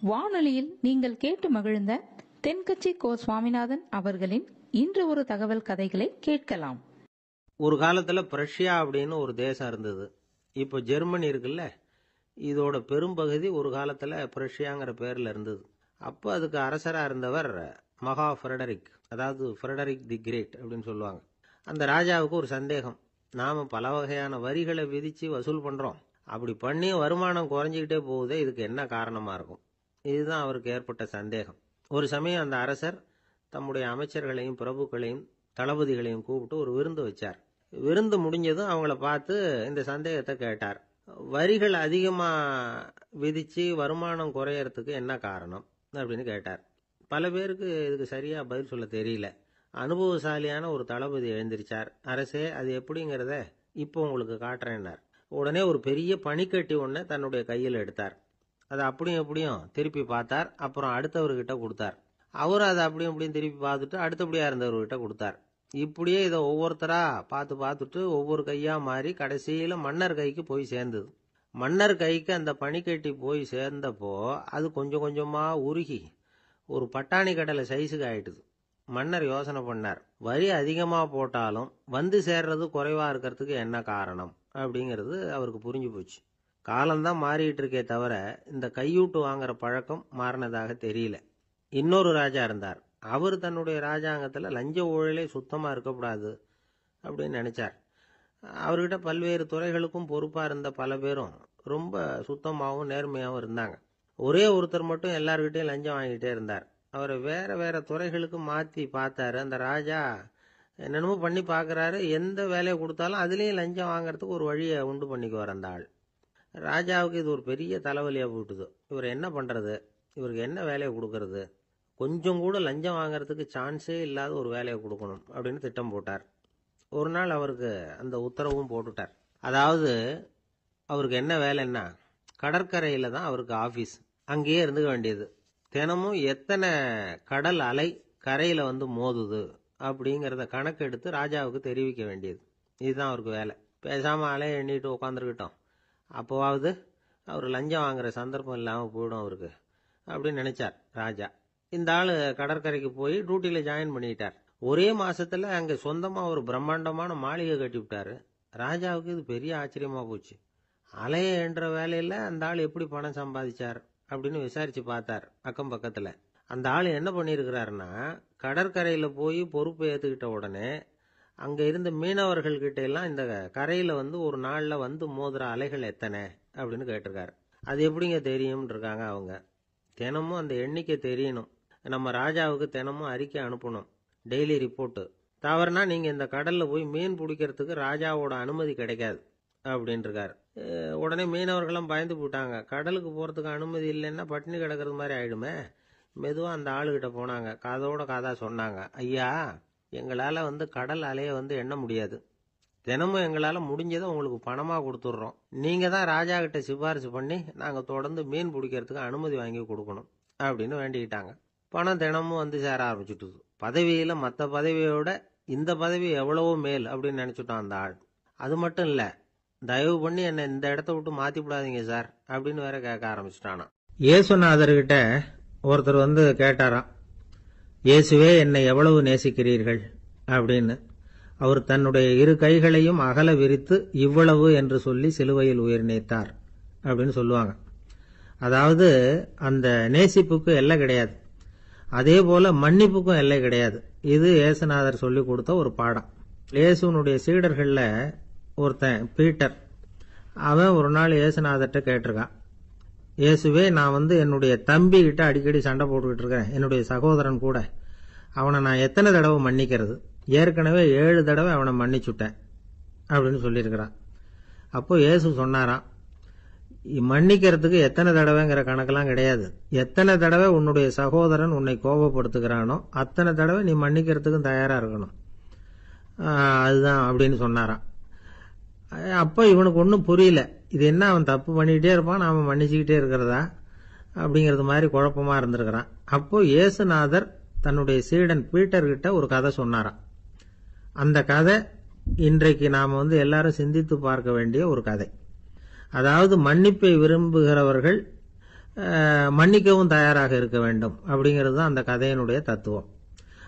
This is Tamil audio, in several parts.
வானொலியில் நீங்கள் கேட்டு மகிழ்ந்த தென்கட்சி கோ சுவாமிநாதன் அவர்களின் இன்று ஒரு தகவல் கதைகளை கேட்கலாம். ஒரு காலத்துல பிரஷ்யா அப்படின்னு ஒரு தேசம் இருந்தது. இப்போ ஜெர்மனி இருக்குல்ல, இதோட பெரும்பகுதி ஒரு காலத்துல பிரஷ்யாங்கிற பேர்ல இருந்தது. அப்போ அதுக்கு அரசரா இருந்தவர் மகா ஃப்ரெடரிக், அதாவது ஃப்ரெடரிக் தி கிரேட் அப்படின்னு சொல்லுவாங்க. அந்த ராஜாவுக்கு ஒரு சந்தேகம், நாம பல வகையான வரிகளை விதிச்சு வசூல் பண்றோம், அப்படி பண்ணி வருமானம் குறைஞ்சிக்கிட்டே போகுதே, இதுக்கு என்ன காரணமா இருக்கும்? இதுதான் அவருக்கு ஏற்பட்ட சந்தேகம். ஒரு சமயம் அந்த அரசர் தம்முடைய அமைச்சர்களையும் பிரபுக்களையும் தளபதிகளையும் கூப்பிட்டு ஒரு விருந்து வச்சார். விருந்து முடிஞ்சதும் அவங்கள பார்த்து இந்த சந்தேகத்தை கேட்டார். வரிகள் அதிகமா விதிச்சு வருமானம் குறையறதுக்கு என்ன காரணம் அப்படின்னு கேட்டார். பல பேருக்கு இதுக்கு சரியா பதில் சொல்ல தெரியல. அனுபவசாலியான ஒரு தளபதி எழுந்திருச்சார். அரசே, அது எப்படிங்கிறத இப்போ உங்களுக்கு காட்டுறேன்னார். உடனே ஒரு பெரிய பனிக்கட்டி ஒன்றை தன்னுடைய கையில் எடுத்தார். அதை அப்படியும் எப்படியும் திருப்பி பார்த்தார். அப்புறம் அடுத்தவர்கிட்ட கொடுத்தார். அவர் அதை அப்படியும் இப்படியும் திருப்பி பார்த்துட்டு அடுத்தபடியா இருந்தவர்கிட்ட கொடுத்தார். இப்படியே இதை ஒவ்வொருத்தரா பார்த்துட்டு ஒவ்வொரு கையா மாறி கடைசியில மன்னர் கைக்கு போய் சேர்ந்தது. மன்னர் கைக்கு அந்த பனிக்கட்டி போய் சேர்ந்தப்போ அது கொஞ்சம் கொஞ்சமா உருகி ஒரு பட்டாணி கடலை சைஸுக்கு ஆயிட்டுது. மன்னர் யோசனை பண்ணார், வரி அதிகமா போட்டாலும் வந்து சேர்றது குறைவா இருக்கிறதுக்கு என்ன காரணம் அப்படிங்கிறது அவருக்கு புரிஞ்சு போச்சு. காலம்தான் மாறிட்டு இருக்கே தவிர இந்த கையூட்டு வாங்குற பழக்கம் மாறினதாக தெரியல. இன்னொரு ராஜா இருந்தார். அவர் தன்னுடைய ராஜாங்கத்தில் லஞ்ச ஊழலே சுத்தமா இருக்கக்கூடாது அப்படின்னு நினைச்சார். அவர்கிட்ட பல்வேறு துறைகளுக்கும் பொறுப்பா இருந்த பல பேரும் ரொம்ப சுத்தமாகவும் நேர்மையாகவும் இருந்தாங்க. ஒரே ஒருத்தர் மட்டும் எல்லார்கிட்டையும் லஞ்சம் வாங்கிட்டே இருந்தார். அவரை வேற வேற துறைகளுக்கு மாற்றி பார்த்தாரு. அந்த ராஜா என்னென்னமோ பண்ணி பார்க்குறாரு. எந்த வேலையை கொடுத்தாலும் அதுலேயும் லஞ்சம் வாங்கறதுக்கு ஒரு வழியை உண்டு பண்ணிக்குவார் அந்த ஆள். ராஜாவுக்கு இது ஒரு பெரிய தலைவலியாக போட்டுது. இவர் என்ன பண்ணுறது, இவருக்கு என்ன வேலையை கொடுக்கறது, கொஞ்சம் கூட லஞ்சம் வாங்கறதுக்கு சான்ஸே இல்லாத ஒரு வேலையை கொடுக்கணும் அப்படின்னு திட்டம் போட்டார். ஒரு நாள் அவருக்கு அந்த உத்தரவும் போட்டுட்டார். அதாவது அவருக்கு என்ன வேலைன்னா, கடற்கரையில் தான் அவருக்கு ஆஃபீஸ். அங்கேயே இருந்துக்க வேண்டியது. தினமும் எத்தனை கடல் அலை கரையில் வந்து மோதுது அப்படிங்கிறத கணக்கெடுத்து ராஜாவுக்கு தெரிவிக்க வேண்டியது. இதுதான் அவருக்கு வேலை. பேசாமல் அலையை எண்ணிட்டு உட்காந்துருக்கிட்டோம், அப்போவாவது அவர் லஞ்சம் வாங்குற சந்தர்ப்பம் இல்லாமல் போயிடும் அவருக்கு அப்படின்னு நினைச்சார் ராஜா. இந்த ஆள் கடற்கரைக்கு போய் டியூட்டியில் ஜாயின் பண்ணிட்டார். ஒரே மாசத்துல அங்கே சொந்தமாக ஒரு பிரம்மாண்டமான மாளிகை கட்டி விட்டாரு. ராஜாவுக்கு இது பெரிய ஆச்சரியமா போச்சு. அலையை என்ற வேலையில் அந்த ஆள் எப்படி பணம் சம்பாதிச்சார் அப்படின்னு விசாரிச்சு பார்த்தார் அக்கம் பக்கத்தில். அந்த ஆள் என்ன பண்ணியிருக்கிறாருன்னா, கடற்கரையில் போய் பொறுப்பு ஏற்றுக்கிட்ட உடனே அங்கே இருந்த மீனவர்கள்கிட்ட எல்லாம் இந்த கரையில் வந்து ஒரு நாளில் வந்து மோதுற அலைகள் எத்தனை அப்படின்னு கேட்டிருக்காரு. அது எப்படிங்க தெரியும்னு இருக்காங்க அவங்க. தினமும் அந்த எண்ணிக்கை தெரியணும். நம்ம ராஜாவுக்கு தினமும் அறிக்கை அனுப்பணும், டெய்லி ரிப்போர்ட்டு. தவறுனா நீங்கள் இந்த கடலில் போய் மீன் பிடிக்கிறதுக்கு ராஜாவோட அனுமதி கிடைக்காது அப்படின்னு இருக்காரு. உடனே மீனவர்களும் பயந்து போட்டாங்க. கடலுக்கு போகிறதுக்கு அனுமதி இல்லைன்னா பட்டினி கிடக்கிறது மாதிரி ஆயிடுமே. மெதுவாக அந்த ஆளுகிட்ட போனாங்க. காதோட காதா சொன்னாங்க, ஐயா, எங்களால் வந்து கடல் அலையை வந்து எண்ண முடியாது. தினமும் எங்களால் முடிஞ்சதை உங்களுக்கு பணமாக கொடுத்துட்றோம். நீங்கள் தான் ராஜா கிட்ட சிபாரிசு பண்ணி நாங்கள் தொடர்ந்து மீன் பிடிக்கிறதுக்கு அனுமதி வாங்கி கொடுக்கணும் அப்படின்னு வேண்டிக்கிட்டாங்க. பணம் தினமும் வந்து சேர ஆரம்பிச்சுட்டுது. பதவியில் மற்ற பதவியோட இந்த பதவி எவ்வளவோ மேல் அப்படின்னு நினச்சிட்டோம் அந்த ஆள். அது மட்டும் இல்லை, தயவு பண்ணி என்னை இந்த இடத்த விட்டு மாற்றி விடாதீங்க சார் அப்படின்னு வேற கேட்க ஆரம்பிச்சிட்டானா. இயேசுநாதர்கிட்ட ஒருத்தர் வந்து கேட்டாராம், இயேசுவே, என்னை எவ்வளவு நேசிக்கிறீர்கள் அப்படின்னு. அவர் தன்னுடைய இரு கைகளையும் அகல விரித்து இவ்வளவு என்று சொல்லி சிலுவையில் உயிர் நீத்தார் அப்படின்னு சொல்லுவாங்க. அதாவது அந்த நேசிப்புக்கு எல்லை கிடையாது, அதே போல மன்னிப்புக்கும் எல்லை கிடையாது. இது இயேசுநாதர் சொல்லி கொடுத்த ஒரு பாடம். இயேசுனுடைய சீடர்கள்ல ஒருத்தன் பீட்டர், அவன் ஒரு நாள் இயேசுநாதர்கிட்ட கேட்டிருக்கான், இயேசுவே, நான் வந்து என்னுடைய தம்பி கிட்ட அடிக்கடி சண்டை போட்டுக்கிட்டு இருக்கேன், என்னுடைய சகோதரன் கூட. அவனை நான் எத்தனை தடவை மன்னிக்கிறது? ஏற்கனவே 7 தடவை அவனை மன்னிச்சுட்டேன் அப்படின்னு சொல்லியிருக்கிறான். அப்போ இயேசு சொன்னாராம், மன்னிக்கிறதுக்கு எத்தனை தடவைங்கிற கணக்கெல்லாம் கிடையாது. எத்தனை தடவை உன்னுடைய சகோதரன் உன்னை கோபப்படுத்துகிறானோ அத்தனை தடவை நீ மன்னிக்கிறதுக்கும் தயாரா இருக்கணும், அதுதான் அப்படின்னு சொன்னாராம். அப்போ இவனுக்கு ஒன்றும் புரியல. இது என்ன, அவன் தப்பு பண்ணிக்கிட்டே இருப்பான், நாம மன்னிச்சுக்கிட்டே இருக்கிறதா அப்படிங்கிறது மாதிரி குழப்பமா இருந்திருக்கிறான். அப்போ இயேசுநாதர் தன்னுடைய சீடன் பீட்டர்கிட்ட ஒரு கதை சொன்னாராம். அந்த கதை இன்றைக்கு நாம வந்து எல்லாரும் சிந்தித்து பார்க்க வேண்டிய ஒரு கதை. அதாவது மன்னிப்பை விரும்புகிறவர்கள் மன்னிக்கவும் தயாராக இருக்க வேண்டும் அப்படிங்கிறது தான் அந்த கதையினுடைய தத்துவம்.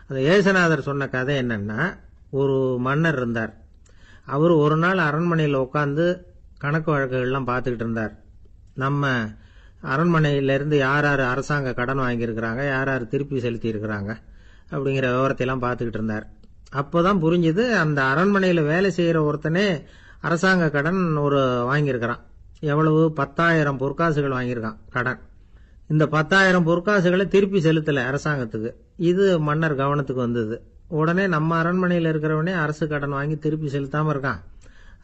அந்த ஏசுநாதர் சொன்ன கதை என்னன்னா, ஒரு மன்னர் இருந்தார். அவர் ஒரு நாள் அரண்மனையில் உட்காந்து கணக்கு வழக்குகள்லாம் பார்த்துக்கிட்டு இருந்தார். நம்ம அரண்மனையிலிருந்து யார் யார் அரசாங்க கடன் வாங்கியிருக்கிறாங்க, யார் யார் திருப்பி செலுத்தி இருக்கிறாங்க அப்படிங்கிற விவரத்தையெல்லாம் பார்த்துக்கிட்டு இருந்தார். அப்போதான் புரிஞ்சுது, அந்த அரண்மனையில் வேலை செய்கிற ஒருத்தனே அரசாங்க கடன் ஒரு வாங்கியிருக்கிறான். எவ்வளவு? 10,000 பொற்காசுகள் வாங்கியிருக்கான் கடன். இந்த 10,000 பொற்காசுகளை திருப்பி செலுத்தலை அரசாங்கத்துக்கு. இது மன்னர் கவனத்துக்கு வந்தது. உடனே நம்ம அரண்மனையில் இருக்கிறவனே அரசு கடன் வாங்கி திருப்பி செலுத்தாமல் இருக்கான்,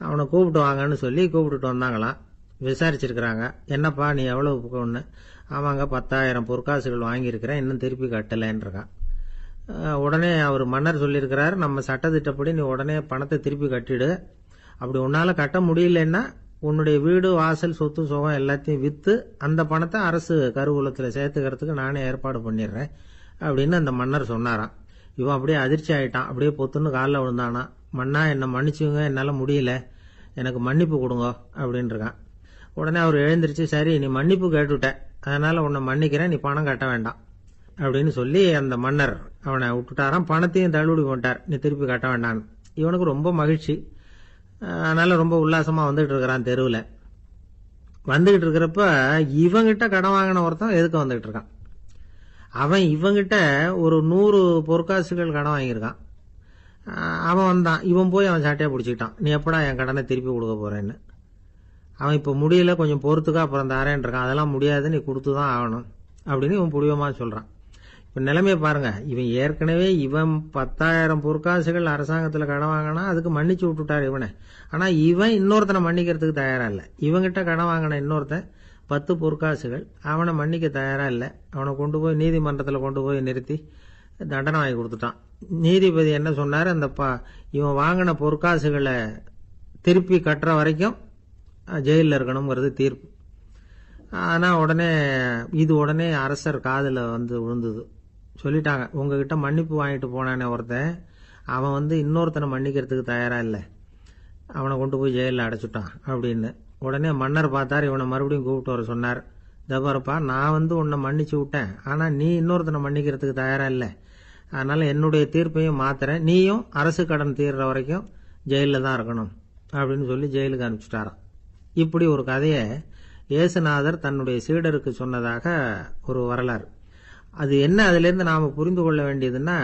அவனை கூப்பிட்டு வாங்கன்னு சொல்லி கூப்பிட்டுட்டு வந்தாங்களாம். விசாரிச்சிருக்கிறாங்க, என்னப்பா நீ எவ்வளவு ஒன்று? ஆமாங்க 10,000 பொற்காசுகள் வாங்கியிருக்கிறேன், இன்னும் திருப்பி கட்டலைன்னு இருக்கான். உடனே அவர் மன்னர் சொல்லியிருக்கிறார், நம்ம சட்டத்திட்டப்படி நீ உடனே பணத்தை திருப்பி கட்டிடு. அப்படி உன்னால் கட்ட முடியலன்னா உன்னுடைய வீடு வாசல் சொத்து சுகம் எல்லாத்தையும் விற்று அந்த பணத்தை அரசு கருவூலத்தில் சேர்த்துக்கிறதுக்கு நானே ஏற்பாடு பண்ணிடுறேன் அப்படின்னு அந்த மன்னர் சொன்னாராம். இவன் அப்படியே அதிர்ச்சி ஆயிட்டான். அப்படியே பொத்துன்னு காலில் விழுந்தானா, மன்னா என்னை மன்னிச்சுங்க, என்னால் முடியல, எனக்கு மன்னிப்பு கொடுங்க அப்படின்னு இருக்கான். உடனே அவர் எழுந்திரிச்சு, சரி நீ மன்னிப்பு கேட்டுவிட்ட, அதனால உன்னை மன்னிக்கிறேன், நீ பணம் கட்ட வேண்டாம் அப்படின்னு சொல்லி அந்த மன்னர் அவனை விட்டுட்டாராம். பணத்தையும் தள்ளுபடி பண்ணிட்டார், நீ திருப்பி கட்ட வேண்டான்னு. இவனுக்கு ரொம்ப மகிழ்ச்சி. அதனால ரொம்ப உல்லாசமா வந்துகிட்டு இருக்கிறான். தெருவில் வந்துகிட்டு இருக்கிறப்ப இவங்கிட்ட கடன் வாங்கின ஒருத்தன் எதுக்கு வந்துகிட்டு இருக்கான். அவன் இவங்கிட்ட ஒரு 100 பொற்காசுகள் கடன் வாங்கியிருக்கான். அவன் வந்தான். இவன் போய் அவன் சாட்டையா பிடிச்சிக்கிட்டான், நீ எப்படா என் கடனை திருப்பி கொடுக்க போறேன்னு. அவன் இப்போ முடியல, கொஞ்சம் பொறுத்துக்கா, அப்புறம் தாரேன் இருக்கான். அதெல்லாம் முடியாது, நீ கொடுத்து தான் ஆகணும் அப்படின்னு இவன் புடிவமா சொல்றான். இப்போ நிலைமையை பாருங்க, இவன் ஏற்கனவே இவன் 10,000 பொற்காசுகள் அரசாங்கத்தில் கடன் வாங்கினா அதுக்கு மன்னிச்சு விட்டுட்டார் இவனை. ஆனால் இவன் இன்னொருத்தனை மன்னிக்கிறதுக்கு தயாரா இல்லை. இவங்கிட்ட கடன் வாங்கின இன்னொருத்தன் 10 பொற்காசுகள், அவனை மன்னிக்க தயாரா இல்லை. அவனை கொண்டு போய் நீதிமன்றத்தில் கொண்டு போய் நிறுத்தி தண்டனை வாங்கி கொடுத்துட்டான். நீதிபதி என்ன சொன்னார், அந்த இவன் வாங்கின பொற்காசுகளை திருப்பி கட்டுற வரைக்கும் ஜெயிலில் இருக்கணுங்கிறது தீர்ப்பு. ஆனால் உடனே அரசர் காதில் வந்து விழுந்தது. சொல்லிட்டாங்க, உங்ககிட்ட மன்னிப்பு வாங்கிட்டு போனானே ஒருத்தன், அவன் இன்னொருத்தனை மன்னிக்கிறதுக்கு தயாரா இல்லை, அவனை கொண்டு போய் ஜெயிலில் அடைச்சுட்டான் அப்படின்னு. உடனே மன்னர் பார்த்தார், இவனை மறுபடியும் கூப்பிட்டு வர சொன்னார். தபாரப்பா, நான் உன்னை மன்னிச்சு விட்டேன், ஆனால் நீ இன்னொருத்தனை மன்னிக்கிறதுக்கு தயாரா இல்லை, அதனால என்னுடைய தீர்ப்பையும் மாத்துறேன், நீயும் அரசு கடன் தீர்ற வரைக்கும் ஜெயிலில் தான் இருக்கணும் அப்படின்னு சொல்லி ஜெயிலுக்கு அனுப்பிச்சிட்டாராம். இப்படி ஒரு கதையை இயேசுநாதர் தன்னுடைய சீடருக்கு சொன்னதாக ஒரு வரலாறு. அது என்ன, அதிலிருந்து நாம புரிந்து கொள்ள வேண்டியதுன்னா,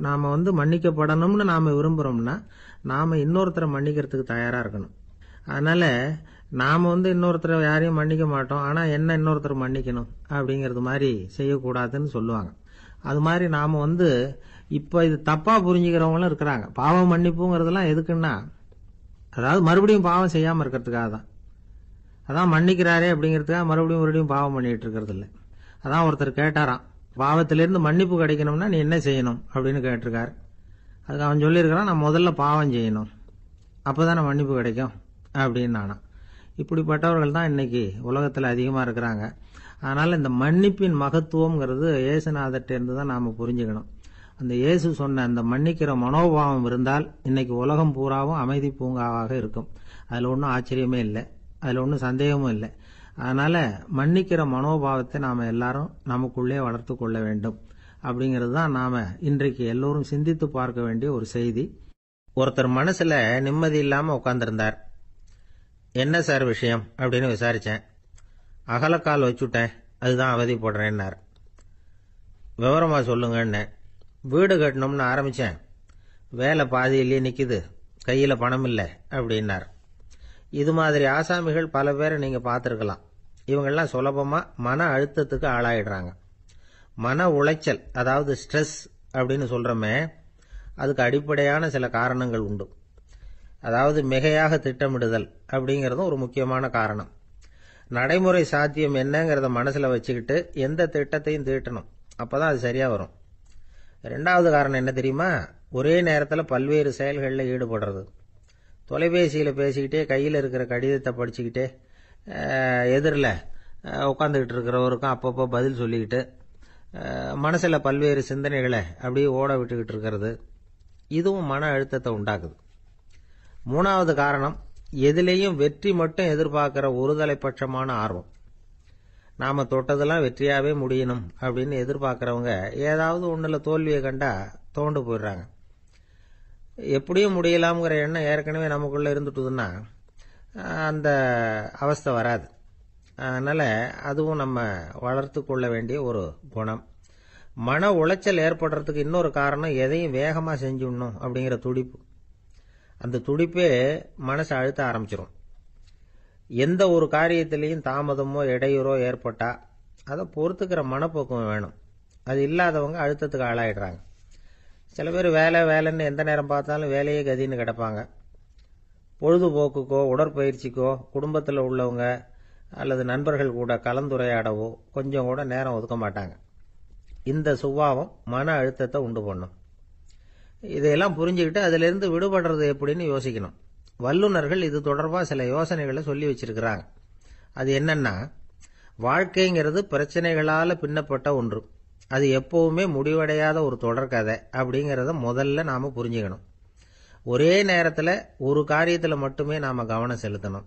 நாம மன்னிக்கப்படணும்னு நாம விரும்புறோம்னா நாம இன்னொருத்தரை மன்னிக்கிறதுக்கு தயாரா இருக்கணும். அதனால நாம இன்னொருத்தரை யாரையும் மன்னிக்க மாட்டோம், ஆனா என்ன இன்னொருத்தர் மன்னிக்கணும் அப்படிங்கிறது மாதிரி செய்யக்கூடாதுன்னு சொல்லுவாங்க. அது மாதிரி நாம இப்ப இது தப்பா புரிஞ்சுக்கிறவங்களும் இருக்கிறாங்க. பாவம் மன்னிப்புங்கிறதுலாம் எதுக்குன்னா, அதாவது மறுபடியும் பாவம் செய்யாம இருக்கிறதுக்காக தான். அதான் மன்னிக்கிறாரே அப்படிங்கிறதுக்காக மறுபடியும் பாவம் பண்ணிட்டு இருக்கிறது இல்லை. அதான் ஒருத்தர் கேட்டாராம், பாவத்திலிருந்து மன்னிப்பு கிடைக்கணும்னா நீ என்ன செய்யணும் அப்படின்னு கேட்டிருக்காரு. அதுக்கு அவன் சொல்லியிருக்கிறான், நான் முதல்ல பாவம் செய்யணும், அப்போதானே மன்னிப்பு கிடைக்கும் அப்படின்னு நானா. இப்படிப்பட்டவர்கள் தான் இன்னைக்கு உலகத்தில் அதிகமாக இருக்கிறாங்க. அதனால இந்த மன்னிப்பின் மகத்துவம்ங்கிறது இயேசுநாதர்கிட்ட தான் நாம புரிஞ்சுக்கணும். அந்த இயேசு சொன்ன அந்த மன்னிக்கிற மனோபாவம் இருந்தால் இன்னைக்கு உலகம் பூராவும் அமைதி பூங்காவாக இருக்கும். அதில் ஒன்றும் ஆச்சரியமே இல்லை, அதில் ஒன்றும் சந்தேகமும் இல்லை. அதனால மன்னிக்கிற மனோபாவத்தை நாம எல்லாரும் நமக்குள்ளே வளர்த்து கொள்ள வேண்டும் அப்படிங்கிறது தான் நாம இன்றைக்கு எல்லோரும் சிந்தித்து பார்க்க வேண்டிய ஒரு செய்தி. ஒருத்தர் மனசுல நிம்மதி இல்லாம உட்கார்ந்திருந்தார். என்ன சார் விஷயம் அப்படின்னு விசாரிச்சேன். அகலக்கால் வச்சுட்டேன், அதுதான் அவதிப்படுறேன்னார். விவரமா சொல்லுங்கன்னு. வீடு கட்டணும்னு ஆரம்பிச்சேன், வேலை பாதியிலேயே நிக்குது, கையில பணம் இல்லை அப்படின்னார். இது மாதிரி ஆசாமிகள் பல பேரை நீங்க பார்த்துருக்கலாம். இவங்கெல்லாம் சுலபமா மன அழுத்தத்துக்கு ஆளாயிடுறாங்க. மன உளைச்சல், அதாவது ஸ்ட்ரெஸ் அப்படின்னு சொல்றோமே, அதுக்கு அடிப்படையான சில காரணங்கள் உண்டு. அதாவது மிகையாக திட்டமிடுதல் அப்படிங்கறதும் ஒரு முக்கியமான காரணம். நடைமுறை சாத்தியம் என்னங்கிறத மனசுல வச்சுக்கிட்டு எந்த திட்டத்தையும் தீட்டணும், அப்பதான் அது சரியா வரும். ரெண்டாவது காரணம் என்ன தெரியுமா, ஒரே நேரத்தில் பல்வேறு செயல்களில் ஈடுபடுறது. தொலைபேசியில் பேசிக்கிட்டே கையில் இருக்கிற கடிதத்தை படிச்சுக்கிட்டே எதிரில் உட்காந்துக்கிட்டு இருக்கிறவருக்கும் அப்பப்போ பதில் சொல்லிக்கிட்டு மனசில் பல்வேறு சிந்தனைகளை அப்படியே ஓட விட்டுக்கிட்டு இருக்கிறது, இதுவும் மன அழுத்தத்தை உண்டாக்குது. மூணாவது காரணம், எதிலேயும் வெற்றி மட்டும் எதிர்பார்க்கிற ஒருதலைப்பட்சமான ஆர்வம். நாம் தொட்டதெல்லாம் வெற்றியாகவே முடியணும் அப்படின்னு எதிர்பார்க்குறவங்க ஏதாவது ஒன்றில் தோல்வியை கண்டா தோண்டு போயிடுறாங்க. எப்படியும் முடியலாம்ங்கிற எண்ணம் ஏற்கனவே நமக்குள்ளே இருந்துட்டுதுன்னா அந்த அவஸ்தை வராது. அதனால் அதுவும் நம்ம வளர்த்து கொள்ள வேண்டிய ஒரு குணம். மன உளைச்சல் ஏற்படுறதுக்கு இன்னொரு காரணம் எதையும் வேகமாக செஞ்சுடணும் அப்படிங்கிற துடிப்பு. அந்த துடிப்பே மனசை அழுத்த ஆரம்பிச்சிடும். எந்த ஒரு காரியத்திலையும் தாமதமோ இடையூறோ ஏற்பட்டால் அதை பொறுத்துக்கிற மனப்போக்கம் வேணும். அது இல்லாதவங்க அழுத்தத்துக்கு ஆளாயிடுறாங்க. சில பேர் வேலைன்னு எந்த நேரம் பார்த்தாலும் வேலையே கதின்னு கிடப்பாங்க. பொழுதுபோக்குக்கோ உடற்பயிற்சிக்கோ குடும்பத்தில் உள்ளவங்க அல்லது நண்பர்கள் கூட கலந்துரையாடவோ கொஞ்சம் கூட நேரம் ஒதுக்க மாட்டாங்க. இந்த சுபாவம் மன அழுத்தத்தை உண்டு பண்ணும். இதையெல்லாம் புரிஞ்சுக்கிட்டு அதிலிருந்து விடுபடுறது எப்படின்னு யோசிக்கணும். வல்லுநர்கள் இது தொடர்பாக சில யோசனைகளை சொல்லி வச்சிருக்கிறாங்க. அது என்னன்னா, வாழ்க்கைங்கிறது பிரச்சனைகளால் பின்னப்பட்ட ஒன்று. அது எப்பவுமே முடிவடையாத ஒரு தொடர்கதை அப்படிங்கிறத முதல்ல நாம் புரிஞ்சுக்கணும். ஒரே நேரத்தில் ஒரு காரியத்தில் மட்டுமே நாம் கவனம் செலுத்தணும்.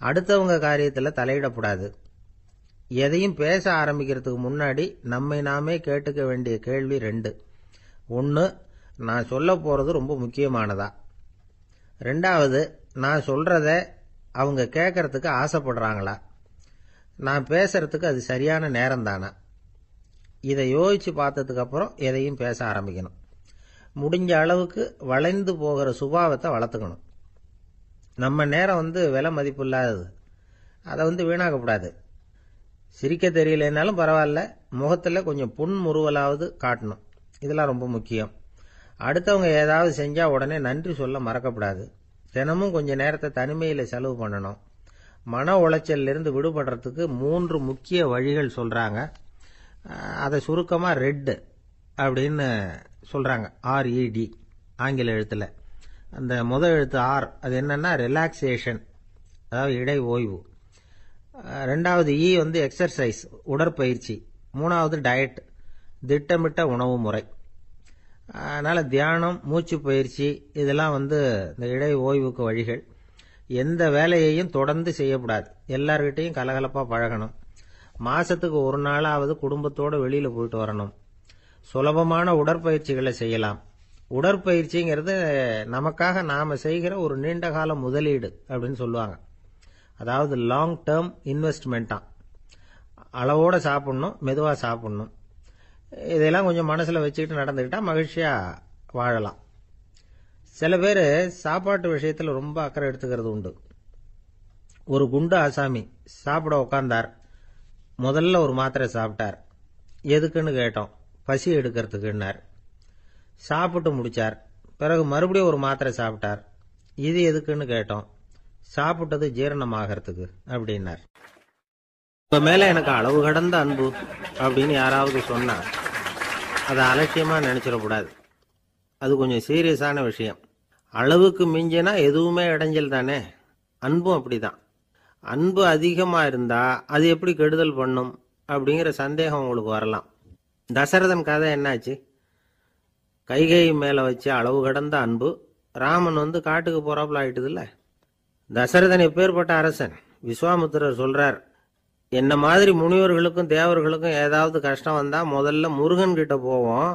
அடுத்தவங்க காரியத்தில் தலையிடக்கூடாது. எதையும் பேச ஆரம்பிக்கிறதுக்கு முன்னாடி நம்மை நாமே கேட்டுக்க வேண்டிய கேள்வி 2. 1, நான் சொல்ல போகிறது ரொம்ப முக்கியமானதா? 2வது, நான் சொல்கிறத அவங்க கேட்கறதுக்கு ஆசைப்படுறாங்களா? நான் பேசுறதுக்கு அது சரியான நேரம் தானா? இதை யோசித்து பார்த்ததுக்கப்புறம் எதையும் பேச ஆரம்பிக்கணும். முடிஞ்ச அளவுக்கு வளைந்து போகிற சுபாவத்தை வளர்த்துக்கணும். நம்ம நேரம் விலை மதிப்பு இல்லாதது. அதை வீணாக்கக்கூடாது. சிரிக்க தெரியலனாலும் பரவாயில்ல, முகத்தில் கொஞ்சம் புன்முறுவலாவது காட்டணும். இதெல்லாம் ரொம்ப முக்கியம். அடுத்தவங்க ஏதாவது செஞ்சால் உடனே நன்றி சொல்ல மறக்கப்படாது. தினமும் கொஞ்சம் நேரத்தை தனிமையில் செலவு பண்ணணும். மன உளைச்சலிருந்து விடுபடுறதுக்கு 3 முக்கிய வழிகள் சொல்கிறாங்க. அதை சுருக்கமாக ரெட் அப்படின்னு சொல்கிறாங்க. RED ஆங்கில எழுத்தில். அந்த முதல் எழுத்து ஆர், அது என்னன்னா ரிலாக்ஸேஷன், அதாவது இடை ஓய்வு. 2வது E எக்ஸர்சைஸ், உடற்பயிற்சி. 3வது டயட், திட்டமிட்ட உணவு முறை. அதனால் தியானம், மூச்சு பயிற்சி இதெல்லாம் இந்த இடை ஓய்வுக்கு வழிகள். எந்த வேலையையும் தொடர்ந்து செய்யக்கூடாது. எல்லார்கிட்டையும் கலகலப்பாக பழகணும். மாதத்துக்கு ஒரு நாளாவது குடும்பத்தோடு வெளியில் போயிட்டு வரணும். சுலபமான உடற்பயிற்சிகளை செய்யலாம். உடற்பயிற்சிங்கிறது நமக்காக நாம் செய்கிற ஒரு நீண்டகால முதலீடு அப்படின்னு சொல்லுவாங்க. அதாவது லாங் டேர்ம் இன்வெஸ்ட்மெண்ட்டாக. அளவோடு சாப்பிட்ணும், மெதுவாக சாப்பிட்ணும். இதெல்லாம் கொஞ்சம் மனசில் வச்சுக்கிட்டு நடந்துக்கிட்டால் மகிழ்ச்சியாக வாழலாம். சில பேர் சாப்பாட்டு விஷயத்தில் ரொம்ப அக்கறை எடுத்துக்கிறது உண்டு. ஒரு குண்டு ஆசாமி சாப்பிட உட்கார்ந்தார். முதல்ல ஒரு மாத்திரை சாப்பிட்டார். எதுக்குன்னு கேட்டோம். பசி எடுக்கிறதுக்குன்னார். சாப்பிட்டு முடிச்சார். பிறகு மறுபடியும் ஒரு மாத்திரை சாப்பிட்டார். இது எதுக்குன்னு கேட்டோம். சாப்பிட்டது ஜீரணமாகறதுக்கு அப்படின்னார். இப்போ மேலே எனக்கு அளவு கடந்த அன்பு அப்படின்னு யாராவது சொன்னால் அதை அலட்சியமாக நினச்சிடக்கூடாது. அது கொஞ்சம் சீரியஸான விஷயம். அளவுக்கு மிஞ்சினா எதுவுமே இடைஞ்சல் தானே. அன்பும் அப்படி தான். அன்பு அதிகமாக இருந்தால் அது எப்படி கெடுதல் பண்ணும் அப்படிங்கிற சந்தேகம் உங்களுக்கு வரலாம். தசரதன் கதை என்னாச்சு? கைகேயி மேலே வச்சு அளவு கடந்த அன்பு. ராமன் காட்டுக்கு போறாப்புல ஆயிட்டுதுல்ல. தசரதன் எப்பேற்பட்ட அரசன். விஸ்வாமித்திரர் சொல்றார், என்ன மாதிரி முனிவர்களுக்கும் தேவர்களுக்கும் ஏதாவது கஷ்டம் வந்தா முதல்ல முருகன் கிட்ட போவோம்,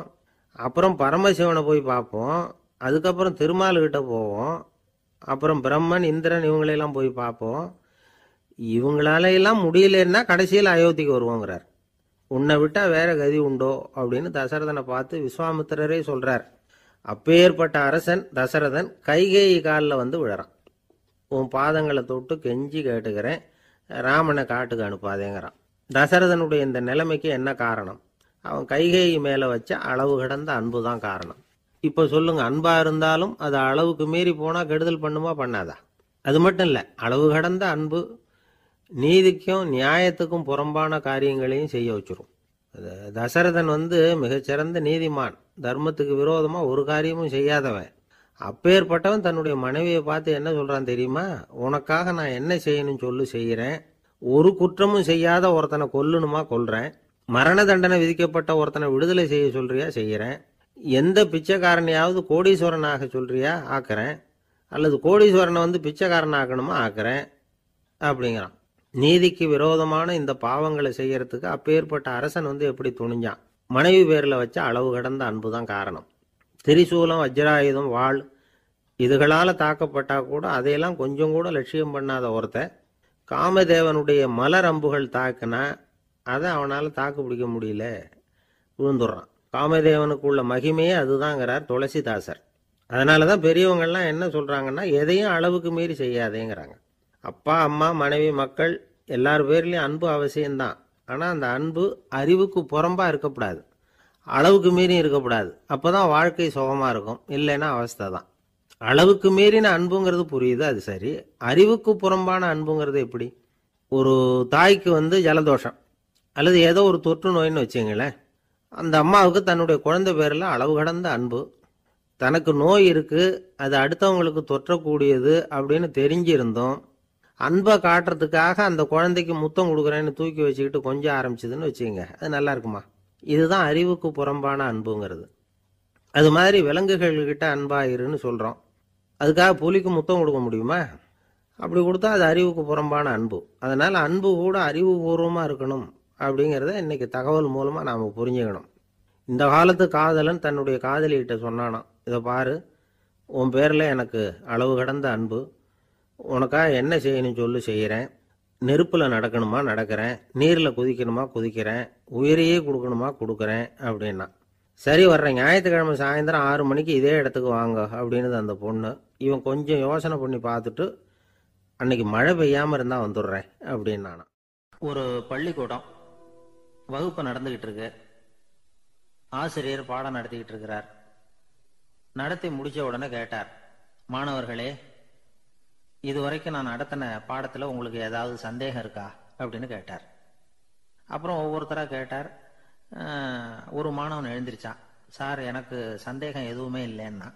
அப்புறம் பரமசிவனை போய் பார்ப்போம், அதுக்கப்புறம் திருமால் கிட்ட போவோம், அப்புறம் பிரம்மன் இந்திரன் இவங்களெல்லாம் போய் பார்ப்போம். இவங்களால எல்லாம் முடியலன்னா கடைசியில் அயோத்திக்கு வருவோங்கிறார். உன்னை விட்டா வேற கதி உண்டோ அப்படின்னு தசரதனை பார்த்து விஸ்வாமித்திரரே சொல்றார். அப்பேற்பட்ட அரசன் தசரதன் கைகேயி காலில் விழறான். உன் பாதங்களை தொட்டு கெஞ்சி கேட்டுக்கிறேன், ராமனை காட்டுக்கு அனுப்பாதேங்கிறான். தசரதனுடைய இந்த நிலைமைக்கு என்ன காரணம்? அவன் கைகேயி மேலே வச்ச அளவு கடந்த அன்பு தான் காரணம். இப்போ சொல்லுங்க, அன்பா இருந்தாலும் அது அளவுக்கு மீறி போனால் கெடுதல் பண்ணுமா பண்ணாதா? அது மட்டும் இல்லை, அளவு கடந்த அன்பு நீதிக்கும் நியாயத்துக்கும் புறம்பான காரியங்களையும் செய்ய வச்சிரும். தசரதன் மிகச்சிறந்த நீதிமான். தர்மத்துக்கு விரோதமாக ஒரு காரியமும் செய்யாதவன். அப்பேற்பட்டவன் தன்னுடைய மனைவியை பார்த்து என்ன சொல்றான் தெரியுமா? உனக்காக நான் என்ன செய்யணும் சொல்லு, செய்கிறேன். ஒரு குற்றமும் செய்யாத ஒருத்தனை கொல்லணுமா கொல்றேன். மரண தண்டனை விதிக்கப்பட்ட ஒருத்தனை விடுதலை செய்ய சொல்றியா செய்கிறேன். எந்த பிச்சைக்காரனையாவது கோடீஸ்வரனாக சொல்றியா ஆக்குறேன். அல்லது கோடீஸ்வரனை பிச்சைக்காரன் ஆக்கணுமா ஆக்குறேன் அப்படிங்கிறான். நீதிக்கு விரோதமான இந்த பாவங்களை செய்யறதுக்கு அப்பேற்பட்ட அரசன் எப்படி துணிஞ்சான்? மனைவி பேரில் வச்ச அளவு கடந்த அன்பு தான் காரணம். திரிசூலம், வஜ்ராயுதம், வாள் இதுகளால் தாக்கப்பட்டா கூட அதையெல்லாம் கொஞ்சம் கூட லட்சியம் பண்ணாத ஒருத்தன் காமதேவனுடைய மலர் அம்புகள் தாக்குனா அதை அவனால் தாக்கு பிடிக்க முடியல, விழுந்துடுறான். காமதேவனுக்குள்ள மகிமையே அதுதாங்கிறார் துளசிதாசர். அதனால தான் பெரியவங்கள்லாம் என்ன சொல்கிறாங்கன்னா, எதையும் அளவுக்கு மீறி செய்யாதேங்கிறாங்க. அப்பா, அம்மா, மனைவி, மக்கள் எல்லார் பேர்லேயும் அன்பு அவசியம்தான். ஆனால் அந்த அன்பு அறிவுக்கு புறம்பாக இருக்கக்கூடாது, அளவுக்கு மீறி இருக்கக்கூடாது. அப்போ தான் வாழ்க்கை சுகமாக இருக்கும். இல்லைன்னா அவஸ்தை தான். அளவுக்கு மீறின அன்புங்கிறது புரியுது, அது சரி. அறிவுக்கு புறம்பான அன்புங்கிறது எப்படி? ஒரு தாய்க்கு ஜலதோஷம் அல்லது ஏதோ ஒரு தொற்று நோயின்னு வச்சுங்களேன். அந்த அம்மாவுக்கு தன்னுடைய குழந்தை பேரில் அளவு கடந்த அன்பு. தனக்கு நோய் இருக்குது, அது அடுத்தவங்களுக்கு தொற்றக்கூடியது அப்படின்னு தெரிஞ்சிருந்தோம் அன்பை காட்டுறதுக்காக அந்த குழந்தைக்கு முத்தம் கொடுக்குறேன்னு தூக்கி வச்சுக்கிட்டு கொஞ்சம் ஆரம்பிச்சதுன்னு வச்சுக்கோங்க, அது நல்லா இருக்குமா? இதுதான் அறிவுக்கு புறம்பான அன்புங்கிறது. அது மாதிரி விலங்குகள்கிட்ட அன்பாயிருன்னு சொல்கிறோம். அதுக்காக புலிக்கு முத்தம் கொடுக்க முடியுமா? அப்படி கொடுத்தா அது அறிவுக்கு புறம்பான அன்பு. அதனால் அன்பு கூட அறிவுபூர்வமாக இருக்கணும் அப்படிங்கிறத இன்றைக்கி தகவல் மூலமாக நாம் புரிஞ்சுக்கணும். இந்த காலத்து காதலன் தன்னுடைய காதலிகிட்ட சொன்னானாம், இதை பாரு, உன் பேரில் எனக்கு அளவு கடந்த அன்பு, உனக்காக என்ன செய்யணும் சொல்லு, செய்கிறேன். நெருப்பில் நடக்கணுமா நடக்கிறேன், நீரில் குதிக்கணுமா குதிக்கிறேன், உயிரையே கொடுக்கணுமா கொடுக்குறேன் அப்படின்னா. சரி, வர்றேன் ஞாயிற்றுக்கிழமை சாயந்தரம் 6 மணிக்கு இதே இடத்துக்கு வாங்க அப்படின்னுது அந்த பொண்ணு. இவன் கொஞ்சம் யோசனை பண்ணி பார்த்துட்டு, அன்னைக்கு மழை பெய்யாமல் இருந்தால் வந்துடுறேன் அப்படின்னானா. ஒரு பள்ளிக்கூடம் வகுப்பு நடந்துக்கிட்டு இருக்கு. ஆசிரியர் பாடம் நடத்திக்கிட்டு இருக்கிறார். நடத்தி முடிச்ச உடனே கேட்டார், மாணவர்களே, இதுவரைக்கும் நான் நடத்தின பாடத்தில் உங்களுக்கு ஏதாவது சந்தேகம் இருக்கா அப்படின்னு கேட்டார். அப்புறம் ஒவ்வொருத்தராக கேட்டார். ஒரு மாணவன் எழுந்திருச்சான். சார், எனக்கு சந்தேகம் எதுவுமே இல்லைன்னா.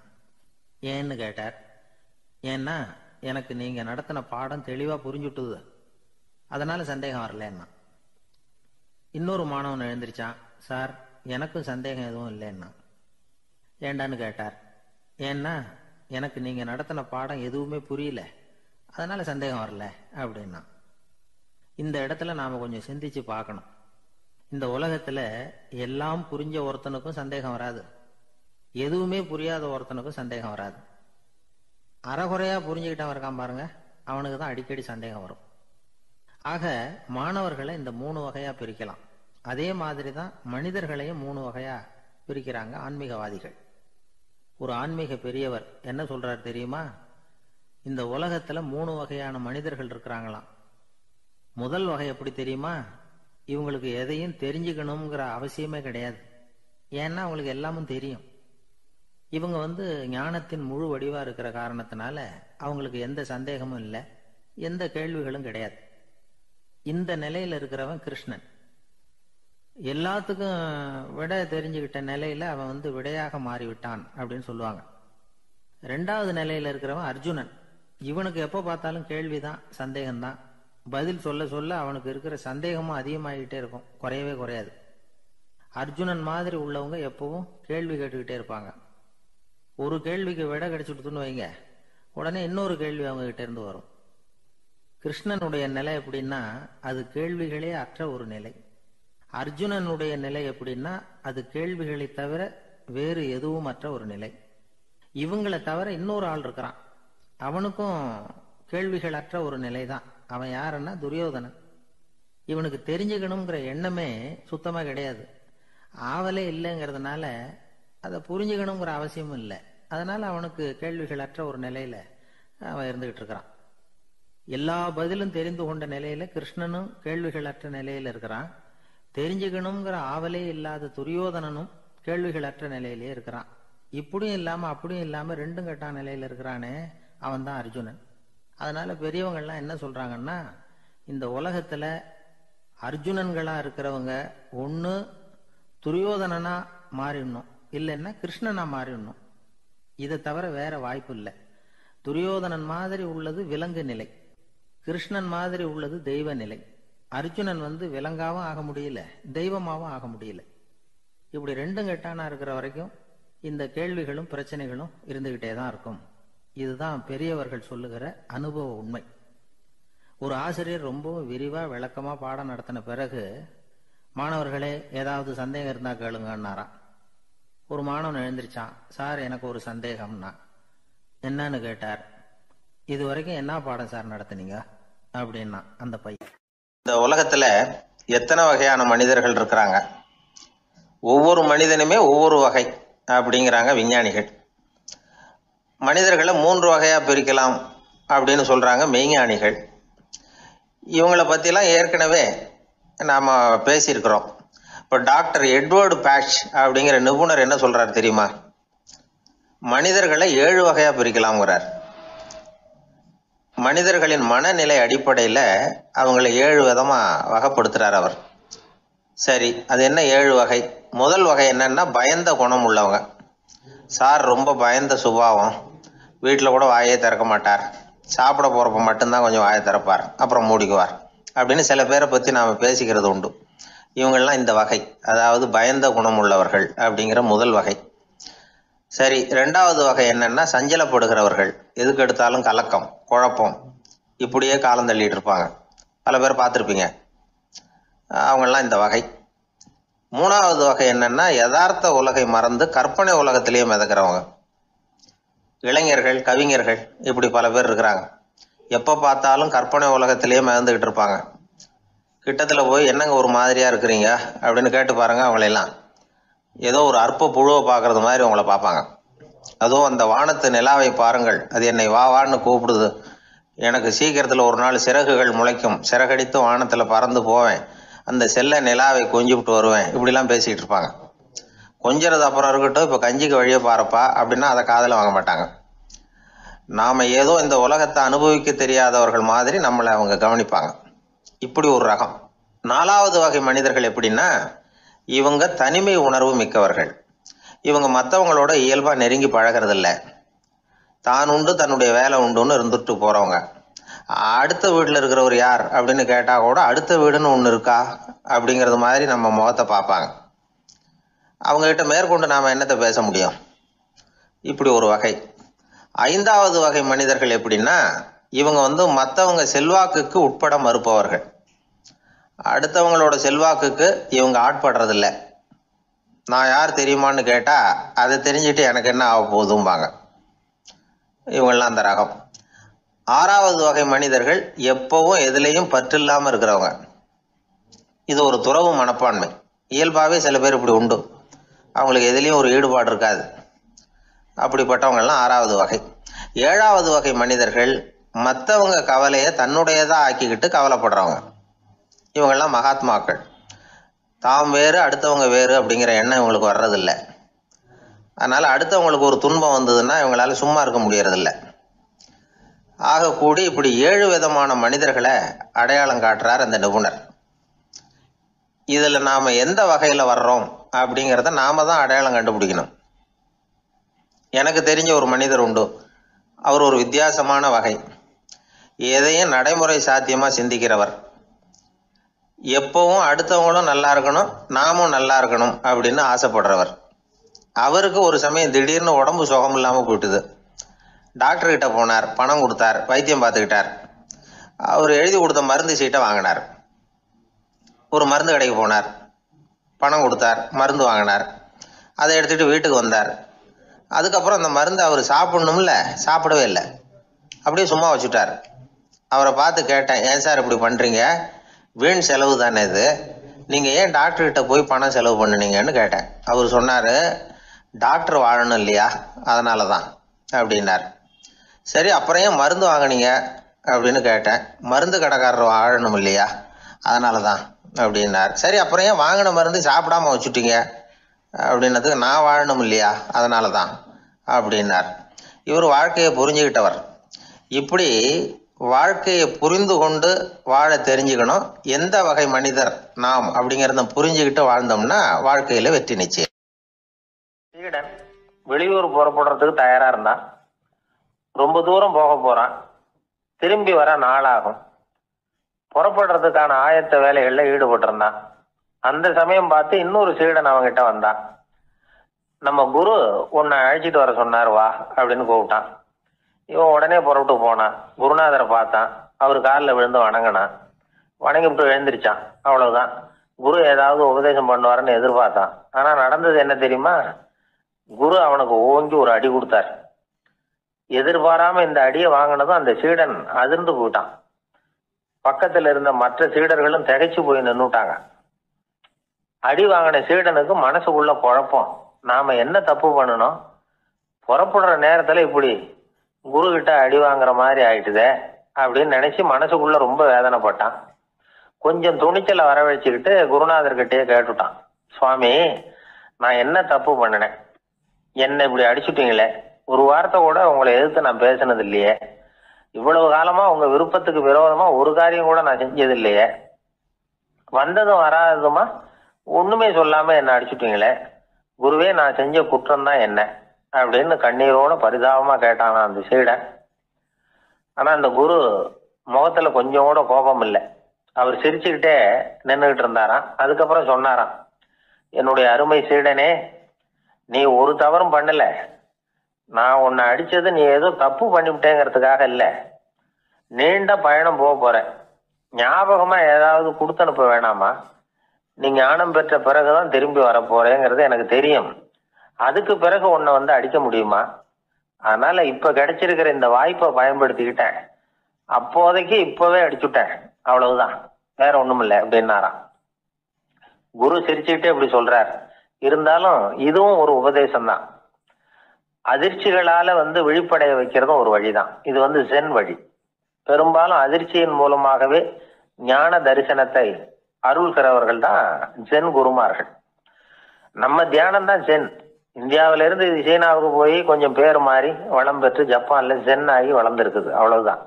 ஏன்னு கேட்டார். ஏன்னா எனக்கு நீங்கள் நடத்தின பாடம் தெளிவாக புரிஞ்சுட்டுது, அதனால சந்தேகம் வரலன்னா. இன்னொரு மாணவன் எழுந்திருச்சான். சார், எனக்கும் சந்தேகம் எதுவும் இல்லைன்னா. ஏண்டான்னு கேட்டார். ஏன்னா எனக்கு நீங்கள் நடத்தின பாடம் எதுவுமே புரியல, அதனால சந்தேகம் வரல அப்படின்னா. இந்த இடத்துல நாம் கொஞ்சம் சிந்திச்சு பார்க்கணும். இந்த உலகத்தில் எல்லாம் புரிஞ்ச ஒருத்தனுக்கும் சந்தேகம் வராது, எதுவுமே புரியாத ஒருத்தனுக்கும் சந்தேகம் வராது. அறகுறையாக புரிஞ்சுக்கிட்டவன் இருக்கான் பாருங்க, அவனுக்கு தான் அடிக்கடி சந்தேகம் வரும். ஆக மாணவர்களை இந்த 3 வகையாக பிரிக்கலாம். அதே மாதிரி தான் மனிதர்களையும் 3 வகையாக பிரிக்கிறாங்க ஆன்மீகவாதிகள். ஒரு ஆன்மீக பெரியவர் என்ன சொல்றார் தெரியுமா? இந்த உலகத்தில் 3 வகையான மனிதர்கள் இருக்கிறாங்களாம். முதல் வகை எப்படி தெரியுமா? இவங்களுக்கு எதையும் தெரிஞ்சுக்கணுங்கிற அவசியமே கிடையாது. ஏன்னா அவங்களுக்கு எல்லாமும் தெரியும். இவங்க ஞானத்தின் முழு வடிவா இருக்கிற காரணத்தினால அவங்களுக்கு எந்த சந்தேகமும் இல்லை, எந்த கேள்விகளும் கிடையாது. இந்த நிலையில இருக்கிறவன் கிருஷ்ணன். எல்லாத்துக்கும் விட தெரிஞ்சுக்கிட்ட நிலையில அவன் விடையாக மாறிவிட்டான் அப்படின்னு சொல்லுவாங்க. 2வது நிலையில இருக்கிறவன் அர்ஜுனன். இவனுக்கு எப்போ பார்த்தாலும் கேள்விதான், சந்தேகம்தான். பதில் சொல்ல சொல்ல அவனுக்கு இருக்கிற சந்தேகமும் அதிகமாகிட்டே இருக்கும், குறையவே குறையாது. அர்ஜுனன் மாதிரி உள்ளவங்க எப்பவும் கேள்வி கேட்டுக்கிட்டே இருப்பாங்க. ஒரு கேள்விக்கு விடை கிடைச்சுட்டுன்னு வைங்க, உடனே இன்னொரு கேள்வி அவங்க கிட்ட இருந்து வரும். கிருஷ்ணனுடைய நிலை எப்படின்னா அது கேள்விகளே அற்ற ஒரு நிலை. அர்ஜுனனுடைய நிலை எப்படின்னா அது கேள்விகளை தவிர வேறு எதுவும் அற்ற ஒரு நிலை. இவங்களை தவிர இன்னொரு ஆள் இருக்கிறான், அவனுக்கும் கேள்விகள் அற்ற ஒரு நிலை தான். அவன் யாருன்னா துரியோதனன். இவனுக்கு தெரிஞ்சுக்கணுங்கிற எண்ணமே சுத்தமா கிடையாது. ஆவலே இல்லைங்கிறதுனால அதை புரிஞ்சுக்கணுங்கிற அவசியமும் இல்லை. அதனால அவனுக்கு கேள்விகள் அற்ற ஒரு நிலையில அவன் இருந்துகிட்டு இருக்கிறான். எல்லா பதிலும் தெரிந்து கொண்ட நிலையில கிருஷ்ணனும் கேள்விகள் அற்ற நிலையில இருக்கிறான். தெரிஞ்சுக்கணுங்கிற ஆவலே இல்லாத துரியோதனனும் கேள்விகள் அற்ற நிலையிலே இருக்கிறான். இப்படியும் இல்லாம அப்படியும் இல்லாம 2ம் கெட்ட நிலையில இருக்கிறானே, அவன் தான் அர்ஜுனன். அதனால பெரியவங்கள்லாம் என்ன சொல்றாங்கன்னா, இந்த உலகத்துல அர்ஜுனன்களா இருக்கிறவங்க ஒண்ணு துரியோதனனா மாறிடணும், இல்லைன்னா கிருஷ்ணனா மாறிடணும். இதை தவிர வேற வாய்ப்பு இல்லை. துரியோதனன் மாதிரி உள்ளது விலங்கு நிலை, கிருஷ்ணன் மாதிரி உள்ளது தெய்வ நிலை. அர்ஜுனன் விலங்காவும் ஆக முடியல, தெய்வமாவும் ஆக முடியல. இப்படி 2ம் கெட்டானா இருக்கிற வரைக்கும் இந்த கேள்விகளும் பிரச்சனைகளும் இருந்துகிட்டே தான் இருக்கும். இதுதான் பெரியவர்கள் சொல்லுகிற அனுபவ உண்மை. ஒரு ஆசிரியர் ரொம்பவும் விரிவாக விளக்கமாக பாடம் நடத்தின பிறகு, மாணவர்களே ஏதாவது சந்தேகம் இருந்தால் கேளுங்கன்னாராம். ஒரு மாணவன் எழுந்திருச்சான். சார், எனக்கு ஒரு சந்தேகம்னா. என்னன்னு கேட்டார். இது வரைக்கும் என்ன பாடம் சார் நடத்துனீங்க அப்படின்னா அந்த பையன். இந்த உலகத்துல எத்தனை வகையான மனிதர்கள் இருக்கிறாங்க, ஒவ்வொரு மனிதனுமே ஒவ்வொரு வகை அப்படிங்கிறாங்க விஞ்ஞானிகள். மனிதர்களை 3 வகையா பிரிக்கலாம் அப்படின்னு சொல்றாங்க மெய்ஞானிகள். இவங்களை பத்திலாம் ஏற்கனவே நாம பேசியிருக்கிறோம். இப்போ டாக்டர் எட்வர்டு பேட்ச் அப்படிங்கிற நிபுணர் என்ன சொல்றாரு தெரியுமா? மனிதர்களை 7 வகையா பிரிக்கலாம்ங்கிறார். மனிதர்களின் மனநிலை அடிப்படையில் அவங்களை 7 விதமா வகைப்படுத்துறார் அவர். சரி, அது என்ன 7 வகை? முதல் வகை என்னன்னா, பயந்த குணம் உள்ளவங்க. சார் ரொம்ப பயந்த சுபாவம், வீட்டில் கூட வாயே திறக்க மாட்டார், சாப்பிட போறப்ப மட்டும்தான் கொஞ்சம் வாயை திறப்பார், அப்புறம் மூடிக்குவார் அப்படின்னு சில பேரை பற்றி நாம் பேசிக்கிறது உண்டு. இவங்கெல்லாம் இந்த வகை, அதாவது பயந்த குணம் உள்ளவர்கள் அப்படிங்கிற முதல் வகை. சரி, 2வது வகை என்னன்னா, சஞ்சலப்படுகிறவர்கள். எதுக்கு எடுத்தாலும் கலக்கம், குழப்பம், இப்படியே காலம் தள்ளிட்டு இருப்பாங்க. பல பேர் பார்த்துருப்பீங்க. அவங்கெல்லாம் இந்த வகை. 3வது வகை என்னன்னா, யதார்த்த உலகை மறந்து கற்பனை உலகத்திலேயே மிதக்கிறவங்க. இளைஞர்கள், கவிஞர்கள், இப்படி பல பேர் இருக்கிறாங்க. எப்போ பார்த்தாலும் கற்பனை உலகத்திலேயே மிதந்துக்கிட்டு இருப்பாங்க. கிட்டத்தில் போய் என்னங்க ஒரு மாதிரியா இருக்கிறீங்க அப்படின்னு கேட்டு பாருங்க, அவங்களெல்லாம் ஏதோ ஒரு அற்ப புழுவை பார்க்கறது மாதிரி அவங்கள பார்ப்பாங்க. அதுவும் அந்த வானத்து நிலாவை பாருங்கள், அது என்னை வா வான்னு கூப்பிடுது, எனக்கு சீக்கிரத்தில் ஒரு நாள் சிறகுகள் முளைக்கும், சிறகடித்து வானத்தில் பறந்து போவேன், அந்த செல்ல நிலாவை கொஞ்சிவிட்டு வருவேன், இப்படிலாம் பேசிக்கிட்டு இருப்பாங்க. கொஞ்சிறது அப்புறம் இருக்கட்டும், இப்போ கஞ்சிக்கு வழியே பாருப்பா அப்படின்னா அதை காதில் வாங்க மாட்டாங்க. நாம் ஏதோ இந்த உலகத்தை அனுபவிக்க தெரியாதவர்கள் மாதிரி நம்மளை அவங்க கவனிப்பாங்க. இப்படி ஒரு ரகம். 4வது வகை மனிதர்கள் எப்படின்னா, இவங்க தனிமை உணர்வு மிக்கவர்கள். இவங்க மற்றவங்களோட இயல்பாக நெருங்கி பழகிறதில்ல, தான் உண்டு தன்னுடைய வேலை உண்டுன்னு இருந்துட்டு போகிறவங்க. அடுத்த வீட்டில் இருக்கிறவர் யார் அப்படின்னு கேட்டால் கூட அடுத்த வீடுன்னு ஒன்று இருக்கா அப்படிங்கிறது மாதிரி நம்ம முகத்தை பார்ப்பாங்க. அவங்ககிட்ட மேற்கொண்டு நாம் என்னத்தை பேச முடியும்? இப்படி ஒரு வகை. 5வது வகை மனிதர்கள் எப்படின்னா, இவங்க மற்றவங்க செல்வாக்குக்கு உட்பட மறுப்பவர்கள். அடுத்தவங்களோட செல்வாக்குக்கு இவங்க ஆட்படுறதில்ல. நான் யார் தெரியுமான்னு கேட்டால் அதை தெரிஞ்சுட்டு எனக்கு என்ன ஆக போகுதும்பாங்க. இவங்கெல்லாம் அந்த ரகம். 6வது வகை மனிதர்கள் எப்பவும் எதுலேயும் பற்று இல்லாமல் இருக்கிறவங்க. இது ஒரு துறவு மனப்பான்மை. இயல்பாகவே சில பேர் இப்படி உண்டு, அவங்களுக்கு எதுலேயும் ஒரு ஈடுபாடு இருக்காது. அப்படிப்பட்டவங்கெல்லாம் 6வது வகை. 7வது வகை மனிதர்கள் மற்றவங்க கவலையை தன்னுடையதாக ஆக்கிக்கிட்டு கவலைப்படுறவங்க. இவங்கெல்லாம் மகாத்மாக்கள். தாம் வேறு அடுத்தவங்க வேறு அப்படிங்கிற எண்ணம் இவங்களுக்கு வர்றதில்லை. அதனால் அடுத்தவங்களுக்கு ஒரு துன்பம் வந்ததுன்னா இவங்களால சும்மா இருக்க முடியறதில்லை. ஆக கூடி இப்படி 7 விதமான மனிதர்களை அடையாளம் காட்டுறார் அந்த நிபுணர். இதில் நாம் எந்த வகையில் வர்றோம் அப்படிங்கிறத நாம தான் அடையாளம் கண்டுபிடிக்கணும். எனக்கு தெரிஞ்ச ஒரு மனிதர் உண்டு. அவர் ஒரு வித்தியாசமான வகை. எதையும் நடைமுறை சாத்தியமாக சிந்திக்கிறவர். எப்பவும் அடுத்தவங்களும் நல்லா இருக்கணும், நாமும் நல்லா இருக்கணும் அப்படின்னு ஆசைப்படுறவர். அவருக்கு ஒரு சமயம் திடீர்னு உடம்பு சுகம் இல்லாமல் போயிட்டுது. டாக்டர்கிட்ட போனார், பணம் கொடுத்தார், வைத்தியம் பார்த்துக்கிட்டார். அவர் எழுதி கொடுத்த மருந்து சீட்டை வாங்கினார். ஒரு மருந்து கடைக்கு போனார், பணம் கொடுத்தார், மருந்து வாங்கினார். அதை எடுத்துகிட்டு வீட்டுக்கு வந்தார். அதுக்கப்புறம் அந்த மருந்து அவர் சாப்பிடணும்ல, சாப்பிடவே இல்லை, அப்படியே சும்மா வச்சுட்டார். அவரை பார்த்து கேட்டேன், ஏன் சார் இப்படி பண்ணுறீங்க, வீண் செலவு தானே இது, நீங்கள் ஏன் டாக்டர்கிட்ட போய் பணம் செலவு பண்ணுனீங்கன்னு கேட்டேன். அவர் சொன்னார், டாக்டர் வாழணும் இல்லையா, அதனால தான் அப்படின்னார். சரி, அப்புறம் ஏன் மருந்து வாங்கினீங்க அப்படின்னு கேட்டேன். மருந்து கடைக்காரர் வாழணும் இல்லையா, அதனால தான் அப்படின்னார். சரி, அப்புறம் ஏன் வாங்கின மருந்து சாப்பிடாம வச்சுட்டீங்க அப்படின்னதுக்கு, நான் வாழணும் இல்லையா அதனால தான் அப்படின்னார். இவர் வாழ்க்கையை புரிஞ்சுக்கிட்டவர். இப்படி வாழ்க்கையை புரிந்து கொண்டு வாழ தெரிஞ்சுக்கணும். எந்த வகை மனிதர் நாம் அப்படிங்கிறத புரிஞ்சுக்கிட்டு வாழ்ந்தோம்னா வாழ்க்கையில வெற்றி நிச்சயம். சீடன் வெளியூர் புறப்படுறதுக்கு தயாரா இருந்தான். ரொம்ப தூரம் போக போறான். திரும்பி வர நாளாகும். புறப்படுறதுக்கான ஆயத்த வேலைகள்ல ஈடுபட்டிருந்தான். அந்த சமயம் பார்த்து இன்னொரு சீடன் அவங்கிட்ட வந்தான். நம்ம குரு உன்னை அழைச்சிட்டு வர சொன்னார், வா அப்படின்னு கூப்பிட்டான். இவன் உடனே புறப்பட்டு போனான். குருநாதரை பார்த்தான். அவர் காலில் விழுந்து வணங்கினான். வணங்கிவிட்டு எழுந்திரிச்சான். அவ்வளவுதான். குரு ஏதாவது உபதேசம் பண்ணுவாருன்னு எதிர்பார்த்தான். ஆனா நடந்தது என்ன தெரியுமா? குரு அவனுக்கு ஓங்கி ஒரு அடி கொடுத்தார். எதிர்பாராம இந்த அடியை வாங்கினதும் அந்த சீடன் அதிர்ந்து போயிட்டான். பக்கத்துல இருந்த மற்ற சீடர்களும் திகைச்சு போய் நின்னுட்டாங்க. அடி வாங்கின சீடனுக்கு மனசுக்குள்ள குழப்பம். நாம என்ன தப்பு பண்ணணும்? புறப்படுற நேரத்துல இப்படி குரு கிட்ட அடி வாங்குற மாதிரி ஆயிட்டுதே அப்படின்னு நினைச்சு மனசுக்குள்ள ரொம்ப வேதனைப்பட்டான். கொஞ்சம் துணிச்சலை வரவழைச்சுக்கிட்டு குருநாதர்கிட்டயே கேட்டுட்டான். சுவாமி, நான் என்ன தப்பு பண்ணினேன்? என்ன இப்படி அடிச்சுட்டீங்களே? ஒரு வார்த்தை கூட உங்களை எதிர்த்து நான் பேசினது இல்லையே. இவ்வளவு காலமா உங்க விருப்பத்துக்கு விரோதமா ஒரு காரியம் கூட நான் செஞ்சது இல்லையே. வந்ததும் வராததுமா ஒண்ணுமே சொல்லாம என்ன அடிச்சுட்டீங்களே. குருவே, நான் செஞ்ச குற்றம் தான் என்ன அப்படின்னு கண்ணீரோட பரிதாபமா கேட்டானா அந்த சீடன். ஆனா அந்த குரு முகத்துல கொஞ்சம் கூட கோபம் இல்லை. அவர் சிரிச்சுக்கிட்டே நின்றுகிட்டு இருந்தாராம். அதுக்கப்புறம் சொன்னாராம், என்னுடைய அருமை சீடனே, நீ ஒரு தவறும் பண்ணல. நான் உன்னை அடிச்சது நீ ஏதோ தப்பு பண்ணிவிட்டேங்கிறதுக்காக இல்ல. நீண்ட பயணம் போற, ஞாபகமா ஏதாவது கொடுத்து அனுப்ப வேணாமா? நீ ஞானம் பெற்ற பிறகுதான் திரும்பி வர போறேங்கிறது எனக்கு தெரியும். அதுக்கு பிறகு உன்னை வந்து அடிக்க முடியுமா? அதனால இப்ப கிடைச்சிருக்கிற இந்த வாய்ப்பை பயன்படுத்திக்கிட்டேன். அப்போதைக்கு இப்பவே அடிச்சுட்டேன், அவ்வளவுதான், வேற ஒண்ணும் இல்லை அப்படின்னாராம். குரு சிரிச்சுக்கிட்டே இப்படி சொல்றார். இருந்தாலும் இதுவும் ஒரு உபதேசம் தான். அதிர்ச்சிகளால வந்து விழிப்படைய வைக்கிறதும் ஒரு வழிதான். இது வந்து ஜென் வழி. பெரும்பாலும் அதிர்ச்சியின் மூலமாகவே ஞான தரிசனத்தை அருள்கிறவர்கள் தான் ஜென் குருமார்கள். நம்ம தியானம் தான் ஜென். இந்தியாவில இருந்து இது சீனாவுக்கு போய் கொஞ்சம் பேர் மாறி வளம் பெற்று ஜப்பான்ல ஜென் ஆகி வளர்ந்துருக்குது, அவ்வளவுதான்.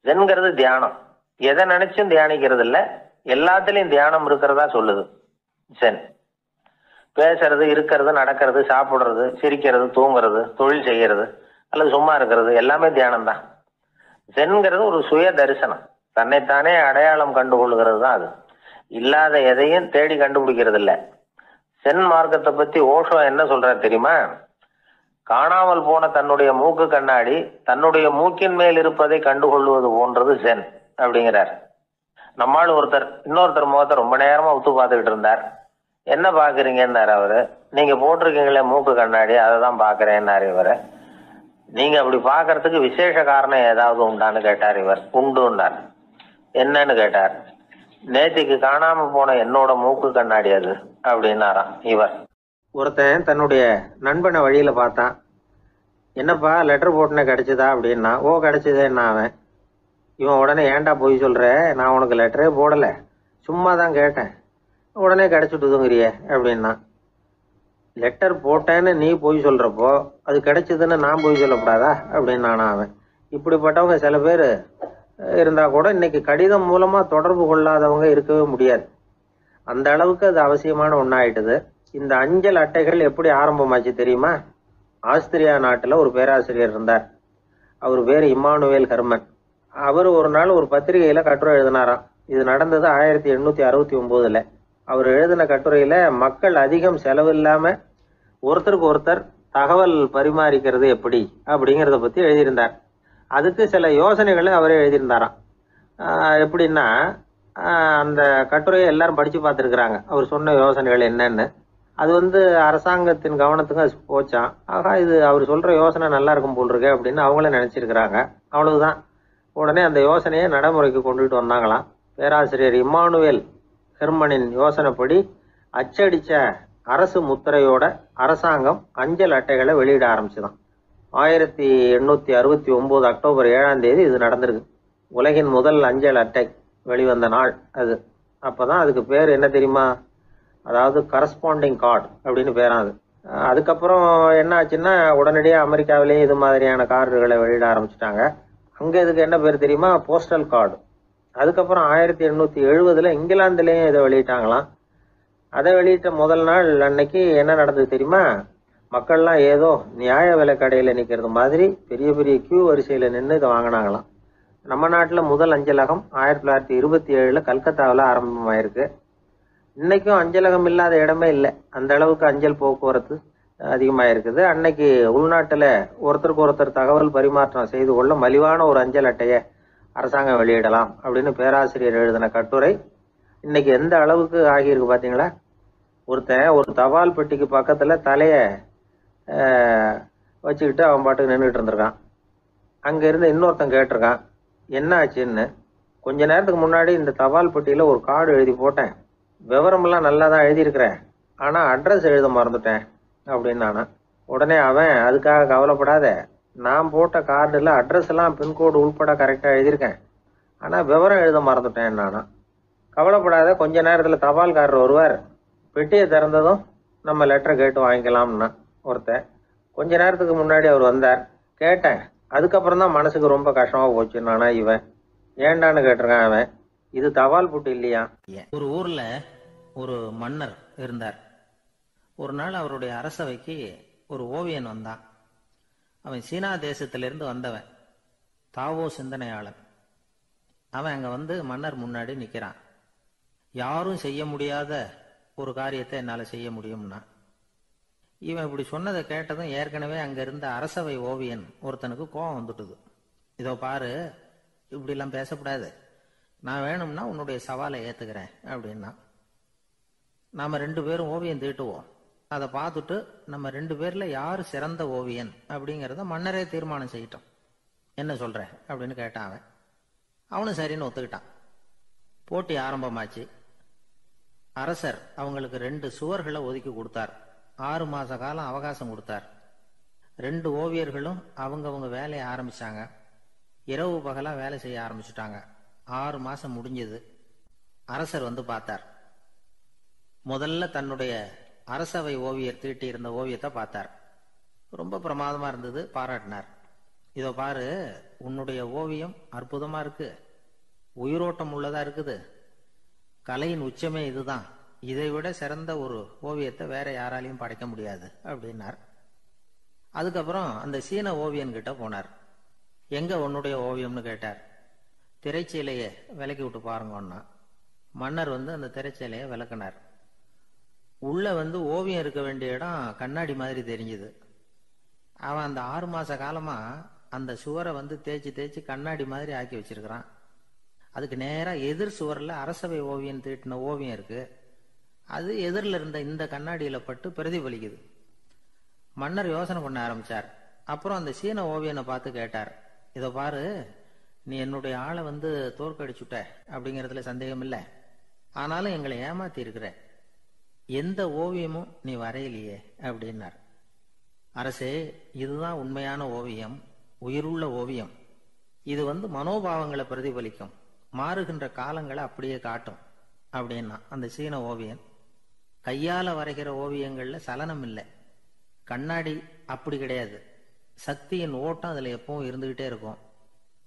ஜென்கிறது தியானம். எதை நினைச்சும் தியானிக்கிறது இல்ல, எல்லாத்துலயும் தியானம் இருக்கிறதா சொல்லுது ஜென். பேசுறது, இருக்கிறது, நடக்கிறது, சாப்பிடுறது, சிரிக்கிறது, தூங்குறது, தொழில் செய்யறது அல்லது சும்மா இருக்கிறது எல்லாமே தியானம் தான். ஜென்கிறது ஒரு சுய தரிசனம். தன்னைத்தானே அடையாளம் கண்டுகொள்கிறது தான் அது. இல்லாத எதையும் தேடி கண்டுபிடிக்கிறது இல்லை. ஜென் மார்க்கத்தை பத்தி ஓஷோ என்ன சொல்றாரு தெரியுமா? காணாமல் போன தன்னுடைய மூக்கு கண்ணாடி தன்னுடைய மூக்கின் மேல் இருப்பதை கண்டுகொள்வது போன்றது ஜென் அப்படிங்கிறார். நம்மால் ஒருத்தர் இன்னொருத்தர் முகத்தை ரொம்ப நேரமா உத்து பார்த்துக்கிட்டு இருந்தார். என்ன பாக்குறீங்கன்னாரு அவரு. நீங்க போட்டிருக்கீங்களே மூக்கு கண்ணாடி, அதை தான் பாக்குறேன்னாரு இவரு. நீங்க அப்படி பாக்குறதுக்கு விசேஷ காரணம் ஏதாவது உண்டான்னு கேட்டார் இவர். உண்டுன்னார். என்னன்னு கேட்டார். நேத்திக்கு காணாம போன என்னோட மூக்கு கண்ணாடி அது அப்படின்னாராம் இவர். ஒருத்தன் தன்னுடைய நண்பனை வழியில பார்த்தான். என்னப்பா லெட்டர் போட்டுனே கிடைச்சதா அப்படின்னா. ஓ கிடைச்சதேன்னா அவன். இவன் உடனே, ஏன்டா போய் சொல்ற, நான் உனக்கு லெட்டரே போடல, சும்மா தான் கேட்டேன், உடனே கிடைச்சிட்டுதுங்கிறிய அப்படின்னா. லெட்டர் போட்டேன்னு நீ போய் சொல்றப்போ அது கிடைச்சதுன்னு நான் போய் சொல்லக்கூடாதா அப்படின்னானா அவன். இப்படிப்பட்டவங்க சில பேர் இருந்தா கூட இன்னைக்கு கடிதம் மூலமா தொடர்பு கொள்ளாதவங்க இருக்கவே முடியாது. அந்த அளவுக்கு அது அவசியமான ஒன்னாயிட்டுது. இந்த அஞ்சல் அட்டைகள் எப்படி ஆரம்பமாச்சு தெரியுமா? ஆஸ்திரியா நாட்டுல ஒரு பேராசிரியர் இருந்தார். அவர் பேர் இம்மானுவேல் ஹெர்மன். அவர் ஒரு நாள் ஒரு பத்திரிகையில கட்டுரை எழுதினாராம். இது நடந்தது 1869. அவர் எழுதின கட்டுரையில மக்கள் அதிகம் செலவில்லாம ஒருத்தருக்கு ஒருத்தர் தகவல் பரிமாறிக்கிறது எப்படி அப்படிங்கிறத பத்தி எழுதியிருந்தார். அதுக்கு சில யோசனைகளை அவரே எழுதியிருந்தாராம். எப்படின்னா, அந்த கட்டுரையை எல்லாரும் படிச்சு பார்த்துருக்குறாங்க. அவர் சொன்ன யோசனைகள் என்னன்னு. அது வந்து அரசாங்கத்தின் கவனத்துக்கு அது போச்சான். ஆகா, இது அவர் சொல்ற யோசனை நல்லா இருக்கும் போல் இருக்கு அப்படின்னு அவங்களே நினைச்சிருக்கிறாங்க. அவ்வளவுதான். உடனே அந்த யோசனையை நடைமுறைக்கு கொண்டுட்டு வந்தாங்களாம். பேராசிரியர் இம்மானுவேல் ஹெர்மனின் யோசனைப்படி அச்சடிச்ச அரசு முத்திரையோட அரசாங்கம் அஞ்சல் அட்டைகளை வெளியிட ஆரம்பிச்சுதான். 1869 அக்டோபர் 7 இது நடந்திருக்கு. உலகின் முதல் அஞ்சல் அட்டை வெளிவந்த நாள் அது. அப்பதான் அதுக்கு பேர் என்ன தெரியுமா? அதாவது கரஸ்பாண்டிங் கார்டு அப்படின்னு பேராது. அதுக்கப்புறம் என்ன ஆச்சுன்னா, உடனடியாக அமெரிக்காவிலேயே இது மாதிரியான கார்டுகளை வெளியிட ஆரம்பிச்சுட்டாங்க. அங்க இதுக்கு என்ன பேர் தெரியுமா? Postal card. அதுக்கப்புறம் 1870 இங்கிலாந்துலயும் இதை வெளியிட்டாங்களாம். அதை வெளியிட்ட முதல் நாள் அன்னைக்கு என்ன நடந்தது தெரியுமா? மக்கள்லாம் ஏதோ நியாய விலை கடையில நிக்கிறது மாதிரி பெரிய பெரிய கியூ வரிசையில நின்று இதை வாங்கினாங்களாம். நம்ம நாட்டுல முதல் அஞ்சலகம் 1927 கல்கத்தாவில் ஆரம்பமாயிருக்கு. இன்னைக்கும் அஞ்சலகம் இல்லாத இடமே இல்லை. அந்த அளவுக்கு அஞ்சல் போக்குவரத்து அதிகமாயிருக்குது. அன்னைக்கு உள்நாட்டுல ஒருத்தருக்கு ஒருத்தர் தகவல் பரிமாற்றம் செய்து கொள்ள மலிவான ஒரு அஞ்சல் அட்டையை அரசாங்கம் வெளியிடலாம் அப்படின்னு பேராசிரியர் எழுதின கட்டுரை இன்னைக்கு எந்த அளவுக்கு ஆகியிருக்கு பார்த்தீங்களா? ஒருத்தன் ஒரு தபால் பெட்டிக்கு பக்கத்தில் தலையை வச்சுக்கிட்டு அவன் பாட்டுக்கு நின்றுட்டு இருந்திருக்கான். அங்கே இருந்து இன்னொருத்தன் கேட்டிருக்கான், என்ன ஆச்சுன்னு. கொஞ்ச நேரத்துக்கு முன்னாடி இந்த தபால் பெட்டியில் ஒரு கார்டு எழுதி போட்டேன், விவரமெல்லாம் நல்லா தான் எழுதியிருக்கிறேன், ஆனால் அட்ரஸ் எழுத மறந்துட்டேன் அப்படின்னு நானா. உடனே அவன், அதுக்காக கவலைப்படாத, நான் போட்ட கார்டில் அட்ரஸ் எல்லாம் பின்கோடு உள்பட கரெக்டாக எழுதியிருக்கேன், ஆனால் விவரம் எழுத மறந்துட்டேன் நானா. கவலைப்படாத, கொஞ்ச நேரத்தில் தபால்காரர் வருவார், பெட்டியை திறந்ததும் நம்ம லெட்டரை கேட்டு வாங்கிக்கலாம்னா ஒருத்தன். கொஞ்ச நேரத்துக்கு முன்னாடி அவர் வந்தார், கேட்டேன், அதுக்கப்புறம் தான் மனசுக்கு ரொம்ப கஷ்டமாக போச்சு நானா. இவன் ஏண்டான்னு கேட்டிருக்கான். அவன், இது தபால் புட்டு இல்லையா? ஒரு ஊர்ல ஒரு மன்னர் இருந்தார். ஒரு நாள் அவருடைய அரசவைக்கு ஒரு ஓவியன் வந்தான். அவன் சீனா தேசத்திலிருந்து வந்தவன், தாவோ சிந்தனையாளன். அவன் அங்க வந்து மன்னர் முன்னாடி நிக்கிறான். யாரும் செய்ய முடியாத ஒரு காரியத்தை என்னால செய்ய முடியும்னா. இவன் இப்படி சொன்னதை கேட்டதும் ஏற்கனவே அங்க இருந்த அரசவை ஓவியன் ஒருத்தனுக்கு கோபம் வந்துட்டுது. இதோ பாரு, இப்படி எல்லாம் பேசக்கூடாது, நான் வேணும்னா உன்னுடைய சவாலை ஏத்துக்கிறேன் அப்படின்னா. நாம 2 பேரும் ஓவியம் தீட்டுவோம், அதை பார்த்துட்டு நம்ம 2 பேர்ல யாரு சிறந்த ஓவியன் அப்படிங்கிறத மன்னரே தீர்மானம் செய்யட்டும், என்ன சொல்ற அப்படின்னு கேட்டான் அவன். அவனும் சரின்னு ஒத்துக்கிட்டான். போட்டி ஆரம்பமாச்சு. அரசர் அவங்களுக்கு 2 சுவர்களை ஒதுக்கி கொடுத்தார். 6 மாச காலம் அவகாசம் கொடுத்தார். 2 ஓவியர்களும் அவங்கவங்க வேலையை ஆரம்பிச்சாங்க. இரவு பகலா வேலை செய்ய ஆரம்பிச்சுட்டாங்க. 6 மாசம் முடிஞ்சது. அரசர் வந்து பார்த்தார். முதல்ல தன்னுடைய அரசவை ஓவியர் தீட்டி இருந்த ஓவியத்தை பார்த்தார். ரொம்ப பிரமாதமா இருந்தது, பாராட்டினார். இதோ பாரு, உன்னுடைய ஓவியம் அற்புதமா இருக்கு, உயிரோட்டம் உள்ளதா இருக்குது, கலையின் உச்சமே இதுதான், இதை விட சிறந்த ஒரு ஓவியத்தை வேற யாராலையும் படைக்க முடியாது அப்படின்னார். அதுக்கப்புறம் அந்த சீன ஓவியன் கிட்ட போனார். எங்க உன்னுடைய ஓவியம்னு கேட்டார். திரைச்சீலையை விலக்கி விட்டு பாருங்கன்னா. மன்னர் வந்து அந்த திரைச்சீலையை விளக்குனார். உள்ள வந்து ஓவியம் இருக்க வேண்டிய இடம் கண்ணாடி மாதிரி தெரிஞ்சுது. அவன் அந்த 6 மாச காலமா அந்த சுவரை வந்து தேய்ச்சி தேய்ச்சி கண்ணாடி மாதிரி ஆக்கி வச்சிருக்கிறான். அதுக்கு நேரா எதிர் சுவர்ல அரசவை ஓவியம் தீட்டின ஓவியம் இருக்கு. அது எதிரில் இருந்த இந்த கண்ணாடியில பட்டு பிரதிபலிக்குது. மன்னர் யோசனை பண்ண ஆரம்பிச்சார். அப்புறம் அந்த சீன ஓவியனை பார்த்து கேட்டார், இதோ பாரு, நீ என்னுடைய ஆளை வந்து தோற்கடிச்சுட்ட அப்படிங்கறதுல சந்தேகம் இல்லை, ஆனாலும் எங்களை ஏமாத்தி இருக்கிற, எந்த ஓவியமும் நீ வரையிலையே அப்படின்னார். அரசே, இதுதான் உண்மையான ஓவியம், உயிருள்ள ஓவியம். இது வந்து மனோபாவங்களை பிரதிபலிக்கும், மாறுகின்ற காலங்களை அப்படியே காட்டும் அப்படின்னா அந்த சீன ஓவியன். கையால வரைகிற ஓவியங்கள்ல சலனம் இல்லை, கண்ணாடி அப்படி கிடையாது, சக்தியின் ஓட்டம் அதுல எப்பவும் இருந்துகிட்டே இருக்கும்,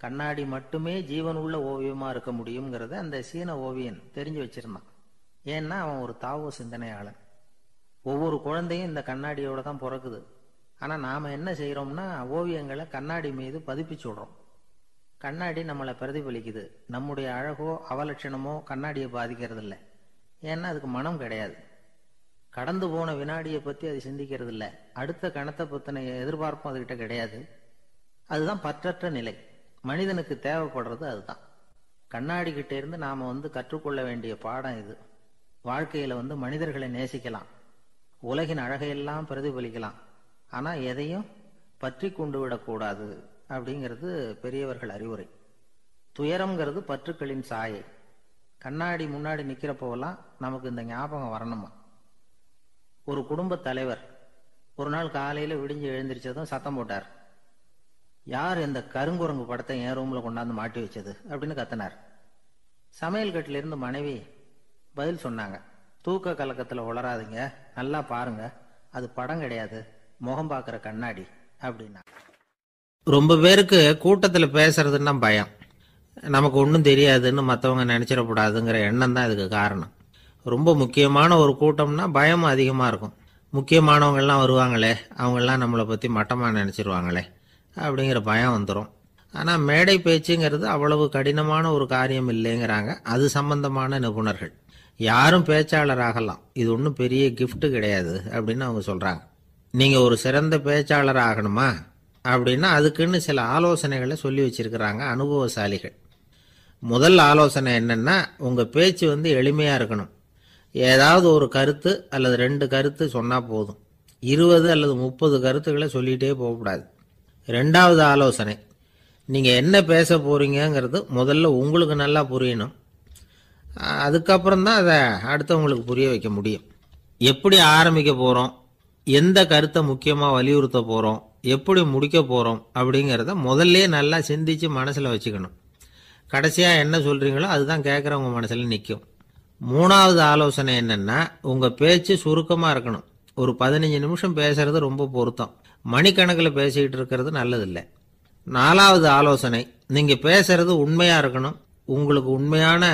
கண்ணாடி மட்டுமே ஜீவன் உள்ள ஓவியமா இருக்க முடியுங்கிறத அந்த சீன ஓவியன் தெரிஞ்சு வச்சிருந்தான். ஏன்னா அவன் ஒரு தாவோ சிந்தனையாளன். ஒவ்வொரு குழந்தையும் இந்த கண்ணாடியோட தான் பிறக்குது. ஆனா நாம என்ன செய்யறோம்னா ஓவியங்களை கண்ணாடி மீது பதிப்பிச்சு விடுறோம். கண்ணாடி நம்மளை பிரதிபலிக்குது. நம்முடைய அழகோ அவலட்சணமோ கண்ணாடியை பாதிக்கிறது இல்லை. ஏன்னா அதுக்கு மனம் கிடையாது. கடந்து போன வினாடியை பத்தி அது சிந்திக்கிறது இல்லை. அடுத்த கணத்தை பத்தின எதிர்பார்ப்பும் அதுகிட்ட கிடையாது. அதுதான் பற்றற்ற நிலை. மனிதனுக்கு தேவைப்படுறது அதுதான். கண்ணாடி கிட்ட இருந்து நாம வந்து கற்றுக்கொள்ள வேண்டிய பாடம் இது. வாழ்க்கையில வந்து மனிதர்களை நேசிக்கலாம், உலகின் அழகையெல்லாம் பிரதிபலிக்கலாம், ஆனா எதையும் பற்றி கொண்டு விடக்கூடாது அப்படிங்கிறது பெரியவர்கள் அறிவுரை. துயரம்ங்கிறது பற்றுக்களின் சாயை. கண்ணாடி முன்னாடி நிக்கிறப்போவெல்லாம் நமக்கு இந்த ஞாபகம் வரணுமா. ஒரு குடும்ப தலைவர் ஒரு நாள் காலையில விடிஞ்சு எழுந்திரிச்சதும் சத்தம் போட்டார், யார் இந்த கருங்குரங்கு படத்தை என் ரூம்ல கொண்டாந்து மாட்டி வச்சது அப்படின்னு கத்தினார். சமையல் கட்டில இருந்து மனைவி பதில் சொன்னாங்க, தூக்க கலக்கத்துல உளராதீங்க, நல்லா பாருங்க, அது படம் கிடையாது, முகம் பார்க்கிற கண்ணாடி அப்படின்னா. ரொம்ப பேருக்கு கூட்டத்தில் பேசுறதுன்னா பயம். நமக்கு ஒன்றும் தெரியாதுன்னு மற்றவங்க நினைச்சிடக்கூடாதுங்கிற எண்ணம் தான் இதுக்கு காரணம். ரொம்ப முக்கியமான ஒரு கூட்டம்னா பயமும் அதிகமாக இருக்கும். முக்கியமானவங்கள்லாம் வருவாங்களே, அவங்கெல்லாம் நம்மளை பற்றி மட்டமாக நினச்சிருவாங்களே அப்படிங்கிற பயம் வந்துடும். ஆனால் மேடை பேச்சுங்கிறது அவ்வளவு கடினமான ஒரு காரியம் இல்லைங்கிறாங்க அது சம்பந்தமான நிபுணர்கள். யாரும் பேச்சாளர் ஆகலாம், இது ஒன்றும் பெரிய கிஃப்ட் கிடையாது அப்படின்னு அவங்க சொல்கிறாங்க. நீங்கள் ஒரு சிறந்த பேச்சாளர் ஆகணுமா அப்படின்னா அதுக்குன்னு சில ஆலோசனைகளை சொல்லி வச்சிருக்கிறாங்க அனுபவசாலிகள். முதல் ஆலோசனை என்னன்னா, உங்க பேச்சு எளிமையா இருக்கணும். ஏதாவது ஒரு கருத்து அல்லது 2 கருத்து சொன்னா போதும். 20 அல்லது 30 கருத்துக்களை சொல்லிட்டே போகக்கூடாது. 2வது ஆலோசனை, நீங்க என்ன பேச போறீங்கிறது முதல்ல உங்களுக்கு நல்லா புரியணும். அதுக்கப்புறம் தான் அதை அடுத்தவங்களுக்கு புரிய வைக்க முடியும். எப்படி ஆரம்பிக்க போறோம், எந்த கருத்தை முக்கியமா வலியுறுத்த போறோம், எப்படி முடிக்க போறோம் அப்படிங்கிறத முதல்ல நல்லா சிந்திச்சு மனசுல வச்சுக்கணும். கடைசியா என்ன சொல்றீங்களோ அதுதான் கேட்கறவங்க மனசுல நிற்கும். 3வது ஆலோசனை என்னன்னா, உங்க பேச்சு சுருக்கமா இருக்கணும். ஒரு 15 நிமிஷம் பேசுறது ரொம்ப பொருத்தம். மணிக்கணக்கில் பேசிக்கிட்டு இருக்கிறது நல்லதில்லை. 4வது ஆலோசனை, நீங்க பேசுறது உண்மையா இருக்கணும். உங்களுக்கு உண்மையான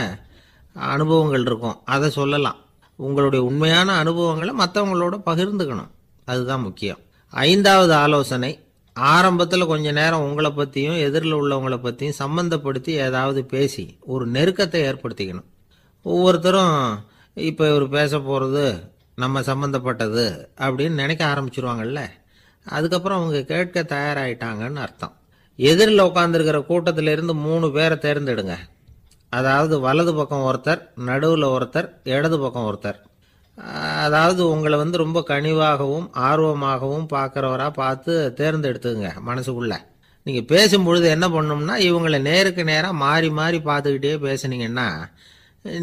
அனுபவங்கள் இருக்கும், அதை சொல்லலாம். உங்களுடைய உண்மையான அனுபவங்களை மற்றவங்களோட பகிர்ந்துக்கணும், அதுதான் முக்கியம். 5வது ஆலோசனை, ஆரம்பத்தில் கொஞ்ச நேரம் உங்களை பற்றியும் எதிரில் உள்ளவங்களை பற்றியும் சம்பந்தப்படுத்தி ஏதாவது பேசி ஒரு நெருக்கத்தை ஏற்படுத்திக்கணும். ஒவ்வொருத்தரும் இப்போ இவர் பேச போகிறது நம்ம சம்பந்தப்பட்டது அப்படின்னு நினைக்க ஆரம்பிச்சிருவாங்கல்ல, அதுக்கப்புறம் அவங்க கேட்க தயாராகிட்டாங்கன்னு அர்த்தம். எதிரில் உட்காந்துருக்கிற கூட்டத்திலிருந்து 3 பேரை தேர்ந்தெடுங்க. அதாவது வலது பக்கம் ஒருத்தர், நடுவில் ஒருத்தர், இடது பக்கம் ஒருத்தர். அதாவது உங்களை ரொம்ப கனிவாகவும் ஆர்வமாகவும் பார்க்குறவரா பார்த்து தேர்ந்தெடுத்துங்க மனசுக்குள்ள. நீங்கள் பேசும்பொழுது என்ன பண்ணணும்னா, இவங்களை நேருக்கு நேராக மாறி மாறி பார்த்துக்கிட்டே பேசுனீங்கன்னா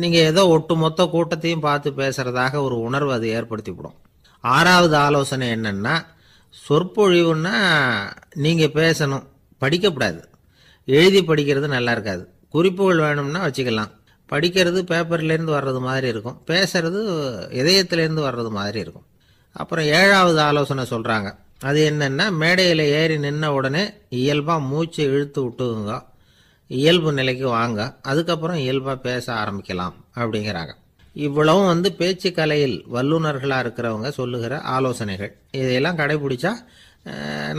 நீங்கள் ஏதோ ஒட்டுமொத்த கூட்டத்தையும் பார்த்து பேசுகிறதாக ஒரு உணர்வு அது ஏற்படுத்திவிடும். 6வது ஆலோசனை என்னென்னா, சொற்பொழிவுன்னா நீங்கள் பேசணும், படிக்கக்கூடாது. எழுதி படிக்கிறது நல்லா இருக்காது. குறிப்புகள் வேணும்னா வச்சுக்கலாம். படிக்கிறது பேப்பர்லேருந்து வர்றது மாதிரி இருக்கும், பேசுறது இதயத்திலேருந்து வர்றது மாதிரி இருக்கும். அப்புறம் 7வது ஆலோசனை சொல்கிறாங்க. அது என்னென்னா, மேடையில் ஏறி நின்ன உடனே இயல்பாக மூச்சை இழுத்து விட்டுங்க, இயல்பு நிலைக்கு வாங்க, அதுக்கப்புறம் இயல்பாக பேச ஆரம்பிக்கலாம் அப்படிங்கிறாங்க. இவ்வளவும் பேச்சு கலையில் வல்லுநர்களாக இருக்கிறவங்க சொல்லுகிற ஆலோசனைகள். இதையெல்லாம் கடைபிடிச்சா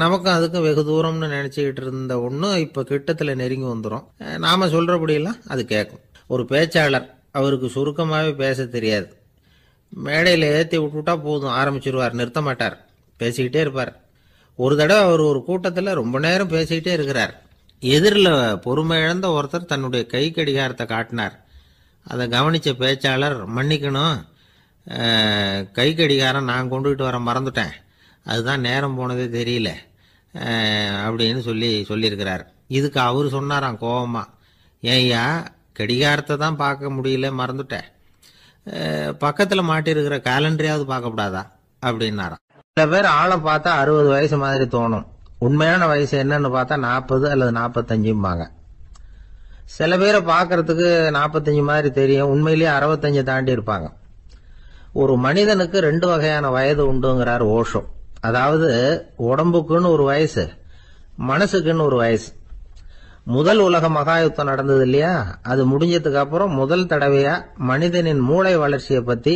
நமக்கும் அதுக்கும் வெகு தூரம்னு நினச்சிக்கிட்டு இருந்த ஒன்று இப்போ கிட்டத்தில் நெருங்கி வந்துடும். நாம் சொல்கிறபடியெல்லாம் அது கேட்கும். ஒரு பேச்சாளர், அவருக்கு சுருக்கமாகவே பேச தெரியாது. மேடையில் ஏற்றி விட்டுவிட்டா போதும், ஆரம்பிச்சிருவார், நிறுத்த மாட்டார், பேசிக்கிட்டே இருப்பார். ஒரு தடவை அவர் ஒரு கூட்டத்தில் ரொம்ப நேரம் பேசிக்கிட்டே இருக்கிறார். எதிரில் பொறுமை இழந்த ஒருத்தர் தன்னுடைய கை கடிகாரத்தை காட்டினார். அதை கவனித்த பேச்சாளர், மன்னிக்கணும், கை கடிகாரம் நான் கொண்டுகிட்டு வர மறந்துட்டேன், அதுதான் நேரம் போனதே தெரியல அப்படின்னு சொல்லியிருக்கிறார். இதுக்கு அவர் சொன்னாராம் கோபமா, ஏய்யா கடிகாரத்தை தான் பார்க்க முடியல, மறந்துட்டேன், பக்கத்தில் மாட்டிருக்கிற கேலண்டரையாவது பார்க்கக்கூடாதா அப்படின்னாராம். சில பேர் ஆளை பார்த்தா 60 வயசு மாதிரி தோணும், உண்மையான வயசு என்னன்னு பார்த்தா 40 அல்லது 45 சில பேரை பார்க்கறதுக்கு 45 மாதிரி தெரியும், உண்மையிலேயே 65 தாண்டி இருப்பாங்க. ஒரு மனிதனுக்கு 2 வகையான வயது உண்டுங்கிறார் ஓஷோ. அதாவது உடம்புக்குன்னு ஒரு வயசு, மனசுக்குன்னு ஒரு வயசு. முதல் உலக மகாயுத்தம் நடந்தது இல்லையா, அது முடிஞ்சதுக்கு அப்புறம் முதல் தடவையா மனிதனின் மூளை வளர்ச்சியை பத்தி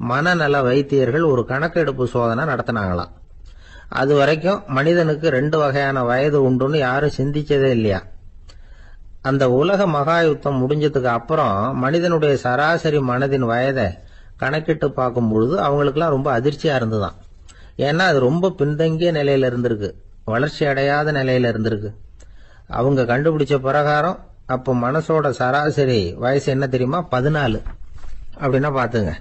மனநல வைத்தியர்கள் ஒரு கணக்கெடுப்பு சோதனை நடத்தினாங்களாம். அது வரைக்கும் மனிதனுக்கு 2 வகையான வயது உண்டுன்னு யாரும் சிந்திச்சதே இல்லையா. அந்த உலக மகாயுத்தம் முடிஞ்சதுக்கு அப்புறம் மனிதனுடைய சராசரி மனதின் வயதை கணக்கிட்டு பார்க்கும் பொழுது அவங்களுக்குலாம் ரொம்ப அதிர்ச்சியா இருந்துதான். ஏன்னா அது ரொம்ப பின்தங்கிய நிலையில இருந்திருக்கு, வளர்ச்சி அடையாத நிலையில இருந்திருக்கு. அவங்க கண்டுபிடிச்ச பிரகாரம் அப்போ மனசோட சராசரி வயசு என்ன தெரியுமா, 14. அப்படின்னா பாத்துங்க,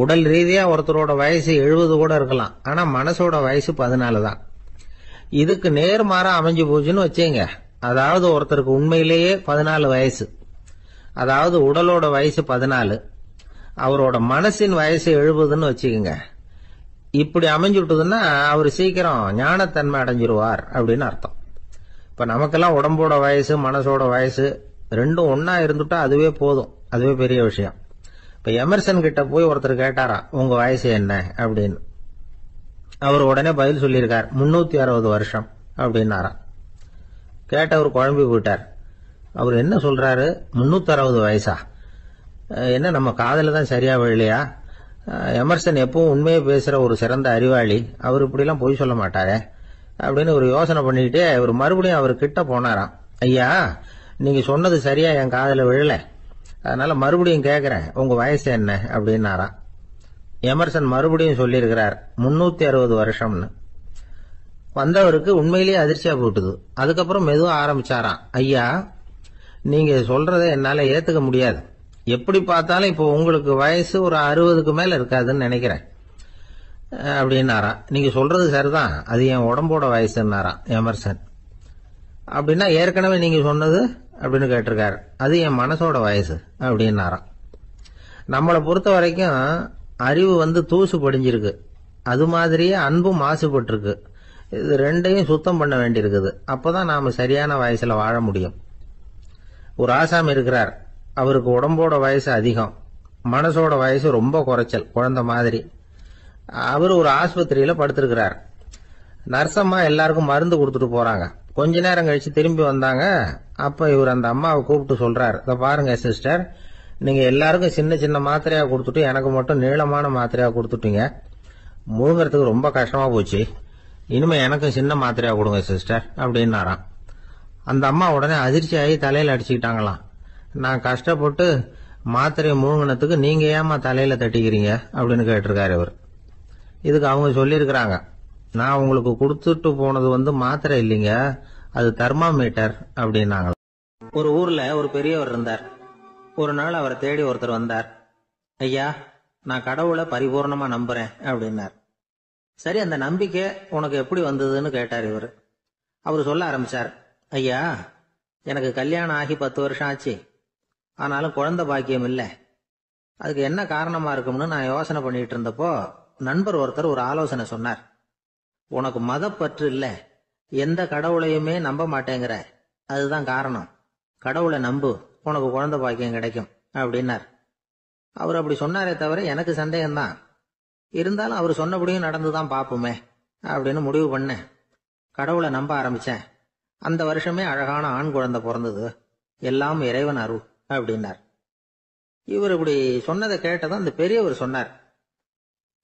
உடல் ரீதியா ஒருத்தரோட வயசு 70 கூட இருக்கலாம், ஆனா மனசோட வயசு 14 தான். இதுக்கு நேர்மாறா அமைஞ்சு போச்சுன்னு வச்சேங்க. அதாவது ஒருத்தருக்கு உண்மையிலேயே 14 வயசு, அதாவது உடலோட வயசு 14, அவரோட மனசின் வயசு 70ன்னு வச்சுக்கோங்க. இப்படி அமைஞ்சுட்டுதுன்னா அவர் சீக்கிரம் ஞானத்தன்மை அடைஞ்சிருவார் அப்படின்னு அர்த்தம். இப்ப நமக்கெல்லாம் உடம்போட வயசு மனசோட வயசு ரெண்டும் ஒன்னா இருந்துட்டா அதுவே போதும், அதுவே பெரிய விஷயம். இப்ப எமர்சன் கிட்ட போய் ஒருத்தர் கேட்டாராம், உங்க வயசு என்ன அப்படின்னு. அவர் உடனே பதில் சொல்லியிருக்கார், 360 வருஷம் அப்படின்னாராம். கேட்டவர் குழம்பி போயிட்டார். அவர் என்ன சொல்றாரு, 360 வயசா, என்ன நம்ம காதல தான் சரியா விழலையா? எமர்சன் எப்பவும் உண்மையை பேசுற ஒரு சிறந்த அறிவாளி, அவர் இப்படிலாம் பொய் சொல்ல மாட்டாரே அப்படின்னு ஒரு யோசனை பண்ணிக்கிட்டே இவர் மறுபடியும் அவர் கிட்ட போனாராம். ஐயா, நீங்க சொன்னது சரியா என் காதல விழல, அதனால மறுபடியும் கேட்கிறேன், உங்க வயசு என்ன அப்படின்னாராம். எமர்சன் மறுபடியும் சொல்லியிருக்கிறார், 360 வருஷம்னு. வந்தவருக்கு உண்மையிலேயே அதிர்ச்சியா போட்டுது. அதுக்கப்புறம் மெதுவா ஆரம்பிச்சாராம், ஐயா நீங்க சொல்றதை என்னால ஏத்துக்க முடியாது. எப்படி பார்த்தாலும் இப்போ உங்களுக்கு வயசு ஒரு 60க்கு மேல இருக்காதுன்னு நினைக்கிறேன் அப்படின்னாராம். நீங்க சொல்றது சரிதான், அது என் உடம்போட வயசுன்னாராம் எமர்சன். அப்படின்னா ஏற்கனவே நீங்க சொன்னது அப்படின்னு கேட்டிருக்காரு, அது என் மனசோட வயசு அப்படின்னாராம். நம்மளை பொறுத்த வரைக்கும் அறிவு தூசு படிஞ்சிருக்கு, அது மாதிரியே அன்பும் மாசுபட்டிருக்கு. இது ரெண்டையும் சுத்தம் பண்ண வேண்டியிருக்குது. அப்பதான் நாம சரியான வயசுல வாழ முடியும். ஒரு ஆசாமி இருக்கிறார், அவருக்கு உடம்போட வயசு அதிகம், மனசோட வயசு ரொம்ப குறைச்சல், குழந்தை மாதிரி. அவர் ஒரு ஆஸ்பத்திரியில படுத்திருக்கிறார். நர்சம்மா எல்லாருக்கும் மருந்து கொடுத்துட்டு போறாங்க. கொஞ்ச நேரம் கழிச்சு திரும்பி வந்தாங்க. அப்ப இவர் அந்த அம்மாவை கூப்பிட்டு சொல்றார், இதை பாருங்க சிஸ்டர், நீங்க எல்லாருக்கும் சின்ன சின்ன மாத்திரையா கொடுத்துட்டு எனக்கு மட்டும் நீளமான மாத்திரையா கொடுத்துட்டீங்க. முழுங்கிறதுக்கு ரொம்ப கஷ்டமா போச்சு. இனிமே எனக்கும் சின்ன மாத்திரையா கொடுங்க சிஸ்டர் அப்படின்னாராம். அந்த அம்மா உடனே அதிர்ச்சி ஆகி தலையில அடிச்சுக்கிட்டாங்களாம். நான் கஷ்டப்பட்டு மாத்திரையை முழுங்கினதுக்கு நீங்க ஏமா தலையில தட்டிக்கிறீங்க அப்படின்னு கேட்டிருக்காரு இவர். இதுக்கு அவங்க சொல்லியிருக்கிறாங்க, நான் உங்களுக்கு கொடுத்துட்டு போனது மாத்திரை இல்லைங்க, அது தெர்மாமீட்டர் அப்படின்னாங்க. ஒரு ஊர்ல ஒரு பெரியவர் இருந்தார். ஒரு நாள் அவரை தேடி ஒருத்தர் வந்தார். ஐயா, நான் கடவுளை பரிபூர்ணமா நம்புறேன் அப்படின்னார். சரி, அந்த நம்பிக்கை உனக்கு எப்படி வந்ததுன்னு கேட்டார் இவர். அவர் சொல்ல ஆரம்பிச்சார், ஐயா, எனக்கு கல்யாணம் ஆகி 10 வருஷம் ஆச்சு, ஆனாலும் குழந்தை பாக்கியம் இல்லை. அதுக்கு என்ன காரணமா இருக்கும்னு நான் யோசனை பண்ணிட்டு இருந்தப்போ நண்பர் ஒருத்தர் ஒரு ஆலோசனை சொன்னார். உனக்கு மதப்பற்று இல்ல, எந்த கடவுளையுமே நம்ப மாட்டேங்கிற, அதுதான் காரணம். கடவுளை நம்பு, உனக்கு குழந்தை பாக்கியம் கிடைக்கும் அப்படின்னார். அவர் அப்படி சொன்னாரே தவிர எனக்கு சந்தேகம்தான். இருந்தாலும் அவர் சொன்னபடியும் நடந்துதான் பார்ப்போமே அப்படின்னு முடிவு பண்ணேன். கடவுளை நம்ப ஆரம்பிச்சேன். அந்த வருஷமே அழகான ஆண் குழந்தை பிறந்தது. எல்லாம் இறைவன் அருள் அப்படின்னார். இவர் இப்படி சொன்னதை கேட்டதும் அந்த பெரியவர் சொன்னார்,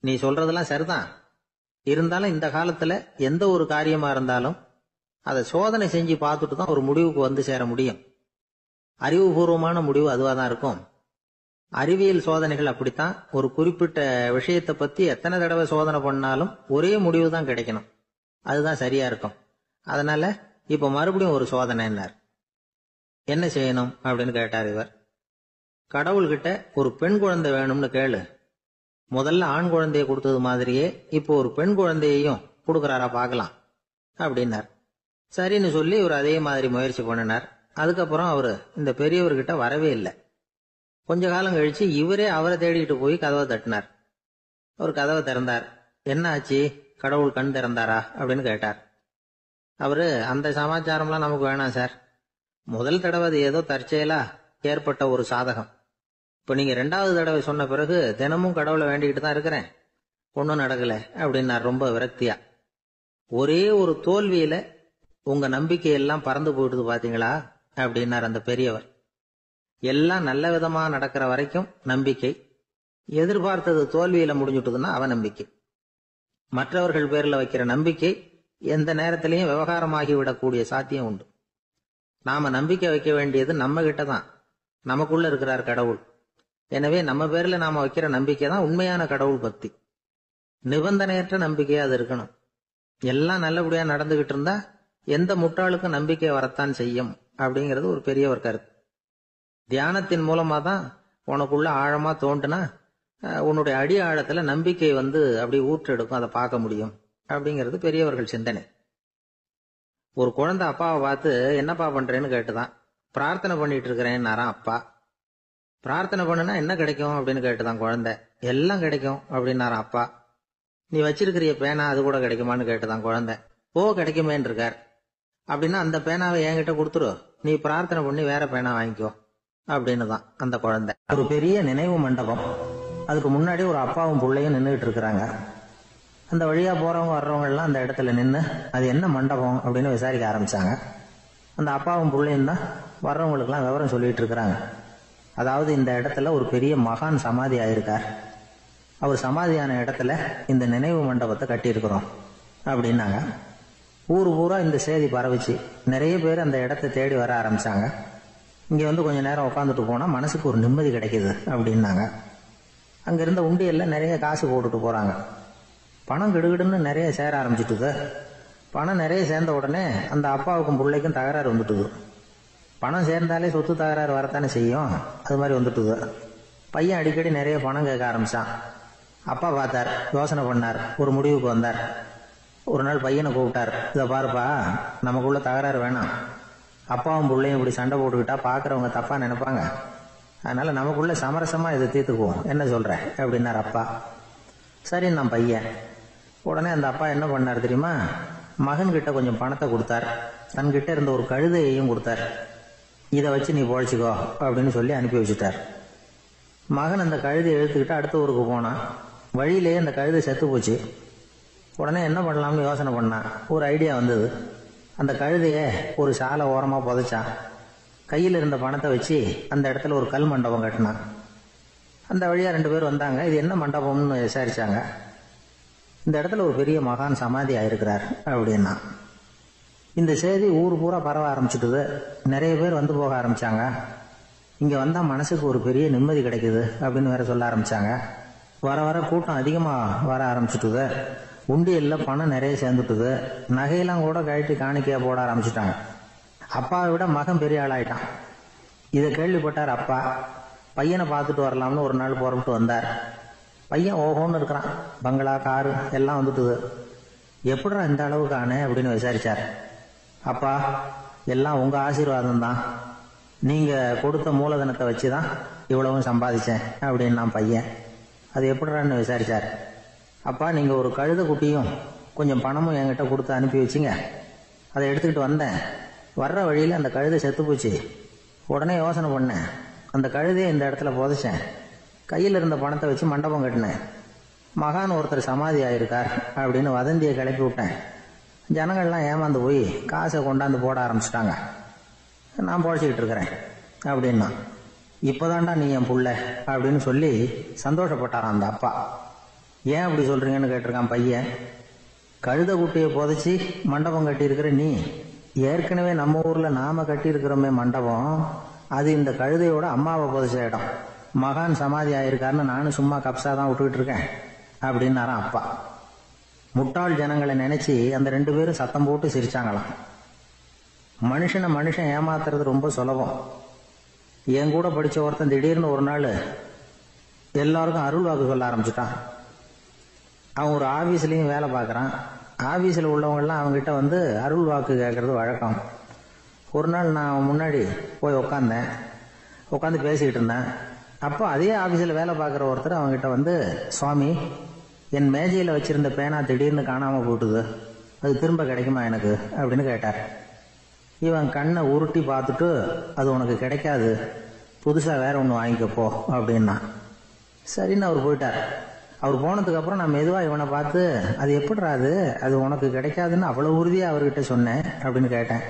நீ சொல்றதெல்லாம் சரிதான், இருந்தாலும் இந்த காலத்துல எந்த ஒரு காரியமா இருந்தாலும் அதை சோதனை செஞ்சு பார்த்துட்டு தான் ஒரு முடிவுக்கு சேர முடியும். அறிவுபூர்வமான முடிவு அதுவா தான் இருக்கும். அறிவியல் சோதனைகள் அப்படித்தான். ஒரு குறிப்பிட்ட விஷயத்தை பத்தி எத்தனை தடவை சோதனை பண்ணாலும் ஒரே முடிவு தான் கிடைக்கணும், அதுதான் சரியா இருக்கும். அதனால இப்ப மறுபடியும் ஒரு சோதனைன்னார். என்ன செய்யணும் அப்படின்னு கேட்டார் இவர். கடவுள்கிட்ட ஒரு பெண் குழந்தை வேணும்னு கேளு. முதல்ல ஆண் குழந்தைய கொடுத்தது மாதிரியே இப்போ ஒரு பெண் குழந்தையையும் கொடுக்கறாரா பார்க்கலாம் அப்படின்னார். சரின்னு சொல்லி இவர் அதே மாதிரி முயற்சி பண்ணினார். அதுக்கப்புறம் அவரு இந்த பெரியவர்கிட்ட வரவே இல்லை. கொஞ்ச காலம் கழிச்சு இவரே அவரை தேடிட்டு போய் கதவை தட்டினார். அவர் கதவை திறந்தார். என்ன ஆச்சு, கடவுள் கண் திறந்தாரா அப்படின்னு கேட்டார். அவரு, அந்த சமாச்சாரம்லாம் நமக்கு வேணாம் சார், முதல் தடவை அது ஏதோ தற்செயலா ஏற்பட்ட ஒரு சாதகம். இப்ப நீங்க 2வது தடவை சொன்ன பிறகு தினமும் கடவுளை வேண்டிக்கிட்டு தான் இருக்கிறேன், ஒன்னும் நடக்கல அப்படின்னார் ரொம்ப விரக்தியா. ஒரே ஒரு தோல்வியில உங்க நம்பிக்கையெல்லாம் பறந்து போயிடுது பாத்தீங்களா அப்படின்னார் அந்த பெரியவர். எல்லாம் நல்ல விதமா நடக்கிற வரைக்கும் நம்பிக்கை, எதிர்பார்த்தது தோல்வியில முடிஞ்சுட்டுதுன்னா அவநம்பிக்கை. மற்றவர்கள் பேர்ல வைக்கிற நம்பிக்கை எந்த நேரத்திலையும் விவகாரமாகி விடக்கூடிய சாத்தியம் உண்டு. நாம நம்பிக்கை வைக்க வேண்டியது நம்ம கிட்ட தான், நமக்குள்ள இருக்கிறார் கடவுள். எனவே நம்ம பேர்ல நாம வைக்கிற நம்பிக்கை தான் உண்மையான கடவுள் பக்தி. நிபந்தனையற்ற நம்பிக்கையா அது இருக்கணும். எல்லாம் நல்லபடியா நடந்துகிட்டு இருந்தா எந்த முட்டாளுக்கும் நம்பிக்கை வரத்தான் செய்யும் அப்படிங்கிறது ஒரு பெரியவர் கருத்து. தியானத்தின் மூலமா தான் உனக்குள்ள ஆழமா தோண்டுனா உன்னுடைய அடி ஆழத்துல நம்பிக்கை அப்படி ஊற்றெடுக்கும், அதை பார்க்க முடியும் அப்படிங்கிறது பெரியவர்கள் சிந்தனை. ஒரு குழந்தை அப்பாவை பார்த்து என்னப்பா பண்றேன்னு கேட்டுதான். பிரார்த்தனை பண்ணிட்டு இருக்கிறேன்னாராம் அப்பா. பிரார்த்தனை பண்ணுனா என்ன கிடைக்கும் அப்படின்னு கேட்டுதான் குழந்தை. எல்லாம் கிடைக்கும் அப்படின்னாராம் அப்பா. நீ வச்சிருக்கிறிய பேனா அது கூட கிடைக்குமான்னு கேட்டுதான் குழந்தை. கிடைக்குமேன்னு இருக்கார். அப்படின்னா அந்த பேனாவை என்கிட்ட கொடுத்துரு, நீ பிரார்த்தனை பண்ணி வேற பேனா வாங்கிக்கோ அப்படின்னு தான் அந்த குழந்தை. ஒரு பெரிய நினைவு மண்டபம், அதுக்கு முன்னாடி ஒரு அப்பாவும் பிள்ளையும் நின்றுட்டு இருக்கிறாங்க. அந்த வழியா போறவங்க வர்றவங்க எல்லாம் அந்த இடத்துல நின்று அது என்ன மண்டபம் அப்படின்னு விசாரிக்க ஆரம்பிச்சாங்க. அந்த அப்பாவும் பிள்ளையும் தான் வர்றவங்களுக்கு எல்லாம் விவரம் சொல்லிட்டு இருக்கிறாங்க. அதாவது இந்த இடத்துல ஒரு பெரிய மகான் சமாதி ஆயிருக்கார், அவர் சமாதியான இடத்துல இந்த நினைவு மண்டபத்தை கட்டியிருக்கிறோம் அப்படின்னாங்க. ஊரு பூரா இந்த செய்தி பரவிச்சு. நிறைய பேர் அந்த இடத்தை தேடி வர ஆரம்பிச்சாங்க. இங்க கொஞ்ச நேரம் உட்காந்துட்டு போனா மனசுக்கு ஒரு நிம்மதி கிடைக்குது அப்படின்னாங்க. அங்க இருந்த உண்டியல்ல நிறைய காசு போட்டுட்டு போறாங்க. பணம் கிடுகிடுன்னு நிறைய சேர ஆரம்பிச்சுட்டுது. பணம் நிறைய சேர்ந்த உடனே அந்த அப்பாவுக்கும் பிள்ளைக்கும் தகராறு வந்துட்டுது. பணம் சேர்ந்தாலே சொத்து தகராறு வரத்தானே செய்யும். அது மாதிரி வந்துட்டுது. பையன் அடிக்கடி நிறைய பணம் கேட்க ஆரம்பிச்சான். அப்பா பார்த்தார், யோசனை பண்ணார், ஒரு முடிவுக்கு வந்தார். ஒரு நாள் பையனை கூப்பிட்டார். இதை பாருப்பா, நமக்குள்ள தகராறு வேணாம். அப்பாவும் பிள்ளையும் இப்படி சண்டை போட்டுக்கிட்டா பார்க்குறவங்க தப்பா நினைப்பாங்க. அதனால நமக்குள்ள சமரசமா இதை தீர்த்துக்குவோம், என்ன சொல்ற அப்படின்னார் அப்பா. சரின்னு நான் பையன். உடனே அந்த அப்பா என்ன பண்ணார் தெரியுமா? மகன்கிட்ட கொஞ்சம் பணத்தை கொடுத்தார். தன்கிட்ட இருந்த ஒரு கழுதையையும் கொடுத்தார். இதை வச்சு நீ பொழைச்சிக்கோ அப்படின்னு சொல்லி அனுப்பி வச்சுட்டார். மகன் அந்த கழுதையை இழுத்துக்கிட்டு அடுத்த ஊருக்கு போனான். வழியிலேயே அந்த கழுதை செத்து போச்சு. உடனே என்ன பண்ணலாம்னு யோசனை பண்ணான். ஒரு ஐடியா வந்தது. அந்த கழுதையை ஒரு சாலை ஓரமா புதைச்சான். கையில் இருந்த பணத்தை வச்சு அந்த இடத்துல ஒரு கல் மண்டபம் கட்டினான். அந்த வழியா 2 பேர் வந்தாங்க. இது என்ன மண்டபம்னு விசாரிச்சாங்க. இந்த இடத்துல ஒரு பெரிய மகான் சமாதி ஆயிருக்கிறார் அப்படின்னா. இந்த செய்தி ஊர் பூரா பரவ ஆரம்பிச்சுட்டுது. நிறைய பேர் வந்து போக ஆரம்பிச்சாங்க. இங்க வந்தா மனசுக்கு ஒரு பெரிய நிம்மதி கிடைக்குது அப்படின்னு வேற சொல்ல ஆரம்பிச்சாங்க. வர வர கூட்டம் அதிகமா வர ஆரம்பிச்சுட்டுது. உண்டியல்ல பணம் நிறைய சேர்ந்துட்டுது. நகையெல்லாம் கூட கழட்டி காணிக்கையா போட ஆரம்பிச்சுட்டாங்க. அப்பாவை விட மகன் பெரிய ஆளாயிட்டான். இதை கேள்விப்பட்டார் அப்பா. பையனை பார்த்துட்டு வரலாம்னு ஒரு நாள் புறப்பட்டு வந்தார். பையன் ஓஹோன்னு இருக்கிறான். பங்களா, காரு எல்லாம் வந்துட்டுது. எப்படிடா இந்த அளவுக்கு ஆனே அப்படின்னு விசாரிச்சார். அப்பா, எல்லாம் உங்க ஆசீர்வாதம் தான். நீங்க கொடுத்த மூலதனத்தை வச்சுதான் இவ்வளவும் சம்பாதிச்சேன் அப்படின்னு நான் பையன். அது எப்படிடான்னு விசாரிச்சார். அப்பா, நீங்க ஒரு கழுத குட்டியும் கொஞ்சம் பணமும் என்கிட்ட கொடுத்து அனுப்பி வச்சிங்க. அதை எடுத்துக்கிட்டு வந்தேன். வர்ற வழியில அந்த கழுதை செத்து போச்சு. உடனே யோசனை பண்ணேன். அந்த கழுதையை இந்த இடத்துல புதைச்சேன். கையில் இருந்த பணத்தை வச்சு மண்டபம் கட்டினேன். மகான் ஒருத்தர் சமாதி ஆயிருக்கார் அப்படின்னு வதந்தியை கிளப்பி விட்டேன். ஜனங்கள்லாம் ஏமாந்து போய் காசை கொண்டாந்து போட ஆரம்பிச்சிட்டாங்க. நான் பொழைச்சிக்கிட்டு இருக்கிறேன் அப்படின்னா. இப்போதான்டா நீ என் புள்ள அப்படின்னு சொல்லி சந்தோஷப்பட்டாரான் அந்த அப்பா. ஏன் அப்படி சொல்றீங்கன்னு கேட்டிருக்கான் பையன். கழுத குட்டியை புதைச்சி மண்டபம் கட்டியிருக்கிற நீ, ஏற்கனவே நம்ம ஊர்ல நாம கட்டியிருக்கிறோமே மண்டபம், அது இந்த கழுதையோட அம்மாவை புதைச்ச இடம். மகான் சமாதி ஆயிருக்காருன்னு நானும் சும்மா கப்சா தான் விட்டுக்கிட்டு இருக்கேன் அப்படின்னாரான் அப்பா. முட்டாள் ஜனங்களை நினைச்சு அந்த 2 பேரும் சத்தம் போட்டு சிரிச்சாங்களாம். மனுஷன் ஏமாத்துறது ரொம்ப சுலபம். என் கூட படிச்ச ஒருத்தன் திடீர்னு ஒரு நாள் எல்லாருக்கும் அருள் வாக்கு சொல்ல ஆரம்பிச்சுட்டான். அவன் ஒரு ஆபீஸ்லயும் வேலை பார்க்கறான். ஆபீஸ்ல உள்ளவங்க எல்லாம் அவங்ககிட்ட வந்து அருள் வாக்கு கேட்கறது வழக்கம். ஒரு நாள் நான் முன்னாடி போய் உட்காந்து பேசிக்கிட்டு இருந்தேன். அப்போ அதே ஆபீஸ்ல வேலை பார்க்குற ஒருத்தர் அவங்ககிட்ட வந்து, சுவாமி, என் மேஜையில வச்சிருந்த பேனா திடீர்னு காணாம போட்டுது, அது திரும்ப கிடைக்குமா எனக்கு அப்படின்னு கேட்டார். இவன் கண்ணை உருட்டி பார்த்துட்டு, அது உனக்கு கிடைக்காது, புதுசா வேற ஒன்று வாங்கிக்கப்போ அப்படின்னா. சரின்னு அவர் போயிட்டார். அவர் போனதுக்கு அப்புறம் நான் மெதுவா இவனை பார்த்து, அது எப்படிடா அது உனக்கு கிடைக்காதுன்னு அவ்வளவு உறுதியா அவர்கிட்ட சொன்னேன் அப்படின்னு கேட்டேன்.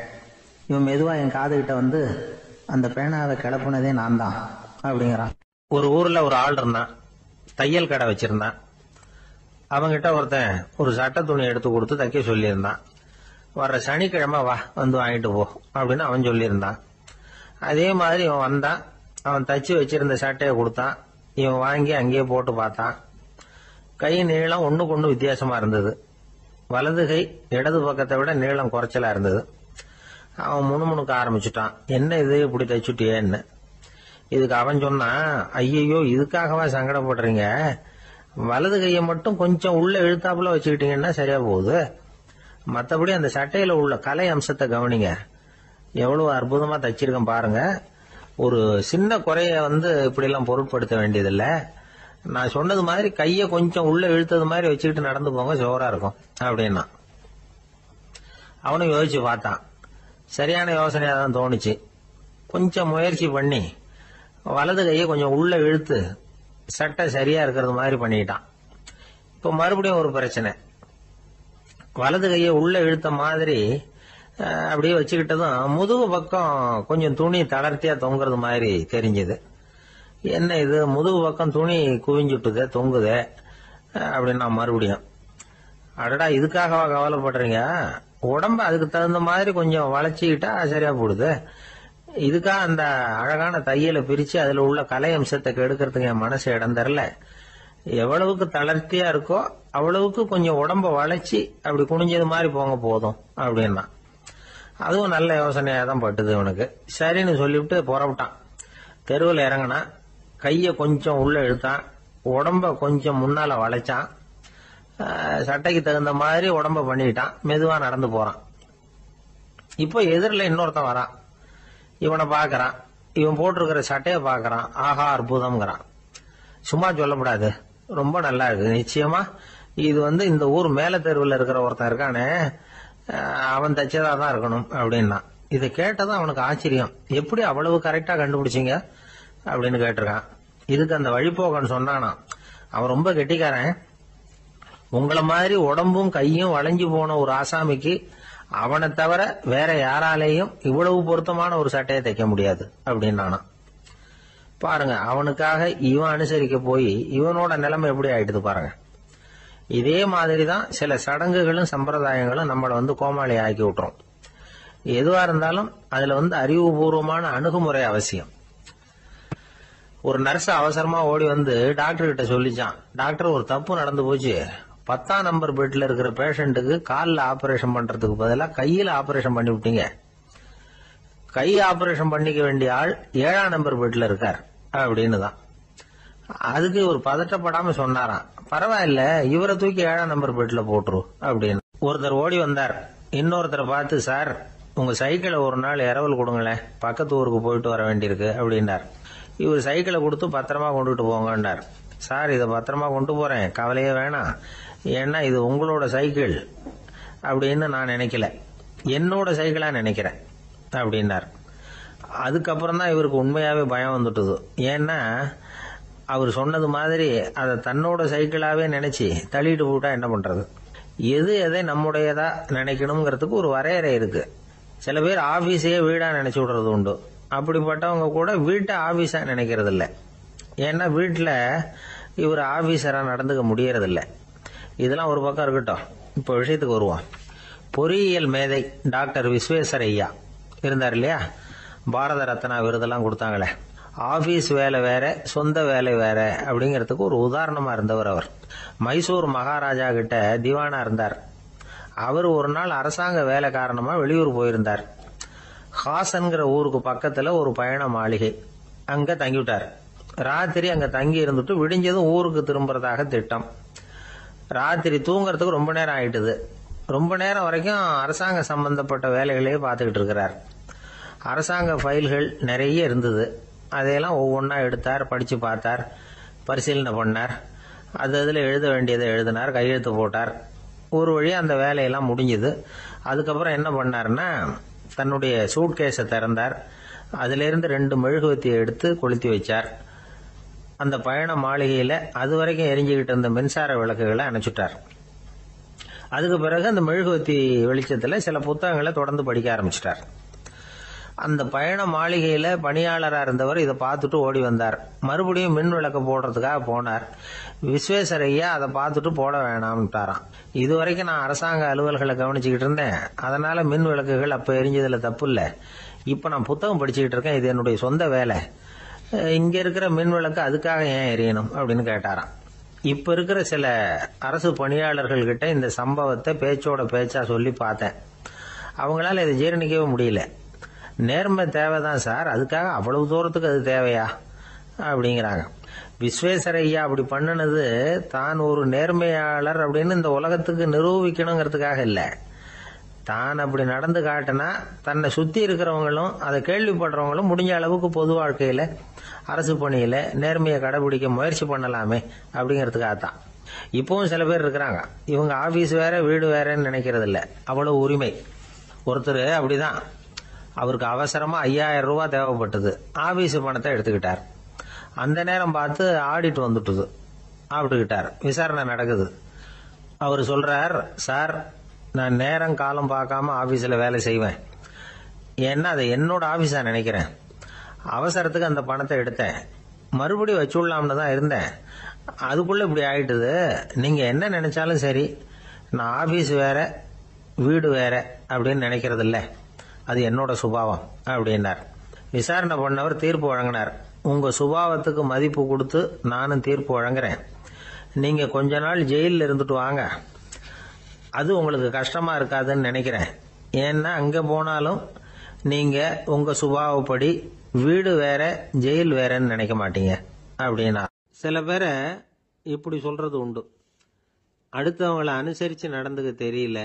இவன் மெதுவா என் காதுகிட்ட வந்து, அந்த பேனாவை கிளப்புனதே நான் தான் அப்படிங்கிறான். ஒரு ஊர்ல ஒரு ஆள் இருந்தான். தையல் கடை வச்சிருந்தான். அவங்கிட்ட ஒருத்தன் ஒரு சட்டை துணி எடுத்து கொடுத்து தைக்க சொல்லியிருந்தான். வர்ற சனிக்கிழமை வா, வந்து வாங்கிட்டு போ அப்படின்னு அவன் சொல்லியிருந்தான். அதே மாதிரி இவன் வந்தான். அவன் தச்சு வச்சிருந்த சட்டையை கொடுத்தான். இவன் வாங்கி அங்கேயே போட்டு பார்த்தான். கை நீளம் ஒண்ணுக்கு ஒண்ணு வித்தியாசமா இருந்தது. வலது கை இடது பக்கத்தை விட நீளம் குறைச்சலா இருந்தது. அவன் முணுமுணுக்க ஆரம்பிச்சுட்டான். என்ன இது இப்படி தைச்சுட்டியேன்னு. இதுக்கு அவன் சொன்னான், ஐயோ, இதுக்காகவா சங்கடப்படுறீங்க? வலது கையை மட்டும் கொஞ்சம் உள்ள இழுத்தாப்புல வச்சுக்கிட்டீங்கன்னா சரியா போகுது. மற்றபடி அந்த சட்டையில உள்ள கலை அம்சத்தை கவனிங்க. எவ்வளவு அற்புதமா தைச்சிருக்கேன் பாருங்க. ஒரு சின்ன குறைய இப்படி எல்லாம் பொருட்படுத்த வேண்டியதில்லை. நான் சொன்னது மாதிரி கையை கொஞ்சம் உள்ள இழுத்தது மாதிரி வச்சுக்கிட்டு நடந்து போங்க, ஜோரா இருக்கும் அப்படின்னா. அவனும் யோசிச்சு பார்த்தான். சரியான யோசனையா தான் தோணுச்சு. கொஞ்சம் முயற்சி பண்ணி வலது கையை கொஞ்சம் உள்ள இழுத்து சட்டை சரியா இருக்கிறது மாதிரி பண்ணிட்டான். இப்ப மறுபடியும் ஒரு பிரச்சனை. வலது கையை உள்ள இழுத்த மாதிரி அப்படியே வச்சுக்கிட்டதும் முதுகு பக்கம் கொஞ்சம் துணி தளர்த்தியா தொங்குறது மாதிரி தெரிஞ்சது. என்ன இது, முதுகு பக்கம் துணி குவிஞ்சுட்டுதே, தொங்குதே அப்படின்னா மறுபடியும், அடடா, இதுக்காகவா கவலைப்படுறீங்க? உடம்ப அதுக்கு தகுந்த மாதிரி கொஞ்சம் வளைச்சிக்கிட்டா சரியா போடுது. இதுக்காக அந்த அழகான தையலை பிரிச்சு அதுல உள்ள கலை அம்சத்தை கெடுக்கிறதுக்கு என் மனசு இடம் தரல. எவ்வளவுக்கு தளர்த்தியா இருக்கோ அவ்வளவுக்கு கொஞ்சம் உடம்ப வளைச்சி அப்படி குனிஞ்சது மாதிரி போங்க போதும் அப்படின்னா. அதுவும் நல்ல யோசனையாக தான் பட்டுது இவனுக்கு. சரின்னு சொல்லிவிட்டு புறப்பட்டான். தெருவில் இறங்கினா, கையை கொஞ்சம் உள்ள இழுத்தான், உடம்ப கொஞ்சம் முன்னால வளைச்சான், சட்டைக்கு தகுந்த மாதிரி உடம்ப பண்ணிக்கிட்டான், மெதுவா நடந்து போறான். இப்போ எதிரில் இன்னொருத்தன் வரான். இவனை பாக்குறான், இவன் போட்டிருக்கிற சட்டையை பாக்குறான். ஆஹா அற்புதம்ங்கிறான். சும்மா சொல்லக்கூடாது, ரொம்ப நல்லா இருக்கு, நிச்சயமா இது இந்த ஊர் மேல தெருவில் இருக்கிற ஒருத்தன் இருக்கானே, அவன் தச்சதா தான் இருக்கணும் அப்படின்னா. இதை கேட்டதான் அவனுக்கு ஆச்சரியம். எப்படி அவ்வளவு கரெக்டா கண்டுபிடிச்சிங்க அப்படின்னு கேட்டிருக்கான். இதுக்கு அந்த வழிபோகன்னு சொன்னானா, அவன் ரொம்ப கெட்டிக்காரன், உங்களை மாதிரி உடம்பும் கையும் வளைஞ்சு போன ஒரு ஆசாமிக்கு அவனை தவிர வேற யாராலேயும் இவ்வளவு பொருத்தமான ஒரு சட்டையை தைக்க முடியாது அப்படின்னானா. பாருங்க, அவனுக்காக இவன் அனுசரிக்க போய் இவனோட நிலைமை எப்படி ஆயிடுது பாருங்க. இதே மாதிரிதான் சில சடங்குகளும் சம்பிரதாயங்களும் நம்மளை கோமாளி ஆக்கி விட்டுரும். எதுவா இருந்தாலும் அதுல அறிவுபூர்வமான அணுகுமுறை அவசியம். ஒரு நர்ஸ் அவசரமா ஓடி டாக்டர் கிட்ட சொல்லிச்சான், டாக்டர் ஒரு தப்பு நடந்து போச்சு, 10ஆம் நம்பர் பெட்ல இருக்கிற பேஷண்ட்டுக்கு காலில் ஆபரேஷன் பண்றதுக்கு பதிலாக கையில ஆபரேஷன் பண்ணி விட்டீங்க. கை ஆபரேஷன் பண்ணிக்க வேண்டிய ஆள் 7ஆம் நம்பர் பெட்ல இருக்கார் அப்படின்னு தான். அதுக்கு ஒரு பதட்டப்படாம சொன்னாராம், பரவாயில்ல இவரை தூக்கி 7ஆம் நம்பர் பெட்ல போட்டுரு அப்படின்னு. ஒருத்தர் ஓடி வந்தார், இன்னொருத்தரை பார்த்து, சார் உங்க சைக்கிளை ஒரு நாள் இரவல் கொடுங்களேன், பக்கத்து ஊருக்கு போயிட்டு வர வேண்டியிருக்கு அப்படின்னார். இவர் சைக்கிளை கொடுத்து பத்திரமா கொண்டுட்டு போங்கன்னார். சார் இதை பத்திரமா கொண்டு போறேன், கவலையே வேணாம், ஏன்னா இது உங்களோட சைக்கிள் அப்படின்னு நான் நினைக்கல, என்னோட சைக்கிளா நினைக்கிறேன் அப்படின்னார். அதுக்கப்புறம் தான் இவருக்கு உண்மையாவே பயம் வந்துட்டுது. ஏன்னா அவர் சொன்னது மாதிரி அதை தன்னோட சைக்கிளாவே நினைச்சு தள்ளிட்டு போட்டா என்ன பண்றது? எது எதை நம்முடையதா நினைக்கணுங்கிறதுக்கு ஒரு வரையறை இருக்கு. சில பேர் ஆபீஸையே வீடா நினைச்சு விடுறது உண்டு. அப்படிப்பட்டவங்க கூட வீட்டை ஆபீஸா நினைக்கிறது இல்லை. ஏன்னா வீட்டுல இவர் ஆபீசரா நடந்துக்க முடியறதில்ல. இதெல்லாம் ஒரு பக்கம் இருக்கட்டும், இப்ப விஷயத்துக்கு வருவோம். பொறியியல் மேதை டாக்டர் விஸ்வேஸ்வரய்யா இருந்தார் இல்லையா, பாரத ரத்னா விருதெல்லாம் கொடுத்தாங்களே. ஆபீஸ் வேலை வேற, சொந்த வேலை வேற அப்படிங்கறதுக்கு ஒரு உதாரணமா இருந்தவர் அவர். மைசூர் மகாராஜா கிட்ட திவானா இருந்தார். அவர் ஒரு நாள் அரசாங்க வேலை காரணமா வெளியூர் போயிருந்தார். ஹாசன்கிற ஊருக்கு பக்கத்துல ஒரு பயண மாளிகை, அங்க தங்கிவிட்டார். ராத்திரி அங்க தங்கி இருந்துட்டு விடிஞ்சதும் ஊருக்கு திரும்புறதாக திட்டம். ராத்திரி தூங்கறதுக்கு ரொம்ப நேரம் ஆயிட்டுது. ரொம்ப நேரம் வரைக்கும் அரசாங்க சம்பந்தப்பட்ட வேலைகளையே பார்த்துக்கிட்டு இருக்கிறார். அரசாங்க ஃபைல்கள் நிறைய இருந்தது. அதையெல்லாம் ஒவ்வொன்றா எடுத்தார், படிச்சு பார்த்தார், பரிசீலனை பண்ணார், அதில் எழுத வேண்டியதை எழுதினார், கையெழுத்து போட்டார். ஒரு வழியா அந்த வேலையெல்லாம் முடிஞ்சது. அதுக்கப்புறம் என்ன பண்ணார்னா, தன்னுடைய சூட்கேஸை திறந்தார். அதிலிருந்து 2 மெழுகுவத்தியை எடுத்து கொளுத்தி வச்சார். அந்த பயண மாளிகையில அது வரைக்கும் எரிஞ்சுக்கிட்டு இருந்த மின்சார விளக்குகளை அணைச்சுட்டார். அதுக்கு பிறகு அந்த மெழுகுவத்தி வெளிச்சத்துல சில புத்தகங்களை தொடர்ந்து படிக்க ஆரம்பிச்சிட்டார். அந்த பயண மாளிகையில பணியாளரா இருந்தவர் இதை பார்த்துட்டு ஓடி வந்தார். மறுபடியும் மின் விளக்கு போடுறதுக்காக போனார். விஸ்வேஸ்வரய்யா அதை பார்த்துட்டு போட வேணாம்ட்டாராம். இதுவரைக்கும் நான் அரசாங்க அலுவல்களை கவனிச்சுக்கிட்டு இருந்தேன், அதனால மின் விளக்குகள் அப்ப எரிஞ்சதுல தப்பு இல்லை. இப்ப நான் புத்தகம் படிச்சுக்கிட்டு இருக்கேன், இது என்னுடைய சொந்த வேலை, இங்க இருக்கிற மின் விளக்கு அதுக்காக ஏன் எரியணும் அப்படின்னு கேட்டாராம். இப்ப இருக்கிற சில அரசு பணியாளர்கள் கிட்ட இந்த சம்பவத்தை பேச்சோட பேச்சா சொல்லி பார்த்தேன். அவங்களால இதை ஜீரணிக்கவே முடியல. நேர்மை தேவைதான் சார், அதுக்காக அவ்வளவு தூரத்துக்கு அது தேவையா அப்படிங்கிறாங்க. விஸ்வேஸ்வரய்யா அப்படி பண்ணினது தான் ஒரு நேர்மையாளர் அப்படின்னு இந்த உலகத்துக்கு நிரூபிக்கணுங்கிறதுக்காக இல்லை. தான் அப்படி நடந்து காட்டினா தன்னை சுத்தி இருக்கிறவங்களும் அதை கேள்விப்படுறவங்களும் முடிஞ்ச அளவுக்கு பொது வாழ்க்கையில அரசு பணியில நேர்மையை கடைபிடிக்க முயற்சி பண்ணலாமே அப்படிங்கிறதுக்காகத்தான். இப்பவும் சில பேர் இருக்கிறாங்க, இவங்க ஆபீஸ் வேற வீடு வேறன்னு நினைக்கிறது இல்ல, அவ்வளவு உரிமை. ஒருத்தர் அப்படிதான், அவருக்கு அவசரமா 5000 ரூபாய் தேவைப்பட்டது. ஆபீஸ் பணத்தை எடுத்துக்கிட்டார். அந்த நேரம் பார்த்து ஆடிட் வந்துட்டுது, ஆப்பிட்டுக்கிட்டார். விசாரணை நடக்குது. அவர் சொல்றார், சார் நான் நேரம் காலம் பார்க்காம ஆபீஸ்ல வேலை செய்வேன், ஏன்னா அதை என்னோட ஆபீஸா நினைக்கிறேன். அவசரத்துக்கு அந்த பணத்தை எடுத்தேன், மறுபடியும் வச்சுடலாம்னு தான் இருந்தேன், அதுக்குள்ள இப்படி ஆயிட்டுது. நீங்க என்ன நினைச்சாலும் சரி, நான் ஆபீஸ் வேற வீடு வேற அப்படின்னு நினைக்கிறது இல்ல, அது என்னோட சுபாவம் அப்படின்னார். விசாரணை பண்ணவர் தீர்ப்பு வழங்கினார். உங்க சுபாவத்துக்கு மதிப்பு கொடுத்து நானும் தீர்ப்பு வழங்குறேன். நீங்க கொஞ்ச நாள் ஜெயிலில் இருந்துட்டு வாங்க, அது உங்களுக்கு கஷ்டமா இருக்காதுன்னு நினைக்கிறேன். ஏன்னா அங்க போனாலும் நீங்க உங்க சுபாவப்படி வீடு வேற ஜெயில் வேறன்னு நினைக்க மாட்டீங்க அப்படின்னா. சில பேரை இப்படி சொல்றது உண்டு, அடுத்தவங்களை அனுசரித்து நடந்துக்க தெரியல,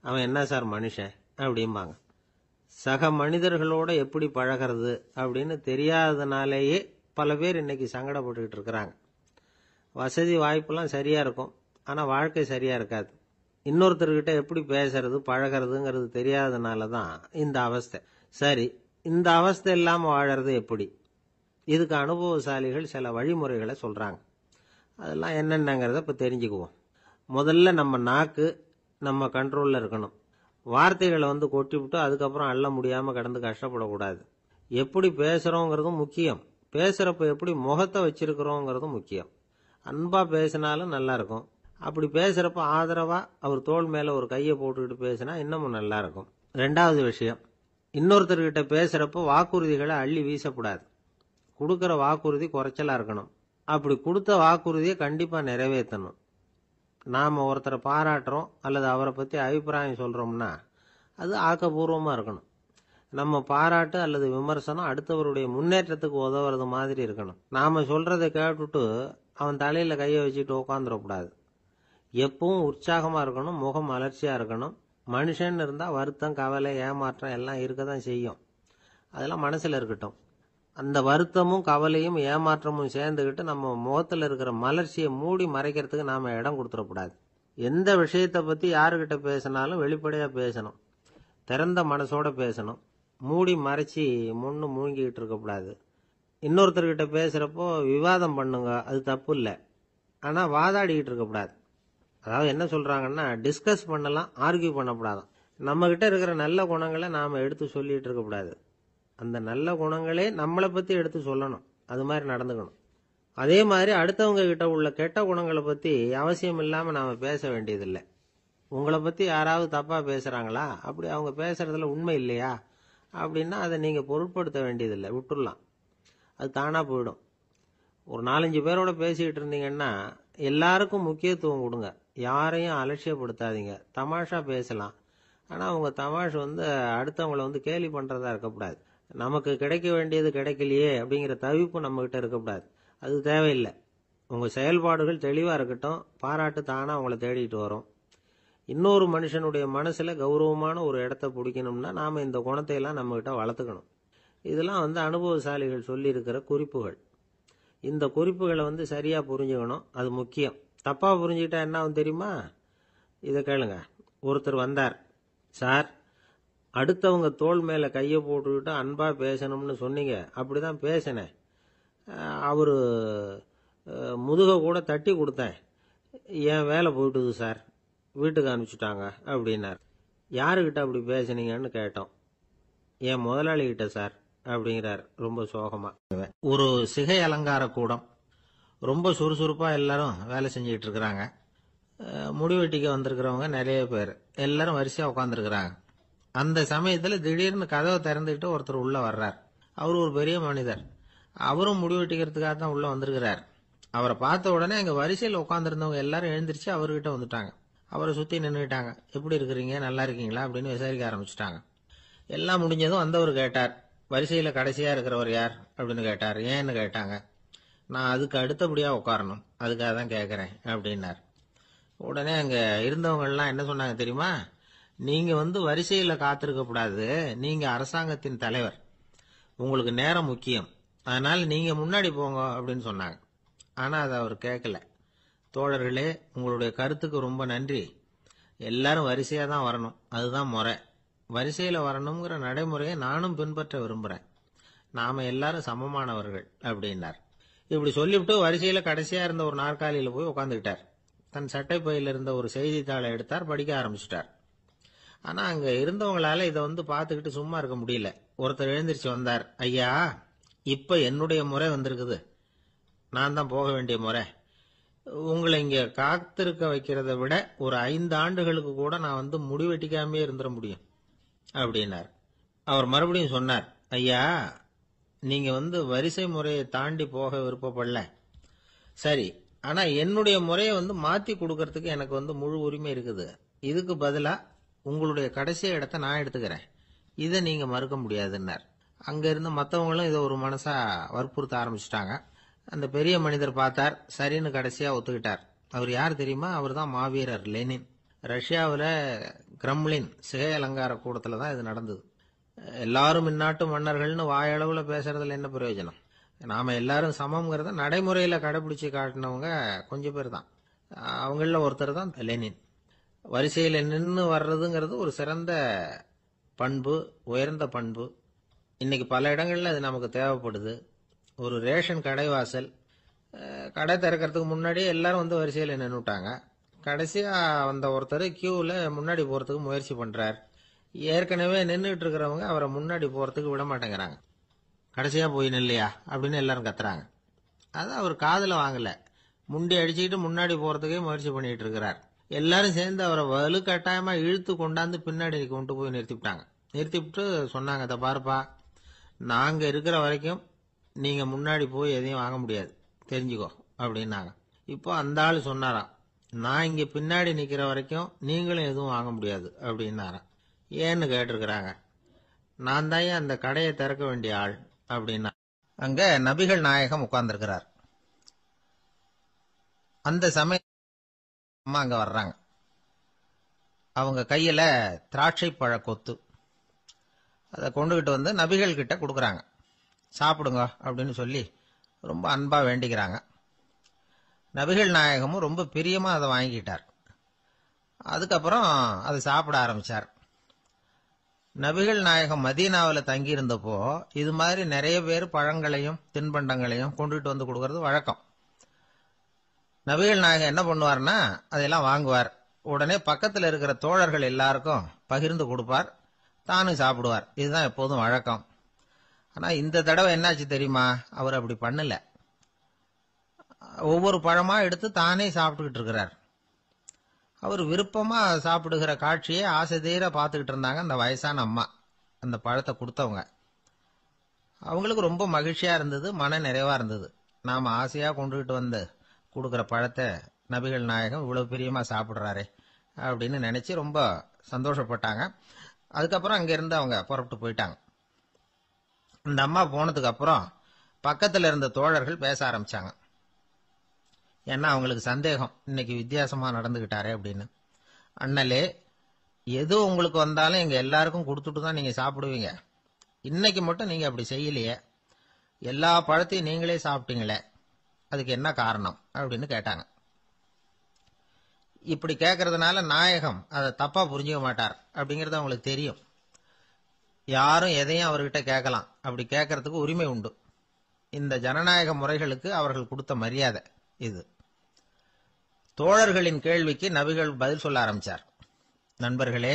அவன் என்ன சார் மனுஷன் அப்படிம்பாங்க. சக மனிதர்களோட எப்படி பழகிறது அப்படின்னு தெரியாததுனாலேயே பல பேர் இன்னைக்கு சங்கடப்பட்டுக்கிட்டு இருக்கிறாங்க. வசதி வாய்ப்பெல்லாம் சரியா இருக்கும், ஆனால் வாழ்க்கை சரியா இருக்காது. இன்னொருத்தர்கிட்ட எப்படி பேசுறது பழகிறதுங்கிறது தெரியாததுனால தான் இந்த அவஸ்தை. சரி, இந்த அவஸ்தை இல்லாமல் வாழறது எப்படி? இதுக்கு அனுபவசாலிகள் சில வழிமுறைகளை சொல்றாங்க. அதெல்லாம் என்னென்னங்கிறத இப்போ தெரிஞ்சுக்குவோம். முதல்ல நம்ம நாக்கு நம்ம கண்ட்ரோலில் இருக்கணும். வார்த்தைகளை கொட்டிவிட்டு அதுக்கப்புறம் அள்ள முடியாமல் கடந்து கஷ்டப்படக்கூடாது. எப்படி பேசுகிறோங்கிறதும் முக்கியம், பேசுகிறப்ப எப்படி முகத்தை வச்சிருக்கிறோங்கிறதும் முக்கியம். அன்பாக பேசினாலும் நல்லா இருக்கும், அப்படி பேசுகிறப்ப ஆதரவாக அவர் தோள் மேலே ஒரு கையை போட்டுக்கிட்டு பேசினா இன்னமும் நல்லா இருக்கும். ரெண்டாவது விஷயம், இன்னொருத்தர்கிட்ட பேசுகிறப்ப வாக்குறுதிகளை அள்ளி வீசக்கூடாது. கொடுக்குற வாக்குறுதி குறைச்சலாக இருக்கணும். அப்படி கொடுத்த வாக்குறுதியை கண்டிப்பாக நிறைவேற்றணும். நாம் ஒருத்தரை பாராட்டுறோம் அல்லது அவரை பற்றி அபிப்பிராயம் சொல்கிறோம்னா அது ஆக்கப்பூர்வமாக இருக்கணும். நம்ம பாராட்டு அல்லது விமர்சனம் அடுத்தவருடைய முன்னேற்றத்துக்கு உதவுறது மாதிரி இருக்கணும். நாம் சொல்கிறத கேட்டுட்டு அவன் தலையில் கையை வச்சுட்டு உட்காந்துடக்கூடாது. எப்பவும் உற்சாகமாக இருக்கணும், முகம் மலர்ச்சியாக இருக்கணும். மனுஷன் இருந்தால் வருத்தம் கவலை ஏமாற்றம் எல்லாம் இருக்க தான் செய்யும், அதெல்லாம் மனசில் இருக்கட்டும். அந்த வருத்தமும் கவலையும் ஏமாற்றமும் சேர்ந்துக்கிட்டு நம்ம முகத்தில் இருக்கிற மலர்ச்சியை மூடி மறைக்கிறதுக்கு நாம் இடம் கொடுத்துடக்கூடாது. எந்த விஷயத்தை பற்றி யாருக்கிட்ட பேசினாலும் வெளிப்படையாக பேசணும், திறந்த மனசோட பேசணும். மூடி மறைச்சி முன்னு மூழ்கிக்கிட்டு இருக்கக்கூடாது. இன்னொருத்தர்கிட்ட பேசுகிறப்போ விவாதம் பண்ணுங்க, அது தப்பு இல்லை, ஆனால் வாதாடிக்கிட்டு இருக்கக்கூடாது. அதாவது என்ன சொல்கிறாங்கன்னா, டிஸ்கஸ் பண்ணலாம், ஆர்கியூ பண்ணக்கூடாதான். நம்மக்கிட்ட இருக்கிற நல்ல குணங்களை நாம் எடுத்து சொல்லிகிட்டு இருக்கக்கூடாது. அந்த நல்ல குணங்களே நம்மளை பற்றி எடுத்து சொல்லணும், அது மாதிரி நடந்துக்கணும். அதே மாதிரி அடுத்தவங்க கிட்ட உள்ள கெட்ட குணங்களை பற்றி அவசியம் இல்லாமல் நாம் பேச வேண்டியதில்லை. உங்களை பற்றி யாராவது தப்பாக பேசுகிறாங்களா, அப்படி அவங்க பேசுகிறதுல உண்மை இல்லையா அப்படின்னா அதை நீங்கள் பொருட்படுத்த வேண்டியதில்லை, விட்டுடலாம், அது தானாக போயிடும். ஒரு 4-5 பேரோட பேசிக்கிட்டு இருந்தீங்கன்னா எல்லாருக்கும் முக்கியத்துவம் கொடுங்க, யாரையும் அலட்சியப்படுத்தாதீங்க. தமாஷா பேசலாம், ஆனால் அவங்க தமாஷ் அடுத்தவங்களை கேலி பண்ணுறதா இருக்கக்கூடாது. நமக்கு கிடைக்க வேண்டியது கிடைக்கலையே அப்படிங்கிற தவிப்பு நம்மகிட்ட இருக்கக்கூடாது, அது தேவையில்லை. உங்கள் செயல்பாடுகள் தெளிவாக இருக்கட்டும், பாராட்டு தானாக அவங்கள தேடிட்டு வரும். இன்னொரு மனுஷனுடைய மனசில் கௌரவமான ஒரு இடத்த பிடிக்கணும்னா நாம் இந்த குணத்தையெல்லாம் நம்மகிட்ட வளர்த்துக்கணும். இதெல்லாம் அனுபவசாலிகள் சொல்லியிருக்கிற குறிப்புகள். இந்த குறிப்புகளை சரியாக புரிஞ்சுக்கணும், அது முக்கியம். தப்பாக புரிஞ்சுக்கிட்டா என்ன ஆகும் தெரியுமா? இதை கேளுங்க. ஒருத்தர் வந்தார், சார் அடுத்தவங்க தோள் மேலே கையை போட்டுக்கிட்டு அன்பாக பேசணும்னு சொன்னீங்க, அப்படி தான் பேசினேன். அவர் முதுகை கூட தட்டி கொடுத்தேன், என் வேலை போயிட்டுது சார், வீட்டுக்கு அனுப்பிச்சிட்டாங்க அப்படின்னார். யாருக்கிட்ட அப்படி பேசுனீங்கன்னு கேட்டோம். என் முதலாளிகிட்ட சார் அப்படிங்கிறார் ரொம்ப சோகமாக. ஒரு சிகை அலங்கார கூடம், ரொம்ப சுறுசுறுப்பாக எல்லாரும் வேலை செஞ்சுக்கிட்டு இருக்கிறாங்க. முடிவெட்டிக்க வந்திருக்கிறவங்க நிறைய பேர், எல்லாரும் வரிசையாக உட்காந்துருக்கிறாங்க. அந்த சமயத்தில் திடீர்னு கதவை திறந்துக்கிட்டு ஒருத்தர் உள்ளே வர்றார். அவர் ஒரு பெரிய மனிதர், அவரும் முடிவெட்டிக்கிறதுக்காக தான் உள்ளே வந்திருக்கிறார். அவரை பார்த்த உடனே அங்கே வரிசையில் உட்காந்துருந்தவங்க எல்லாரும் எழுந்திரிச்சு அவர்கிட்ட வந்துட்டாங்க. அவரை சுற்றி நின்றுட்டாங்க. எப்படி இருக்கிறீங்க, நல்லா இருக்கீங்களா அப்படின்னு விசாரிக்க ஆரம்பிச்சுட்டாங்க. எல்லாம் முடிஞ்சதும் வந்தவர் கேட்டார், வரிசையில் கடைசியாக இருக்கிறவர் யார் அப்படின்னு கேட்டார். ஏன்னு கேட்டாங்க. நான் அதுக்கு அடுத்தபடியாக உட்காரணும், அதுக்காக தான் கேட்குறேன் அப்படின்னார். உடனே அங்கே இருந்தவங்கெல்லாம் என்ன சொன்னாங்க தெரியுமா? நீங்கள் வரிசையில் காத்திருக்கக்கூடாது, நீங்கள் அரசாங்கத்தின் தலைவர், உங்களுக்கு நேரம் முக்கியம், அதனால் நீங்கள் முன்னாடி போங்க அப்படின்னு சொன்னாங்க. ஆனால் அதை அவர் கேட்கல. தோழர்களே, உங்களுடைய கருத்துக்கு ரொம்ப நன்றி, எல்லாரும் வரிசையாக தான் வரணும், அதுதான் முறை, வரிசையில் வரணுங்கிற நடைமுறையை நானும் பின்பற்ற விரும்புகிறேன், நாம் எல்லாரும் சமமானவர்கள் அப்படின்னார். இப்படி சொல்லிவிட்டு வரிசையில் கடைசியாக இருந்த ஒரு நாற்காலியில் போய் உட்காந்துக்கிட்டார். தன் சட்டை பையில் இருந்த ஒரு செய்தித்தாளை எடுத்தார், படிக்க ஆரம்பிச்சிட்டார். ஆனால் அங்கே இருந்தவங்களால இதை பார்த்துக்கிட்டு சும்மா இருக்க முடியல. ஒருத்தர் எழுந்திரிச்சு வந்தார். ஐயா, இப்போ என்னுடைய முறை வந்திருக்குது, நான் தான் போக வேண்டிய முறை, உங்களை இங்கே காத்திருக்க வைக்கிறத விட ஒரு 5 ஆண்டுகளுக்கு கூட நான் முடிவெட்டிக்காமே இருந்துட முடியும் அப்படின்னார். அவர் மறுபடியும் சொன்னார், ஐயா நீங்க வரிசை முறையை தாண்டி போக விருப்பப்படல, சரி, ஆனா என்னுடைய முறையை மாத்தி கொடுக்கறதுக்கு எனக்கு முழு உரிமை இருக்குது. இதுக்கு பதிலா உங்களுடைய கடைசி இடத்த நான் எடுத்துக்கிறேன், இதை நீங்க மறுக்க முடியாதுன்னார். அங்க இருந்த மற்றவங்களும் இதை ஒரு மனசா வற்புறுத்த ஆரம்பிச்சுட்டாங்க. அந்த பெரிய மனிதர் பார்த்தார், சரின்னு கடைசியா ஒத்துக்கிட்டார். அவர் யார் தெரியுமா? அவர் தான் மாவீரர் லெனின். ரஷ்யாவில் கிரெம்ளின் சிகை அலங்கார கூடத்துல தான் இது நடந்தது. எல்லாரும் இந்நாட்டு மன்னர்கள்னு வாயளவுல பேசுறதுல என்ன பிரயோஜனம்? நாம எல்லாரும் சமம்ங்கிறத நடைமுறையில கடைபிடிச்சு காட்டினவங்க கொஞ்சம் பேர் தான். அவங்கள ஒருத்தர் தான் லெனின். வரிசையில் நின்று வர்றதுங்கிறது ஒரு சிறந்த பண்பு, உயர்ந்த பண்பு. இன்னைக்கு பல இடங்கள்ல அது நமக்கு தேவைப்படுது. ஒரு ரேஷன் கடைவாசல், கடை திறக்கிறதுக்கு முன்னாடியே எல்லாரும் வந்து வரிசையில் நின்றுட்டாங்க. கடைசியா வந்த ஒருத்தர் கியூவில் முன்னாடி போறதுக்கு முயற்சி பண்றார். ஏற்கனவே நின்றுட்டு இருக்கிறவங்க அவரை முன்னாடி போறதுக்கு விட மாட்டேங்கிறாங்க. கடைசியா போய் நில்லையா அப்படின்னு எல்லாரும் கத்துறாங்க. அது அவர் காதுல வாங்கல. முண்டி அடிச்சுக்கிட்டு முன்னாடி போறதுக்கே முயற்சி பண்ணிட்டு இருக்கிறார். எல்லாரும் சேர்ந்து அவரை வலுக்கட்டாயமா இழுத்து கொண்டாந்து பின்னாடி கொண்டு போய் நிறுத்திவிட்டாங்க. நிறுத்திவிட்டு சொன்னாங்க, இதை பாருப்பா, நாங்க இருக்கிற வரைக்கும் நீங்க முன்னாடி போய் எதையும் வாங்க முடியாது, தெரிஞ்சுக்கோ அப்படின்னாங்க. இப்போ அந்த ஆள் சொன்னாராம், நான் இங்க பின்னாடி நிக்கிற வரைக்கும் நீங்களும் எதுவும் வாங்க முடியாது அப்படின்னாராம். ஏன்னு கேட்டிருக்கிறாங்க. நான் தான் அந்த கடையை திறக்க வேண்டிய ஆள் அப்படின்னா. அங்க நபிகள் நாயகம் உட்கார்ந்துருக்கிறார். அந்த சமயம் அம்மா அங்க வர்றாங்க. அவங்க கையில திராட்சை பழ கொத்து, அதை கொண்டுகிட்டு வந்து நபிகள் கிட்ட கொடுக்குறாங்க. சாப்பிடுங்க அப்படின்னு சொல்லி ரொம்ப அன்பா வேண்டிக்கிறாங்க. நபிகள் நாயகமும் ரொம்ப பிரியமா அதை வாங்கிக்கிட்டார். அதுக்கப்புறம் அதை சாப்பிட ஆரம்பிச்சார். நபிகள் நாயகம் மதீனாவில் தங்கியிருந்தப்போ இது மாதிரி நிறைய பேர் பழங்களையும் தின்பண்டங்களையும் கொண்டுகிட்டு வந்து கொடுக்கறது வழக்கம். நபிகள் நாயகம் என்ன பண்ணுவார்னா அதெல்லாம் வாங்குவார். உடனே பக்கத்தில் இருக்கிற தோழர்கள் எல்லாருக்கும் பகிர்ந்து கொடுப்பார், தானும் சாப்பிடுவார். இதுதான் எப்போதும் வழக்கம். ஆனா இந்த தடவை என்னாச்சு தெரியுமா? அவர் அப்படி பண்ணல. ஒவ்வொரு பழமா எடுத்து தானே சாப்பிட்டுக்கிட்டு இருக்கிறார். அவர் விருப்பமா சாப்பிடுகிற காட்சியை ஆசை தீர பார்த்துக்கிட்டு இருந்தாங்க அந்த வயசான அம்மா, அந்த பழத்தை கொடுத்தவங்க. அவங்களுக்கு ரொம்ப மகிழ்ச்சியா இருந்தது, மன நிறைவா இருந்தது. நாம ஆசையா கொண்டுகிட்டு வந்து கொடுக்குற பழத்தை நபிகள் நாயகம் இவ்வளவு பிரியமா சாப்பிடுறாரே அப்படின்னு நினைச்சு ரொம்ப சந்தோஷப்பட்டாங்க. அதுக்கப்புறம் அங்கிருந்து அவங்க புறப்பட்டு போயிட்டாங்க. இந்த அம்மா போனதுக்கு அப்புறம் பக்கத்துல இருந்த தோழர்கள் பேச ஆரம்பிச்சாங்க. ஏன்னா அவங்களுக்கு சந்தேகம், இன்னைக்கு வித்தியாசமா நடந்துகிட்டாரே அப்படின்னு. அண்ணலே, எது உங்களுக்கு வந்தாலும் எங்க எல்லாருக்கும் கொடுத்துட்டு தான் நீங்க சாப்பிடுவீங்க. இன்னைக்கு மட்டும் நீங்க அப்படி செய்யலையே, எல்லா பழத்தையும் நீங்களே சாப்பிட்டீங்களே, அதுக்கு என்ன காரணம் அப்படின்னு கேட்டாங்க. இப்படி கேட்கறதுனால நாயகம் அதை தப்பா புரிஞ்சுக்க மாட்டார் அப்படிங்கறது அவங்களுக்கு தெரியும். யாரும் எதையும் அவர்கிட்ட கேட்கலாம், அப்படி கேட்கறதுக்கு உரிமை உண்டு. இந்த ஜனநாயக முறைகளுக்கு அவர்கள் கொடுத்த மரியாதை இது. தோழர்களின் கேள்விக்கு நபிகள் பதில் சொல்ல ஆரம்பிச்சார். நண்பர்களே,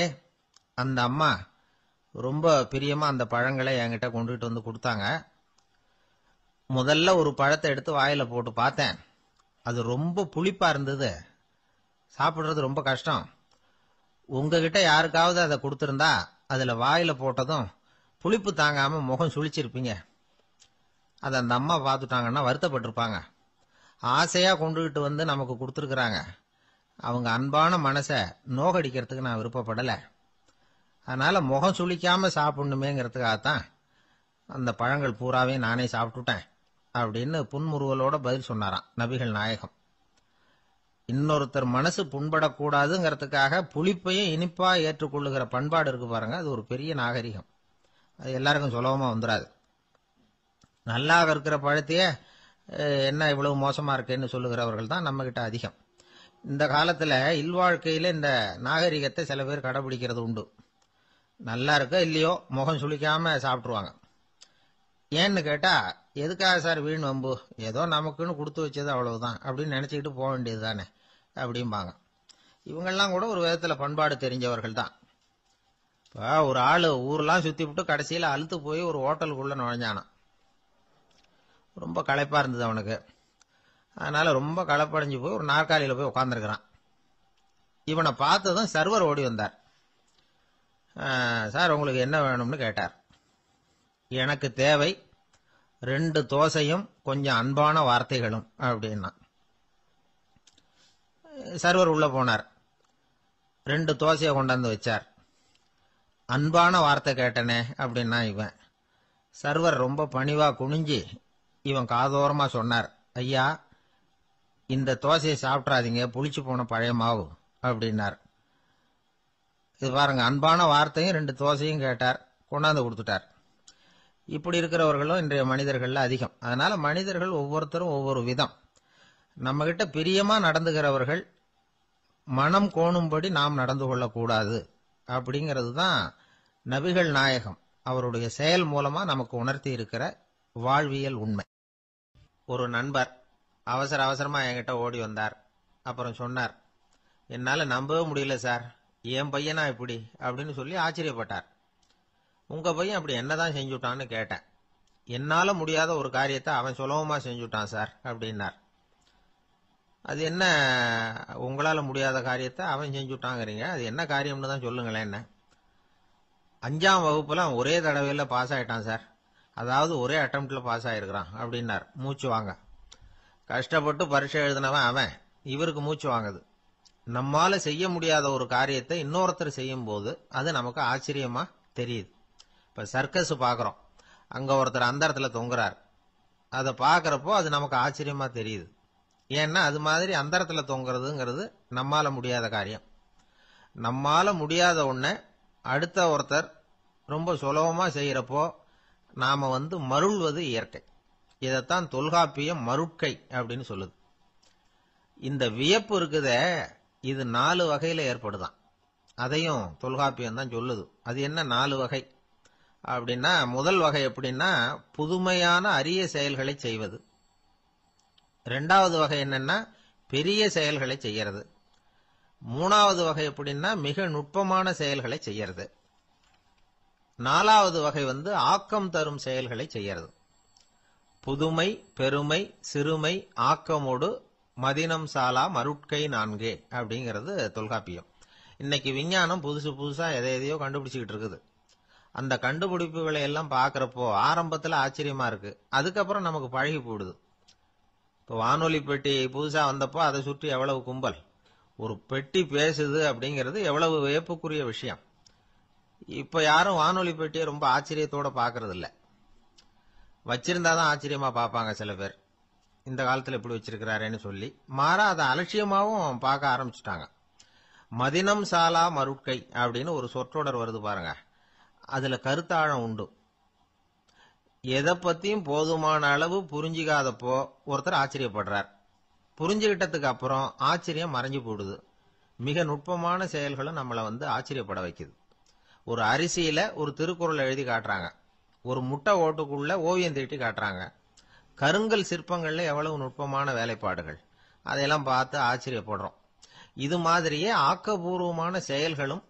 அந்த அம்மா ரொம்ப பிரியமா அந்த பழங்களை என்கிட்ட கொண்டுகிட்டு வந்து கொடுத்தாங்க. முதல்ல ஒரு பழத்தை எடுத்து வாயில போட்டு பார்த்தேன். அது ரொம்ப புளிப்பா இருந்தது, சாப்பிடுறது ரொம்ப கஷ்டம். உங்ககிட்ட யாருக்காவது அதை கொடுத்திருந்தா அதுல வாயில போட்டதும் புளிப்பு தாங்காம முகம் சுழிச்சிருப்பீங்க. அதை அந்த அம்மா பார்த்துட்டாங்கன்னா வருத்தப்பட்டிருப்பாங்க. ஆசையா கொண்டுகிட்டு வந்து நமக்கு கொடுத்துருக்குறாங்க. அவங்க அன்பான மனசை நோகடிக்கிறதுக்கு நான் விருப்பப்படலை. அதனால முகம் சுளிக்காம சாப்பிடணுமேங்கிறதுக்காகத்தான் அந்த பழங்கள் பூராவே நானே சாப்பிட்டுட்டேன் அப்படின்னு புன்முறுவலோட பதில் சொன்னாராம் நபிகள் நாயகம். இன்னொருத்தர் மனசு புண்படக்கூடாதுங்கிறதுக்காக புளிப்பையும் இனிப்பா ஏற்றுக்கொள்ளுகிற பண்பாடு இருக்கு பாருங்க, அது ஒரு பெரிய நாகரிகம். அது எல்லாருக்கும் சுலபமா வந்துடாது. நல்லா இருக்கிற பழத்தையே என்ன இவ்வளவு மோசமா இருக்கேன்னு சொல்லுகிறவர்கள் தான் நம்ம கிட்ட அதிகம். இந்த காலத்துல இல்வாழ்க்கையில இந்த நாகரிகத்தை சில பேர் கடைபிடிக்கிறது உண்டு. நல்லா இருக்க இல்லையோ முகம் சுளிக்காம சாப்பிட்டுருவாங்க. ஏன்னு கேட்டா, எதுக்காக சார் வீண் வம்பு, ஏதோ நமக்குன்னு கொடுத்து வச்சது அவ்வளவுதான் அப்படின்னு நினைச்சுக்கிட்டு போக வேண்டியது தானே அப்படிம்பாங்க. இவங்கெல்லாம் கூட ஒரு விதத்துல பண்பாடு தெரிஞ்சவர்கள் தான். இப்போ ஒரு ஆளு ஊரெல்லாம் சுத்தி விட்டு கடைசியில அழுத்து போய் ஒரு ஹோட்டலுக்குள்ள நுழைஞ்சானான். ரொம்ப களைப்பா இருந்தது அவனுக்கு. அதனால ரொம்ப களைப்படைஞ்சு போய் ஒரு நாற்காலியில போய் உட்காந்துருக்கிறான். இவனை பார்த்ததும் சர்வர் ஓடி வந்தார். சார் உங்களுக்கு என்ன வேணும்னு கேட்டார். எனக்கு தேவை 2 தோசையும் கொஞ்சம் அன்பான வார்த்தைகளும் அப்படின்னா. சர்வர் உள்ள போனார். 2 தோசையை கொண்டாந்து வச்சார். அன்பான வார்த்தை கேட்டனே அப்படின்னா இவன். சர்வர் ரொம்ப பணிவா குனிஞ்சி இவன் காதோரமா சொன்னார், ஐயா இந்த தோசையை சாப்பிட்றாதீங்க, புளிச்சு போன பழைய மாவு அப்படின்னார். இது பாருங்க, அன்பான வார்த்தையும் 2 தோசையும் கேட்டார், கொண்டாந்து கொடுத்துட்டார். இப்படி இருக்கிறவர்களும் இன்றைய மனிதர்கள்ல அதிகம். அதனால மனிதர்கள் ஒவ்வொருத்தரும் ஒவ்வொரு விதம். நம்ம கிட்ட பிரியமா நடந்துகிறவர்கள் மனம் கோணும்படி நாம் நடந்து கொள்ளக்கூடாது அப்படிங்கிறது தான் நபிகள் நாயகம் அவருடைய செயல் மூலமா நமக்கு உணர்த்தி இருக்கிற வாழ்வியல் உண்மை. ஒரு நண்பர் அவசர அவசரமா என்கிட்ட ஓடி வந்தார். அப்புறம் சொன்னார், என்னால நம்பவே முடியல சார், என் பையனா இப்படி அப்படின்னு சொல்லி ஆச்சரியப்பட்டார். உங்க பையன் அப்படி என்னதான் செஞ்சுட்டான்னு கேட்டேன். என்னால முடியாத ஒரு காரியத்தை அவன் சுலபமா செஞ்சுட்டான் சார் அப்படின்னார். அது என்ன, உங்களால முடியாத காரியத்தை அவன் செஞ்சுட்டாங்கிறீங்க, அது என்ன காரியம்னு தான் சொல்லுங்களேன். என்ன 5ஆம் வகுப்புல அவன் ஒரே தடவையில பாஸ் ஆயிட்டான் சார், அதாவது ஒரே அட்டம்ப்ட்ல பாஸ் ஆயிருக்கிறான் அப்படின்னார். மூச்சு வாங்க. கஷ்டப்பட்டு பரீட்சை எழுதினவன் அவன், இவருக்கு மூச்சு வாங்குது. நம்மால செய்ய முடியாத ஒரு காரியத்தை இன்னொருத்தர் செய்யும் போது அது நமக்கு ஆச்சரியமா தெரியுது. இப்ப சர்க்கஸ் பாக்குறோம், அங்க ஒருத்தர் அந்த இடத்துல தொங்குறார், அதை பாக்குறப்போ அது நமக்கு ஆச்சரியமா தெரியுது. ஏன்னா அது மாதிரி அந்த இடத்துல தொங்குறதுங்கிறது நம்மால முடியாத காரியம். நம்மால முடியாத ஒன்ன அடுத்த ஒருத்தர் ரொம்ப சுலபமா செய்யறப்போ நாம மருள்வது இயற்கை. இதைத்தான் தொல்காப்பியம் மருட்கை அப்படின்னு சொல்லுது. இந்த வியப்பு இருக்குதே, இது 4 வகையில ஏற்படுதான். அதையும் தொல்காப்பியம் தான் சொல்லுது. அது என்ன 4 வகை அப்படின்னா, முதல் வகை எப்படின்னா புதுமையான அரிய செயல்களை செய்வது. 2வது வகை என்னன்னா பெரிய செயல்களை செய்யறது. 3வது வகை எப்படின்னா மிக நுட்பமான செயல்களை செய்யறது. 4வது வகை ஆக்கம் தரும் செயல்களை செய்யறது. புதுமை, பெருமை, சிறுமை, ஆக்கமோடு மதினம் சாலா மருட்கை 4 அப்படிங்கிறது தொல்காப்பியம். இன்னைக்கு விஞ்ஞானம் புதுசு புதுசா எதையோ கண்டுபிடிச்சுக்கிட்டு இருக்குது. அந்த கண்டுபிடிப்புகளை எல்லாம் பாக்குறப்போ ஆரம்பத்துல ஆச்சரியமா இருக்கு, அதுக்கப்புறம் நமக்கு பழகி போடுது. இப்போ வானொலி பெட்டி புதுசா வந்தப்போ அதை சுற்றி எவ்வளவு கும்பல், ஒரு பெட்டி பேசுது அப்படிங்கிறது எவ்வளவு வியப்புக்குரிய விஷயம். இப்ப யாரும் வானொலி பெட்டியை ரொம்ப ஆச்சரியத்தோட பாக்குறது இல்ல. வச்சிருந்தாதான் ஆச்சரியமா பார்ப்பாங்க சில பேர், இந்த காலத்துல இப்படி வச்சிருக்கிறாரேன்னு சொல்லி. மாறா அதை அலட்சியமாவும் பார்க்க ஆரம்பிச்சுட்டாங்க. மதினம் சாலா மருட்கை அப்படின்னு ஒரு சொற்றொடர் வருது பாருங்க, அதுல கருத்தாழம் உண்டு. எதை பத்தியும் போதுமான அளவு புரிஞ்சிக்காதப்போ ஒருத்தர் ஆச்சரியப்படுறார், புரிஞ்சுகிட்டதுக்கு அப்புறம் ஆச்சரியம் மறைஞ்சு போடுது. மிக நுட்பமான செயல்களும் நம்மளை ஆச்சரியப்பட வைக்குது. ஒரு அரிசியில ஒரு திருக்குறள் எழுதி காட்டுறாங்க, ஒரு முட்டை ஓட்டுக்குள்ள ஓவியம் தீட்டி காட்டுறாங்க. கருங்கல் சிற்பங்கள்ல எவ்வளவு நுட்பமான வேலைப்பாடுகள், அதையெல்லாம் பார்த்து ஆச்சரியப்படுறோம். இது மாதிரியே ஆக்கப்பூர்வமான செயல்களும்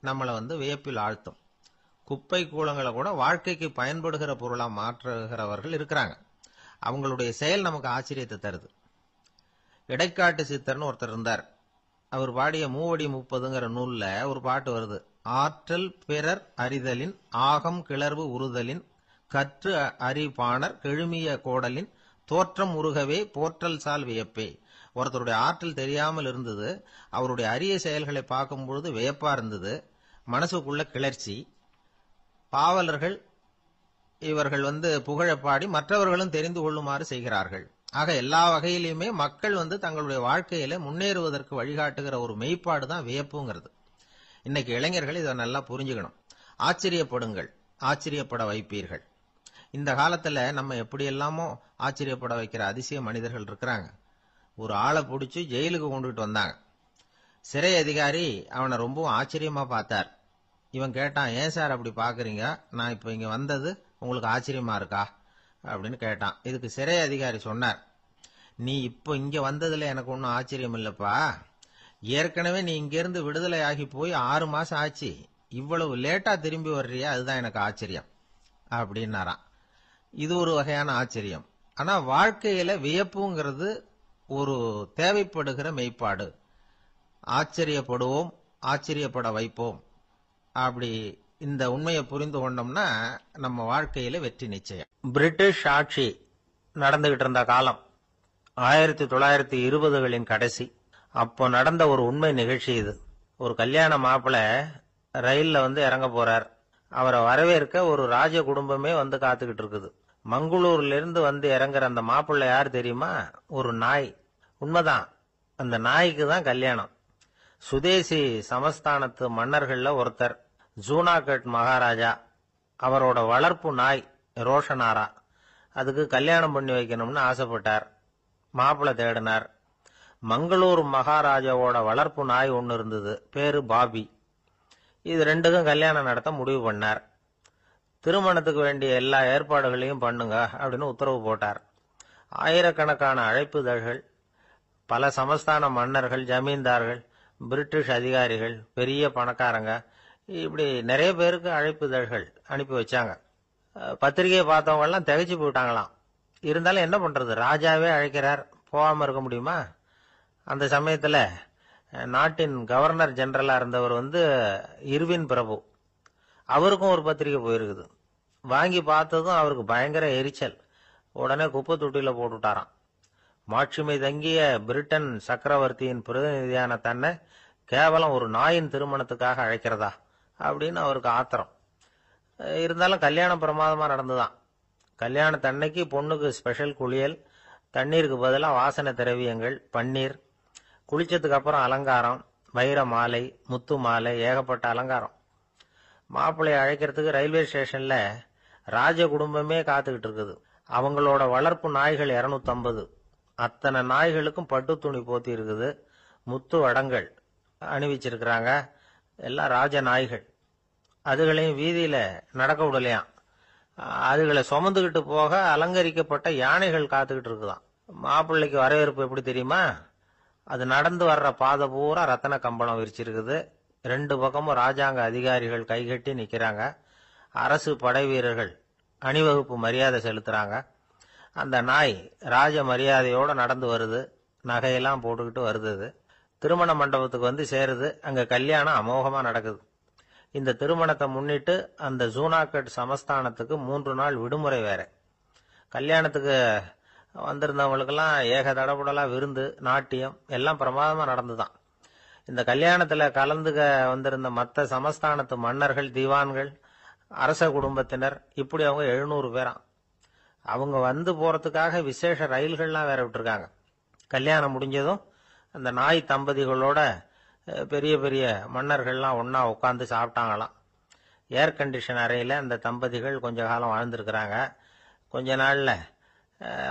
நம்மளை வியப்பில் ஆழ்த்தும். குப்பை கூலங்களை கூட வாழ்க்கைக்கு பயன்படுகிற பொருளா மாற்றுகிறவர்கள் இருக்கிறாங்க. அவங்களுடைய செயல் நமக்கு ஆச்சரியத்தை தருது. இடைக்காட்டு சித்தர்னு ஒருத்தர் இருந்தார். அவர் பாடிய 30 நூல்ல ஒரு பாட்டு வருது. ஆற்றல் பிறர் அறிதலின் ஆகம் கிளர்வு உறுதலின் கற்று அறிபாணர் கெழுமிய கோடலின் தோற்றம் உருகவே போற்றல் சால் வியப்பே. ஒருத்தருடைய ஆற்றல் தெரியாமல் இருந்தது, அவருடைய அரிய செயல்களை பார்க்கும் பொழுது வியப்பா இருந்தது, மனசுக்குள்ள கிளர்ச்சி. பாவலர்கள் இவர்கள் புகழ பாடி மற்றவர்களும் தெரிந்து கொள்ளுமாறு செய்கிறார்கள். ஆக எல்லா வகையிலுமே மக்கள் தங்களுடைய வாழ்க்கையில முன்னேறுவதற்கு வழிகாட்டுகிற ஒரு மெய்ப்பாடு தான் வியப்புங்கிறது. இன்னைக்கு இளைஞர்கள் இதை நல்லா புரிஞ்சுக்கணும். ஆச்சரியப்படுங்கள், ஆச்சரியப்பட வைப்பீர்கள். இந்த காலத்துல நம்ம எப்படி எல்லாமோ ஆச்சரியப்பட வைக்கிற அதிசய மனிதர்கள் இருக்கிறாங்க. ஒரு ஆளை பிடிச்சி ஜெயிலுக்கு கொண்டுட்டு வந்தாங்க. சிறை அதிகாரி அவனை ரொம்பவும் ஆச்சரியமா பார்த்தார். இவன் கேட்டான், ஏன் சார் அப்படி பாக்குறீங்க, நான் இப்ப இங்க வந்தது உங்களுக்கு ஆச்சரியமா இருக்கா அப்படின்னு கேட்டான். இதுக்கு சிறை அதிகாரி சொன்னார், நீ இப்ப இங்க வந்ததுல எனக்கு ஒன்னும் ஆச்சரியம் இல்லப்பா, ஏற்கனவே நீ இங்கிருந்து விடுதலை ஆகி போய் 6 மாசம் ஆச்சு, இவ்வளவு லேட்டா திரும்பி வர்றியா, அதுதான் எனக்கு ஆச்சரியம் அப்படின்னாராம். இது ஒரு வகையான ஆச்சரியம். ஆனா வாழ்க்கையில வியப்புங்கிறது ஒரு தேவைப்படுகிற மெய்ப்பாடு. ஆச்சரியப்படுவோம், ஆச்சரியப்பட வைப்போம். அப்படி இந்த உண்மையை புரிந்து கொண்டோம்னா நம்ம வாழ்க்கையில வெற்றி நிச்சயம். பிரிட்டிஷ் ஆட்சி நடந்துகிட்டு இருந்த காலம் 1920களின் கடைசி. அப்போ நடந்த ஒரு உண்மை நிகழ்ச்சி இது. ஒரு கல்யாண மாப்பிள்ளை ரயில்ல இறங்க போறார். அவரை வரவேற்க ஒரு ராஜ குடும்பமே காத்துக்கிட்டு இருக்குது. மங்களூர்ல இருந்து இறங்குற அந்த மாப்பிள்ளை யார் தெரியுமா? ஒரு நாய். உண்மைதான், அந்த நாய்க்கு தான் கல்யாணம். சுதேசி சமஸ்தானத்து மன்னர்கள்ல ஒருத்தர் ஜூனாகட் மகாராஜா. அவரோட வளர்ப்பு நாய் ரோஷனாரா. அதுக்கு கல்யாணம் பண்ணி வைக்கணும்னு ஆசைப்பட்டார். மாப்பிள்ளை தேடினார். மங்களூர் மகாராஜாவோட வளர்ப்பு நாய் ஒன்னு இருந்தது, பேரு பாபி. இது ரெண்டுக்கும் கல்யாணம் நடத்த முடிவு பண்ணார். திருமணத்துக்கு வேண்டிய எல்லா ஏற்பாடுகளையும் பண்ணுங்க அப்படின்னு உத்தரவு போட்டார். ஆயிரக்கணக்கான அழைப்புதழ்கள், பல சமஸ்தான மன்னர்கள், ஜமீன்தார்கள், பிரிட்டிஷ் அதிகாரிகள், பெரிய பணக்காரங்க, இப்படி நிறைய பேருக்கு அழைப்புதழ்கள் அனுப்பி வச்சாங்க. பத்திரிகையை பார்த்தவங்க எல்லாம் திகைச்சு போயிட்டாங்களாம். இருந்தாலும் என்ன பண்றது, ராஜாவே அழைக்கிறார், போகாம இருக்க முடியுமா? அந்த சமயத்துல நாட்டின் கவர்னர் ஜெனரலா இருந்தவர் இர்வின் பிரபு. அவருக்கும் ஒரு பத்திரிகை போயிருக்குது. வாங்கி பார்த்ததும் அவருக்கு பயங்கர எரிச்சல். உடனே குப்பை தொட்டியில போட்டுட்டாராம். மாட்சிமை தங்கிய பிரிட்டன் சக்கரவர்த்தியின் பிரதிநிதியான தன்னை கேவலம் ஒரு நாயின் திருமணத்துக்காக அழைக்கிறதா அப்படின்னு அவருக்கு ஆத்திரம். இருந்தாலும் கல்யாணம் பிரமாதமா நடந்துதான். கல்யாணத்தன்னைக்கு பொண்ணுக்கு ஸ்பெஷல் குளியல், தண்ணீருக்கு பதிலாக வாசனை திரவியங்கள், பன்னீர், குளிச்சதுக்கு அப்புறம் அலங்காரம், வைர மாலை, முத்து மாலை, ஏகப்பட்ட அலங்காரம். மாப்பிள்ளையை அழைக்கிறதுக்கு ரயில்வே ஸ்டேஷன்ல ராஜ குடும்பமே காத்துக்கிட்டு இருக்குது. அவங்களோட வளர்ப்பு நாய்கள் 250. அத்தனை நாய்களுக்கும் பட்டு துணி போத்தி இருக்குது. முத்து வடங்கள் அணிவிச்சிருக்கிறாங்க. எல்லாம் ராஜ நாய்கள். அதுகளையும் வீதியில நடக்க விடலையாம். அதுகளை சுமந்துகிட்டு போக அலங்கரிக்கப்பட்ட யானைகள் காத்துக்கிட்டு இருக்குதாம். மாப்பிள்ளைக்கு வரவேற்பு எப்படி தெரியுமா? அது நடந்து வர்ற பாதை பூரா ரத்தன கம்பளம் விரிச்சிருக்குது. 2 பக்கமும் ராஜாங்க அதிகாரிகள் கைகட்டி நிக்கிறாங்க. அரசு படை வீரர்கள் அணிவகுப்பு மரியாதை செலுத்துறாங்க. அந்த நாய் ராஜ மரியாதையோட நடந்து வருது. நகையெல்லாம் போட்டுக்கிட்டு வருது. திருமண மண்டபத்துக்கு சேருது. அங்க கல்யாணம் அமோகமா நடக்குது. இந்த திருமணத்தை முன்னிட்டு அந்த ஜூனாகட் சமஸ்தானத்துக்கு 3 நாள் விடுமுறை வேற. கல்யாணத்துக்கு வந்திருந்தவங்களுக்கெல்லாம் ஏக தடபுடலா விருந்து, நாட்டியம் எல்லாம் பிரமாதமா நடந்துதான். இந்த கல்யாணத்துல கலந்துக்க வந்திருந்த மற்ற சமஸ்தானத்து மன்னர்கள், திவான்கள், அரச குடும்பத்தினர், இப்படி அவங்க 700 பேராம். அவங்க போறதுக்காக விசேஷ ரயில்கள்லாம் வேற விட்டுருக்காங்க. கல்யாணம் முடிஞ்சதும் அந்த நாய் தம்பதிகளோட பெரிய பெரிய மன்னர்கள்லாம் ஒன்னா உட்காந்து சாப்பிட்டாங்களாம். ஏர் கண்டிஷன் அறையில அந்த தம்பதிகள் கொஞ்ச காலம் வாழ்ந்திருக்கிறாங்க. கொஞ்ச நாள்ல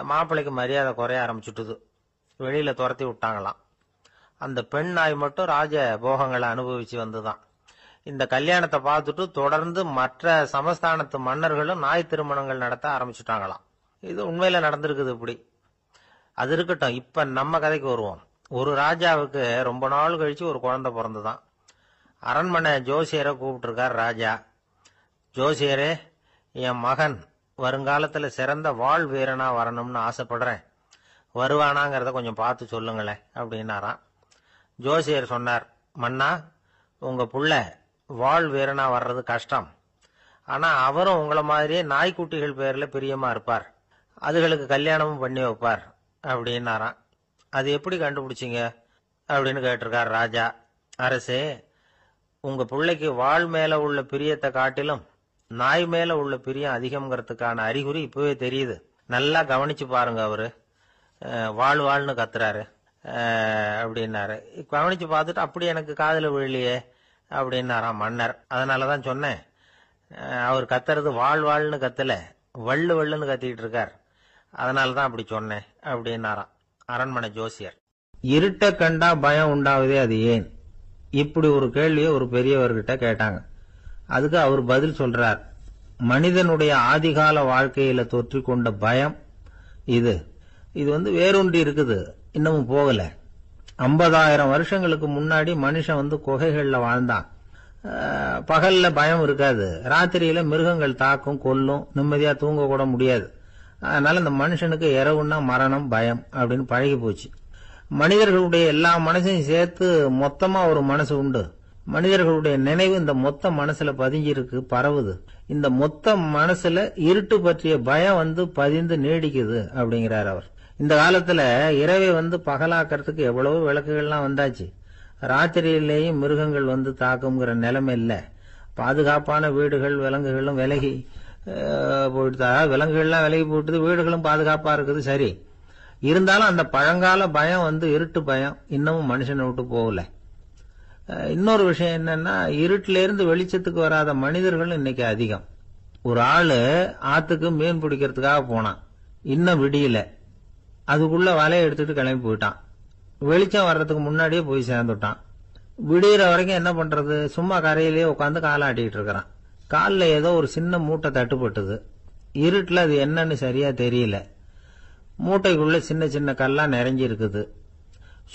மாப்பிள்ளைக்கு மரியாதை குறைய ஆரம்பிச்சுட்டுது. வெளியில துரத்தி விட்டாங்களாம். அந்த பெண் நாய் மட்டும் ராஜ போகங்களை அனுபவிச்சு வந்துதான். இந்த கல்யாணத்தை பார்த்துட்டு தொடர்ந்து மற்ற சமஸ்தானத்து மன்னர்களும் நாய் திருமணங்கள் நடத்த ஆரம்பிச்சுட்டாங்களாம். இது உண்மையில நடந்திருக்குது. இப்படி அது இருக்கட்டும். இப்ப நம்ம கதைக்கு வருவோம். ஒரு ராஜாவுக்கு ரொம்ப நாள் கழிச்சு ஒரு குழந்தை பிறந்துதான். அரண்மனை ஜோசியரை கூப்பிட்டுருக்கார் ராஜா. ஜோசியரே, என் மகன் வருங்காலத்துல சிறந்த வாழ் வீரனா வரணும்னு ஆசைப்படுறேன். வருவானாங்கிறத கொஞ்சம் பார்த்து சொல்லுங்களேன் அப்படின்னாராம். ஜோசியர் சொன்னார், மன்னா, உங்க புள்ள வாழ் வீரனா வர்றது கஷ்டம். ஆனா அவரும் உங்களை மாதிரியே நாய்க்குட்டிகள் பேர்ல பிரியமா இருப்பார். அதுகளுக்கு கல்யாணமும் பண்ணி வைப்பார் அப்படின்னாராம். அது எப்படி கண்டுபிடிச்சிங்க அப்படின்னு கேட்டிருக்கார் ராஜா. அரசே, உங்க பிள்ளைக்கு வாழ் மேல உள்ள பிரியத்தை காட்டிலும் நாய் மேல உள்ள பிரியம் அதிகம்ங்கிறதுக்கான அறிகுறி இப்பவே தெரியுது. நல்லா கவனிச்சு பாருங்க. அவரு வாழ் வாழ்னு கத்துறாரு அப்படின்னாரு. கவனிச்சு பார்த்துட்டு அப்படி எனக்கு காதுல விழலையே அப்படின்னாராம் மன்னர். அதனாலதான் சொன்னேன், அவர் கத்துறது வாழ் வாழ்னு கத்தல, வள்ளு வள்ளுன்னு கத்திட்டு இருக்கார். அதனாலதான் அப்படி சொன்னேன் அப்படின்னாராம் அரண்மனை ஜோசியர். இருட்ட கண்டா பயம் உண்டாவதே, அது ஏன்? இப்படி ஒரு கேள்வியை ஒரு பெரியவர்கிட்ட கேட்டாங்க. அதுக்கு அவர் பதில் சொல்றார், மனிதனுடைய ஆதிகால வாழ்க்கையில தொற்றிக்கொண்ட பயம் இது வேரூன்றி இருக்குது, இன்னமும் போகல. 50,000 வருஷங்களுக்கு முன்னாடி மனுஷன் குகைகள்ல வாழ்ந்தான். பகல்ல பயம் இருக்காது. ராத்திரியில மிருகங்கள் தாக்கும், கொல்லும், நிம்மதியா தூங்க கூட முடியாது. அதனால இந்த மனுஷனுக்கு இரவுன்னா மரணம், பயம் அப்படின்னு பழகி போச்சு. மனிதர்களுடைய எல்லா மனசையும் சேர்த்து மொத்தமா ஒரு மனசு உண்டு. மனிதர்களுடைய நினைவு இந்த மொத்த மனசுல பதிஞ்சிருக்கு, பரவுது. இந்த மொத்த மனசுல இருட்டு பற்றிய பயம் பதிந்து நீடிக்குது அப்படிங்கிறார் அவர். இந்த காலத்துல இரவை பகலாக்கிறதுக்கு எவ்வளவு விளக்குகள்லாம் வந்தாச்சு. ராத்திரியிலேயும் மிருகங்கள் வந்து தாக்குங்கிற நிலைமை இல்லை. பாதுகாப்பான வீடுகள் விலங்குகளும் விலகி போயிட்டு, விலங்குகள்லாம் விலகி போயிட்டு, வீடுகளும் பாதுகாப்பா இருக்குது. சரி, இருந்தாலும் அந்த பழங்கால பயம் வந்து இருட்டு பயம் இன்னமும் மனுஷனை விட்டு போகல. இன்னொரு விஷயம் என்னன்னா, இருட்டில இருந்து வெளிச்சத்துக்கு வராத மனிதர்கள் இன்னைக்கு அதிகம். ஒரு ஆளு ஆத்துக்கு மீன் பிடிக்கிறதுக்காக போனான், இன்னும் விடியல, அதுக்குள்ள வலையை எடுத்துட்டு கிளம்பி போயிட்டான். வெளிச்சம் வர்றதுக்கு முன்னாடியே போய் சேர்ந்துட்டான். விடிகிற வரைக்கும் என்ன பண்றது, சும்மா கரையிலேயே உட்காந்து காலாட்டிட்டு இருக்கிறான். காலில் ஏதோ ஒரு சின்ன மூட்டை தட்டுப்பட்டது. இருட்டுல அது என்னன்னு சரியா தெரியல. மூட்டைக்குள்ள சின்ன சின்ன கல்லா நிறைஞ்சி இருக்குது.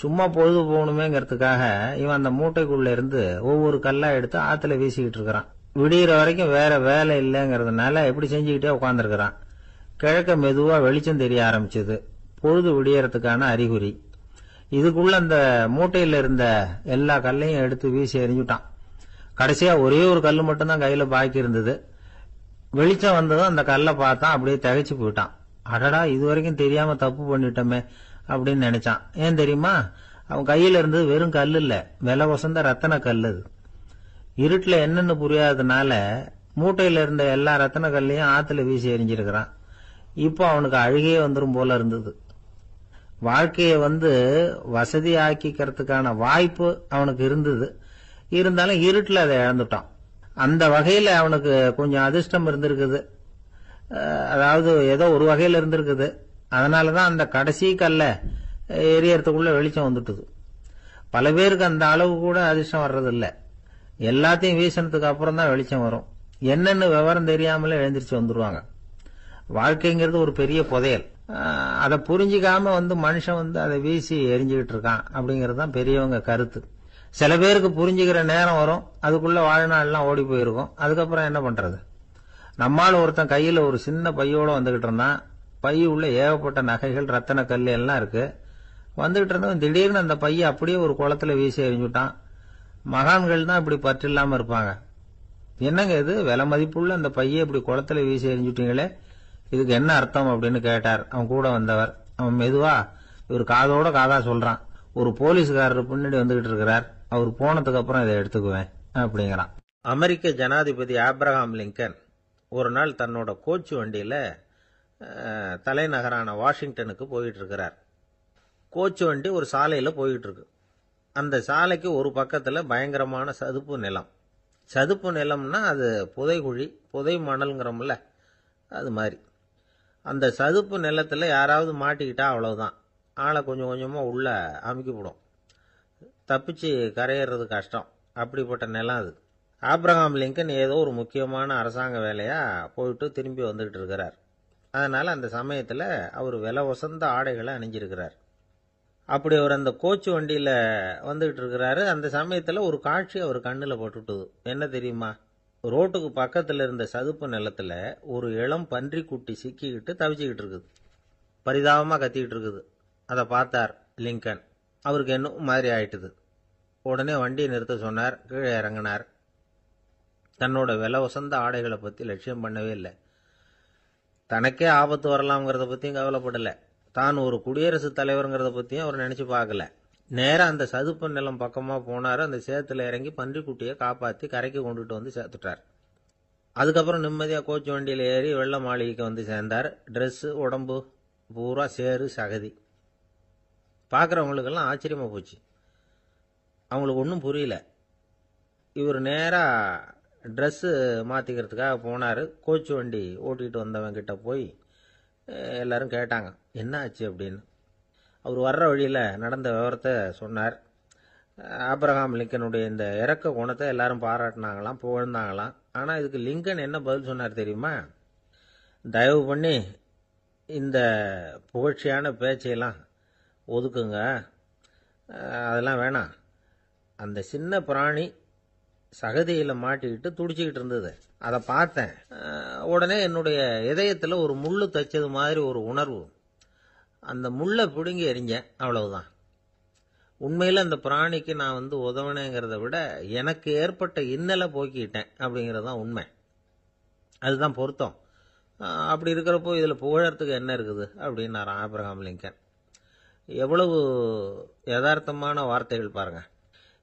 சும்மா பொழுது போகணுமேங்கிறதுக்காக இவன் அந்த மூட்டைக்குள்ள இருந்து ஒவ்வொரு கல்லா எடுத்து ஆத்துல வீசிக்கிட்டு இருக்கிறான். விடிகிற வரைக்கும் வேற வேலை இல்லைங்கிறதுனால எப்படி செஞ்சுக்கிட்டே உட்காந்துருக்கிறான். கிழக்க மெதுவா வெளிச்சம் தெரிய ஆரம்பிச்சது. பொழுது விடியறதுக்கான அறிகுறி. இதுக்குள்ள அந்த மூட்டையில இருந்த எல்லா கல்லையும் எடுத்து வீசி எறிஞ்சுட்டான். கடைசியா ஒரே ஒரு கல்லு மட்டும்தான் கையில பாக்கி இருந்தது. வெளிச்சம் வந்ததும் அந்த கல்லை பார்த்தான், அப்படியே திகைச்சு போயிட்டான். அடடா, இது வரைக்கும் தெரியாம தப்பு பண்ணிட்டோமே அப்படின்னு நினைச்சான். ஏன் தெரியுமா, அவன் கையில இருந்தது வெறும் கல்லு இல்ல, விலை வசந்த ரத்தன கல்லு. இருட்டுல என்னன்னு புரியாததுனால மூட்டையில இருந்த எல்லா ரத்தன கல்லையும் ஆத்துல வீசி எறிஞ்சிருக்கிறான். இப்போ அவனுக்கு அழுகையே வந்துரும் போல இருந்தது. வாழ்க்கையை வந்து வசதி ஆக்கிக்கிறதுக்கான வாய்ப்பு அவனுக்கு இருந்தது. இருந்தாலும் இருட்டுல அதை இழந்துட்டான். அந்த வகையில அவனுக்கு கொஞ்சம் அதிர்ஷ்டம் இருந்திருக்குது. அதாவது ஏதோ ஒரு வகையில இருந்திருக்குது. அதனாலதான் அந்த கடைசி கல்ல எரியறதுக்குள்ள வெளிச்சம் வந்துட்டுது. பல பேருக்கு அந்த அளவு கூட அதிர்ஷ்டம் வர்றது இல்ல. எல்லாத்தையும் வீசினதுக்கு அப்புறம் தான் வெளிச்சம் வரும். என்னன்னு விவரம் தெரியாமலே எழுந்திரிச்சு வந்துருவாங்க. வாழ்க்கைங்கிறது ஒரு பெரிய புதையல். அதை புரிஞ்சிக்காம வந்து மனுஷன் வந்து அதை வீசி எரிஞ்சுக்கிட்டு இருக்கான் அப்படிங்கறது தான் பெரியவங்க கருத்து. சில பேருக்கு புரிஞ்சுக்கிற நேரம் வரும், அதுக்குள்ள வாழ்நாள்லாம் ஓடி போயிருக்கும். அதுக்கப்புறம் என்ன பண்றது? நம்மால் ஒருத்தன் கையில ஒரு சின்ன பையோட வந்துகிட்டு இருந்தான். பை உள்ள ஏகப்பட்ட நகைகள் ரத்தன கல் எல்லாம் இருக்கு. வந்துகிட்டு இருந்தவன் திடீர்னு அந்த பைய அப்படியே ஒரு குளத்துல வீசி எறிஞ்சுட்டான். மகான்கள் தான் இப்படி பற்று இல்லாம இருப்பாங்க. என்னங்க இது, விலை மதிப்புள்ள அந்த பைய இப்படி குளத்துல வீசி எறிஞ்சுட்டீங்களே, இதுக்கு என்ன அர்த்தம் அப்படின்னு கேட்டார் அவன் கூட வந்தவர். அவன் மெதுவா இவர் காதோட காதா சொல்றான், ஒரு போலீஸ்காரர் பின்னாடி வந்துகிட்டு இருக்கிறார், அவர் போனதுக்கு அப்புறம் இதை எடுத்துக்குவேன் அப்படிங்கிறான். அமெரிக்க ஜனாதிபதி ஆப்ரஹாம் லிங்கன் ஒரு நாள் தன்னோட கோச்சு வண்டியில தலைநகரான வாஷிங்டனுக்கு போயிட்டு இருக்கிறார். கோச்சு வண்டி ஒரு சாலையில போயிட்டு இருக்கு. அந்த சாலைக்கு ஒரு பக்கத்துல பயங்கரமான சதுப்பு நிலம். சதுப்பு நிலம்னா அது புதைகுழி, புதை மணல்ங்கிறோம்ல, அது மாதிரி. அந்த சதுப்பு நிலத்துல யாராவது மாட்டிக்கிட்டா அவ்வளவுதான், ஆளை கொஞ்சம் கொஞ்சமா உள்ள அமுக்கிவிடும். தப்பிச்சு கரையேறது கஷ்டம். அப்படிப்பட்ட நிலம் அது. ஆப்ரஹாம் லிங்கன் ஏதோ ஒரு முக்கியமான அரசாங்க வேலையா போயிட்டு திரும்பி வந்துகிட்டு இருக்கிறார். அதனால அந்த சமயத்துல அவர் விலை வசந்த ஆடைகளை அணிஞ்சிருக்கிறார். அப்படி அவர் அந்த கோச்சு வண்டியில வந்துகிட்டு இருக்கிறாரு. அந்த சமயத்துல ஒரு காட்சி அவர் கண்ணுல பட்டுட்டுது. என்ன தெரியுமா, ரோட்டுக்கு பக்கத்துல இருந்த சதுப்பு நிலத்துல ஒரு இளம் பன்றி குட்டி சிக்கிக்கிட்டு தவிச்சுக்கிட்டு இருக்குது. பரிதாபமா கத்திக்கிட்டு இருக்குது. அதை பார்த்தார் லிங்கன். அவருக்கு என்ன மாதிரி ஆயிட்டுது. உடனே வண்டியை நிறுத்த சொன்னார். கீழே இறங்கினார். தன்னோட விலை வசந்த ஆடைகளை பத்தி லட்சியம் பண்ணவே இல்லை. தனக்கே ஆபத்து வரலாம்ங்கிறத பத்தியும் கவலைப்படல. தான் ஒரு குடியரசுத் தலைவருங்கிறத பத்தியும் அவர் நினைச்சு பார்க்கல. நேரா அந்த சதுப்பு நிலம் பக்கமா போனாரு. அந்த சேத்துல இறங்கி பன்றிக்குட்டியை காப்பாத்தி கரைக்கு கொண்டுட்டு வந்து சேர்த்துட்டார். அதுக்கப்புறம் நிம்மதியா கோச்சு வண்டியில ஏறி வெள்ள மாளிகைக்கு வந்து சேர்ந்தார். ட்ரெஸ் உடம்பு பூரா சேறு சகதி. பாக்குறவங்களுக்கெல்லாம் ஆச்சரியமா போச்சு. அவங்களுக்கு ஒன்றும் புரியல. இவர் நேரா ட்ரெஸ் மாத்திக்கிறதுக்காக போனாரு. கோச்சு வண்டி ஓட்டிட்டு வந்தவன் கிட்ட போய் எல்லாரும் கேட்டாங்க என்ன ஆச்சு அப்படின்னு. அவர் வர்ற வழியில நடந்த விவரத்தை சொன்னார். ஆப்ரஹாம் லிங்கனுடைய இந்த இறக்க குணத்தை எல்லாரும் பாராட்டினாங்களாம், புகழ்ந்தாங்களாம். ஆனா இதுக்கு லிங்கன் என்ன பதில் சொன்னார் தெரியுமா? தயவு பண்ணி இந்த புகழ்ச்சியான பேச்சையெல்லாம் ஒதுக்குங்க, அதெல்லாம் வேணாம். அந்த சின்ன பிராணி சகதியில மாட்டிக்கிட்டு துடிச்சுக்கிட்டு இருந்தது, அதை பார்த்தேன். உடனே என்னுடைய இதயத்துல ஒரு முள்ளு தைச்சது மாதிரி ஒரு உணர்வு. அந்த முள்ளை பிடுங்கி எறிஞ்சேன், அவ்வளவுதான். உண்மையில அந்த பிராணிக்கு நான் வந்து உதவினேங்கிறத விட எனக்கு ஏற்பட்ட இன்னலை போக்கிட்டேன் அப்படிங்கறதுதான் உண்மை. அதுதான் பொருத்தம். அப்படி இருக்கிறப்போ இதுல புகழறதுக்கு என்ன இருக்குது அப்படின்னாரு ஆப்ரஹாம் லிங்கன். எவ்வளவு யதார்த்தமான வார்த்தைகள் பாருங்க.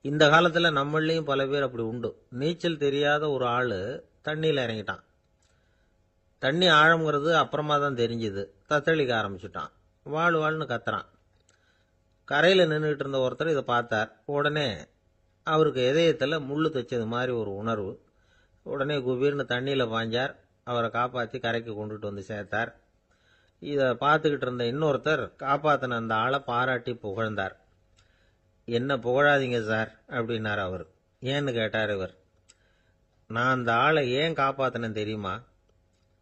இந்த காலத்துல நம்மளையும் பல பேர் அப்படி உண்டு. நீச்சல் தெரியாத ஒரு ஆளு தண்ணியில இறங்கிட்டான். தண்ணி ஆழம்ங்கிறது அப்புறமா தான் தெரிஞ்சுது. தத்தளிக்க ஆரம்பிச்சுட்டான். வாழ் வாழ்னு கத்துறான். கரையில நின்றுட்டு இருந்த ஒருத்தர் இதை பார்த்தார். உடனே அவருக்கு இதயத்துல முள்ளு தைச்சது மாதிரி ஒரு உணர்வு. உடனே குபீர்னு தண்ணியில பாஞ்சார். அவரை காப்பாத்தி கரைக்கு கொண்டுட்டு வந்து சேர்த்தார். இதை பார்த்துக்கிட்டு இருந்த இன்னொருத்தர் காப்பாத்தின அந்த ஆளை பாராட்டி புகழ்ந்தார். என்ன புகழாதீங்க சார் அப்படின்னார் அவர். ஏன்னு கேட்டார் இவர். நான் அந்த ஆளை ஏன் காப்பாத்தினேன் தெரியுமா?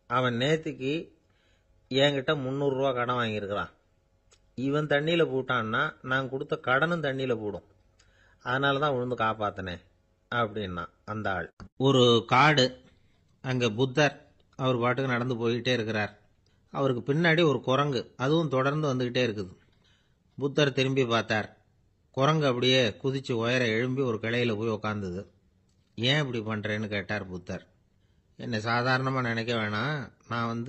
அவன் நேத்துக்கு என்கிட்ட 300 ரூபா கடன் வாங்கியிருக்கிறான். இவன் தண்ணியில போட்டான்னா நான் கொடுத்த கடனும் தண்ணியில போடும். அதனால தான் விழுந்து காப்பாத்தினேன் அப்படின்னா அந்த ஆள். ஒரு காடு, அங்க புத்தர் அவர் பாட்டுக்கு நடந்து போய்கிட்டே இருக்கிறார். அவருக்கு பின்னாடி ஒரு குரங்கு, அதுவும் தொடர்ந்து வந்துகிட்டே இருக்குது. புத்தர் திரும்பி பார்த்தார். குரங்கு அப்படியே குதிச்சு உயர எழும்பி ஒரு கிளையில போய் உக்காந்தது. ஏன் இப்படி பண்றேன்னு கேட்டார் புத்தர். என்னை சாதாரணமா நினைக்க வேணாம், நான்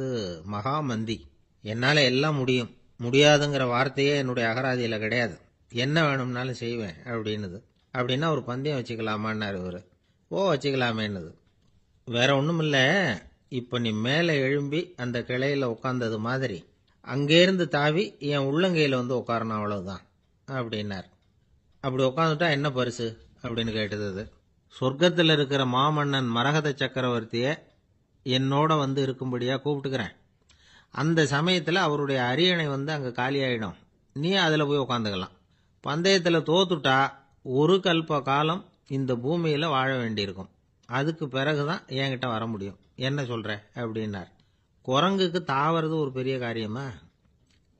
மகாமந்தி, என்னால எல்லாம் முடியும், முடியாதுங்கிற வார்த்தையே என்னுடைய அகராதியில கிடையாது, என்ன வேணும்னாலும் செய்வேன் அப்படின்னுது. அப்படின்னா ஒரு பந்தயம் வச்சுக்கலாமான்னாரு இவரு. ஓ வச்சுக்கலாமேன்னுது. வேற ஒண்ணும் இல்ல, இப்ப நீ மேல எழும்பி அந்த கிளையில உட்கார்ந்தது மாதிரி அங்கேருந்து தாவி என் உள்ளங்கையில உட்காரணும், அவ்வளவுதான் அப்படின்னார். அப்படி உட்காந்துட்டா என்ன பரிசு அப்படின்னு கேட்டது அது. சொர்க்கத்தில் இருக்கிற மாமன்னன் மரகத சக்கரவர்த்திய என்னோட இருக்கும்படியா கூப்பிட்டுக்கிறேன். அந்த சமயத்துல அவருடைய அரியணை அங்க காலியாயிடும், நீ அதுல போய் உட்காந்துக்கலாம். பந்தயத்துல தோத்துட்டா ஒரு கல்ப காலம் இந்த பூமியில வாழ வேண்டியிருக்கும், அதுக்கு பிறகுதான் என்கிட்ட வர முடியும், என்ன சொல்ற அப்படின்னார். குரங்குக்கு தாவறது ஒரு பெரிய காரியமா?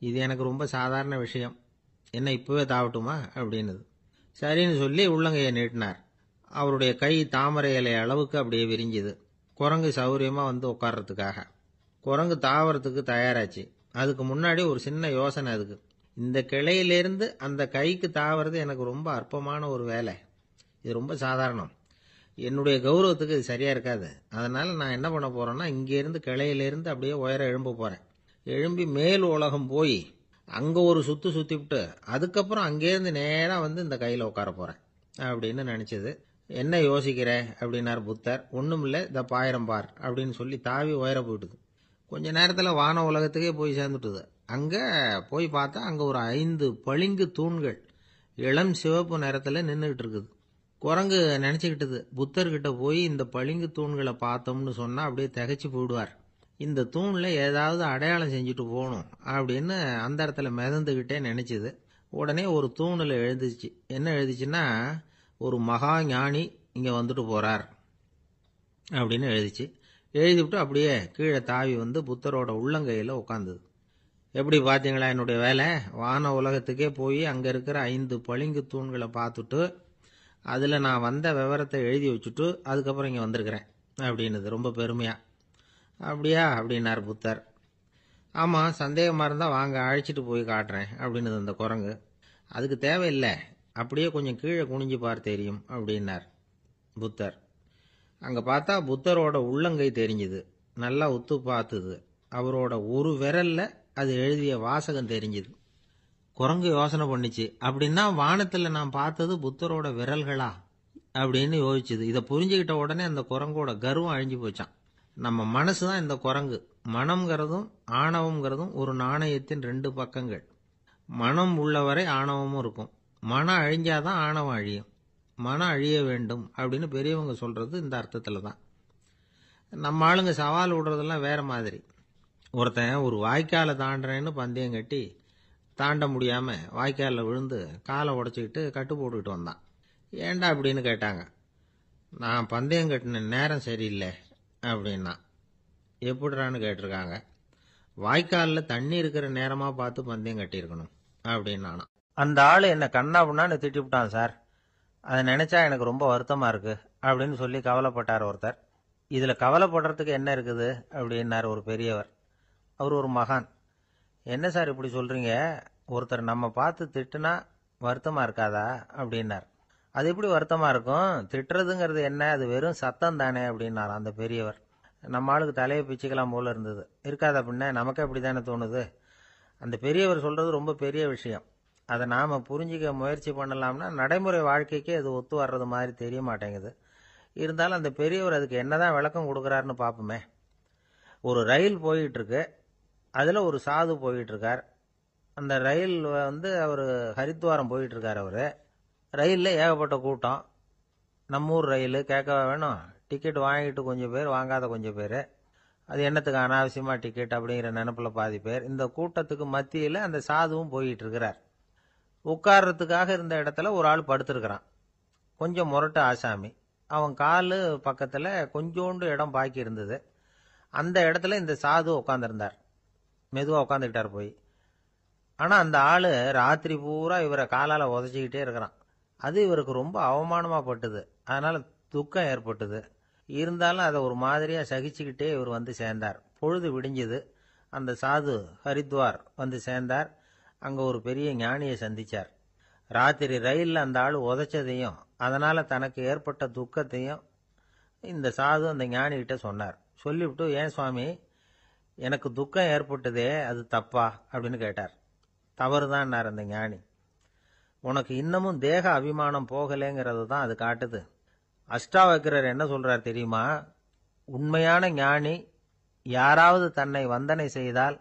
இது எனக்கு ரொம்ப சாதாரண விஷயம், என்ன இப்பவே தாவட்டுமா அப்படின்னுது. சரின்னு சொல்லி உள்ளங்கையை நீட்டினார். அவருடைய கை தாமரை இலை அளவுக்கு அப்படியே விரிஞ்சுது. குரங்கு சௌரியமா உட்கார்றதுக்காக. குரங்கு தாவறதுக்கு தயாராச்சு. அதுக்கு முன்னாடி ஒரு சின்ன யோசனை அதுக்கு. இந்த கிளையிலிருந்து அந்த கைக்கு தாவறது எனக்கு ரொம்ப அற்பமான ஒரு வேலை, இது ரொம்ப சாதாரணம், என்னுடைய கௌரவத்துக்கு இது சரியா இருக்காது. அதனால நான் என்ன பண்ண போறேன்னா, இங்கிருந்து கிளையிலிருந்து அப்படியே உயர எழும்ப போறேன். எழும்பி மேல் உலகம் போய் அங்க ஒரு சுத்து சுத்திவிட்டு அதுக்கப்புறம் அங்கேருந்து நேரா இந்த கையில உட்கார போறேன் அப்படின்னு நினைச்சது. என்ன யோசிக்கிற அப்படின்னார் புத்தர். ஒண்ணுமில்ல, இந்த பாயிரம் பார் அப்படின்னு சொல்லி தாவி உயர போயிட்டுது. கொஞ்ச நேரத்துல வான உலகத்துக்கே போய் சேர்ந்துட்டுது. அங்க போய் பார்த்தா அங்க ஒரு 5 பளிங்கு தூண்கள் இளம் சிவப்பு நிறத்துல நின்றுகிட்டு இருக்குது. குரங்கு நினைச்சுக்கிட்டது, புத்தர்கிட்ட போய் இந்த பளிங்கு தூண்களை பார்த்தோம்னு சொன்னா அப்படியே திகைச்சு போயிடுவார், இந்த தூண்ல ஏதாவது அடையாளம் செஞ்சுட்டு போகணும் அப்படின்னு அந்த இடத்துல மிதந்துகிட்டே நினைச்சது. உடனே ஒரு தூணில் எழுதிச்சு. என்ன எழுதிச்சுன்னா, ஒரு மகா ஞானி இங்க வந்துட்டு போறார் அப்படின்னு எழுதிச்சு. எழுதிவிட்டு அப்படியே கீழே தாவி புத்தரோட உள்ளங்கையில உட்கார்ந்தது. எப்படி பாத்தீங்களா என்னுடைய வேலை? வான உலகத்துக்கே போய் அங்க இருக்கிற 5 பளிங்கு தூண்களை பார்த்துட்டு அதுல நான் வந்த விவரத்தை எழுதி வச்சுட்டு அதுக்கப்புறம் இங்க வந்திருக்கிறேன் அப்படின்னுது ரொம்ப பெருமையா. அப்படியா அப்படின்னார் புத்தர். ஆமா, சந்தேகமா இருந்தா வாங்க அழைச்சிட்டு போய் காட்டுறேன் அப்படின்னு அந்த குரங்கு. அதுக்கு தேவையில்லை, அப்படியே கொஞ்சம் கீழே குனிஞ்சு பார் தெரியும் அப்படின்னார் புத்தர். அங்க பார்த்தா புத்தரோட உள்ளங்கை தெரிஞ்சுது. நல்லா உத்து பார்த்துது. அவரோட ஒரு விரல்ல அது எழுதிய வாசகம் தெரிஞ்சுது. குரங்கு யோசனை பண்ணிச்சு, அப்படின்னா வானத்துல நான் பார்த்தது புத்தரோட விரல்களா அப்படின்னு யோசிச்சுது. இதை புரிஞ்சுக்கிட்ட உடனே அந்த குரங்கோட கர்வம் அழிஞ்சு போச்சான். நம்ம மனசுதான் இந்த குரங்கு. மனம்ங்கிறதும் ஆணவம்ங்கிறதும் ஒரு நாணயத்தின் 2 பக்கங்கள். மனம் உள்ளவரை ஆணவமும் இருக்கும். மனம் அழிஞ்சாதான் ஆணவம் அழியும். மனம் அழிய வேண்டும் அப்படின்னு பெரியவங்க சொல்றது இந்த அர்த்தத்துல தான். நம்ம ஆளுங்க சவால் விடுறதெல்லாம் வேற மாதிரி. ஒருத்தன் ஒரு வாய்க்காலை தாண்டுறேன்னு பந்தயம் கட்டி தாண்ட முடியாம வாய்க்காலில் விழுந்து காலை உடைச்சிக்கிட்டு கட்டு போட்டுக்கிட்டு வந்தான். ஏண்டா அப்படின்னு கேட்டாங்க. நான் பந்தயம் கட்டின நேரம் சரியில்லை அப்படின்னா. எப்படிறான்னு கேட்டிருக்காங்க. வாய்க்காலில் தண்ணி இருக்கிற நேரமா பார்த்து பந்தயம் கட்டியிருக்கணும் அப்படின்னானா. அந்த ஆள் என்ன கண்ணாப்புண்ணான்னு திட்டிவிட்டான் சார், அதை நினைச்சா எனக்கு ரொம்ப வருத்தமா இருக்கு அப்படின்னு சொல்லி கவலைப்பட்டார் ஒருத்தர். இதுல கவலைப்படுறதுக்கு என்ன இருக்குது அப்படின்னார் ஒரு பெரியவர். அவர் ஒரு மகான். என்ன சார் இப்படி சொல்றீங்க, ஒருத்தர் நம்ம பார்த்து திட்டுனா வருத்தமா இருக்காதா அப்படின்னார். அது எப்படி வருத்தமா இருக்கும், திட்டுறதுங்கிறது என்ன, அது வெறும் சத்தம் தானே அப்படின்னார் அந்த பெரியவர். நம்ம ஆளுக்கு தலையை பிச்சுக்கலாம் போல இருந்தது. இருக்காது அப்படின்னா நமக்கு அப்படி தானே தோணுது. அந்த பெரியவர் சொல்றது ரொம்ப பெரிய விஷயம். அதை நாம் புரிஞ்சிக்க முயற்சி பண்ணலாம்னா நடைமுறை வாழ்க்கைக்கு அது ஒத்து வர்றது மாதிரி தெரிய மாட்டேங்குது. இருந்தாலும் அந்த பெரியவர் அதுக்கு என்னதான் விளக்கம் கொடுக்குறாருன்னு பார்ப்போமே. ஒரு ரயில் போயிட்டுருக்கு, அதில் ஒரு சாது போயிட்டுருக்கார். அந்த ரயில் அவர் ஹரித்வாரம் போயிட்டுருக்கார். அவர் ரயிலில் ஏகப்பட்ட கூட்டம். நம்ம ஊர் ரயில் கேட்கவா வேணும்? டிக்கெட் வாங்கிட்டு கொஞ்சம் பேர், வாங்காத கொஞ்சம் பேர். அது என்னத்துக்கு அனாவசியமாக டிக்கெட் அப்படிங்கிற நினப்பில் பாதி பேர். இந்த கூட்டத்துக்கு மத்தியில் அந்த சாதுவும் போயிட்டு இருக்கிறார். உட்கார்றதுக்காக இருந்த இடத்துல ஒரு ஆள் படுத்திருக்கிறான். கொஞ்சம் முரட்டு ஆசாமி. அவன் கால் பக்கத்தில் கொஞ்சோண்டு இடம் பாக்கி இருந்தது. அந்த இடத்துல இந்த சாது உட்காந்துருந்தார். மெதுவாக உட்காந்துக்கிட்டார் போய். ஆனால் அந்த ஆள் ராத்திரி பூரா இவரை காலால் உதச்சிக்கிட்டே இருக்கிறான். அது இவருக்கு ரொம்ப அவமானமாக பட்டுது. அதனால் துக்கம் ஏற்பட்டுது. இருந்தாலும் அதை ஒரு மாதிரியாக சகிச்சுக்கிட்டே இவர் வந்து சேர்ந்தார். பொழுது விடிஞ்சுது. அந்த சாது ஹரித்வார் வந்து சேர்ந்தார். அங்கே ஒரு பெரிய ஞானியை சந்திச்சார். ராத்திரி ரயிலில் அந்த ஆள் உதைச்சதையும் அதனால் தனக்கு ஏற்பட்ட துக்கத்தையும் இந்த சாது அந்த ஞானிகிட்ட சொன்னார். சொல்லிவிட்டு, ஏன் சுவாமி, எனக்கு துக்கம் ஏற்பட்டதே அது தப்பா அப்படின்னு கேட்டார். தவறுதான்னார் அந்த ஞானி. உனக்கு இன்னமும் தேக அபிமானம் போகலைங்கிறது தான் அது காட்டுது. அஷ்டாவக்கிரர் என்ன சொல்றார் தெரியுமா? உண்மையான ஞானி யாராவது தன்னை வந்தனை செய்தால்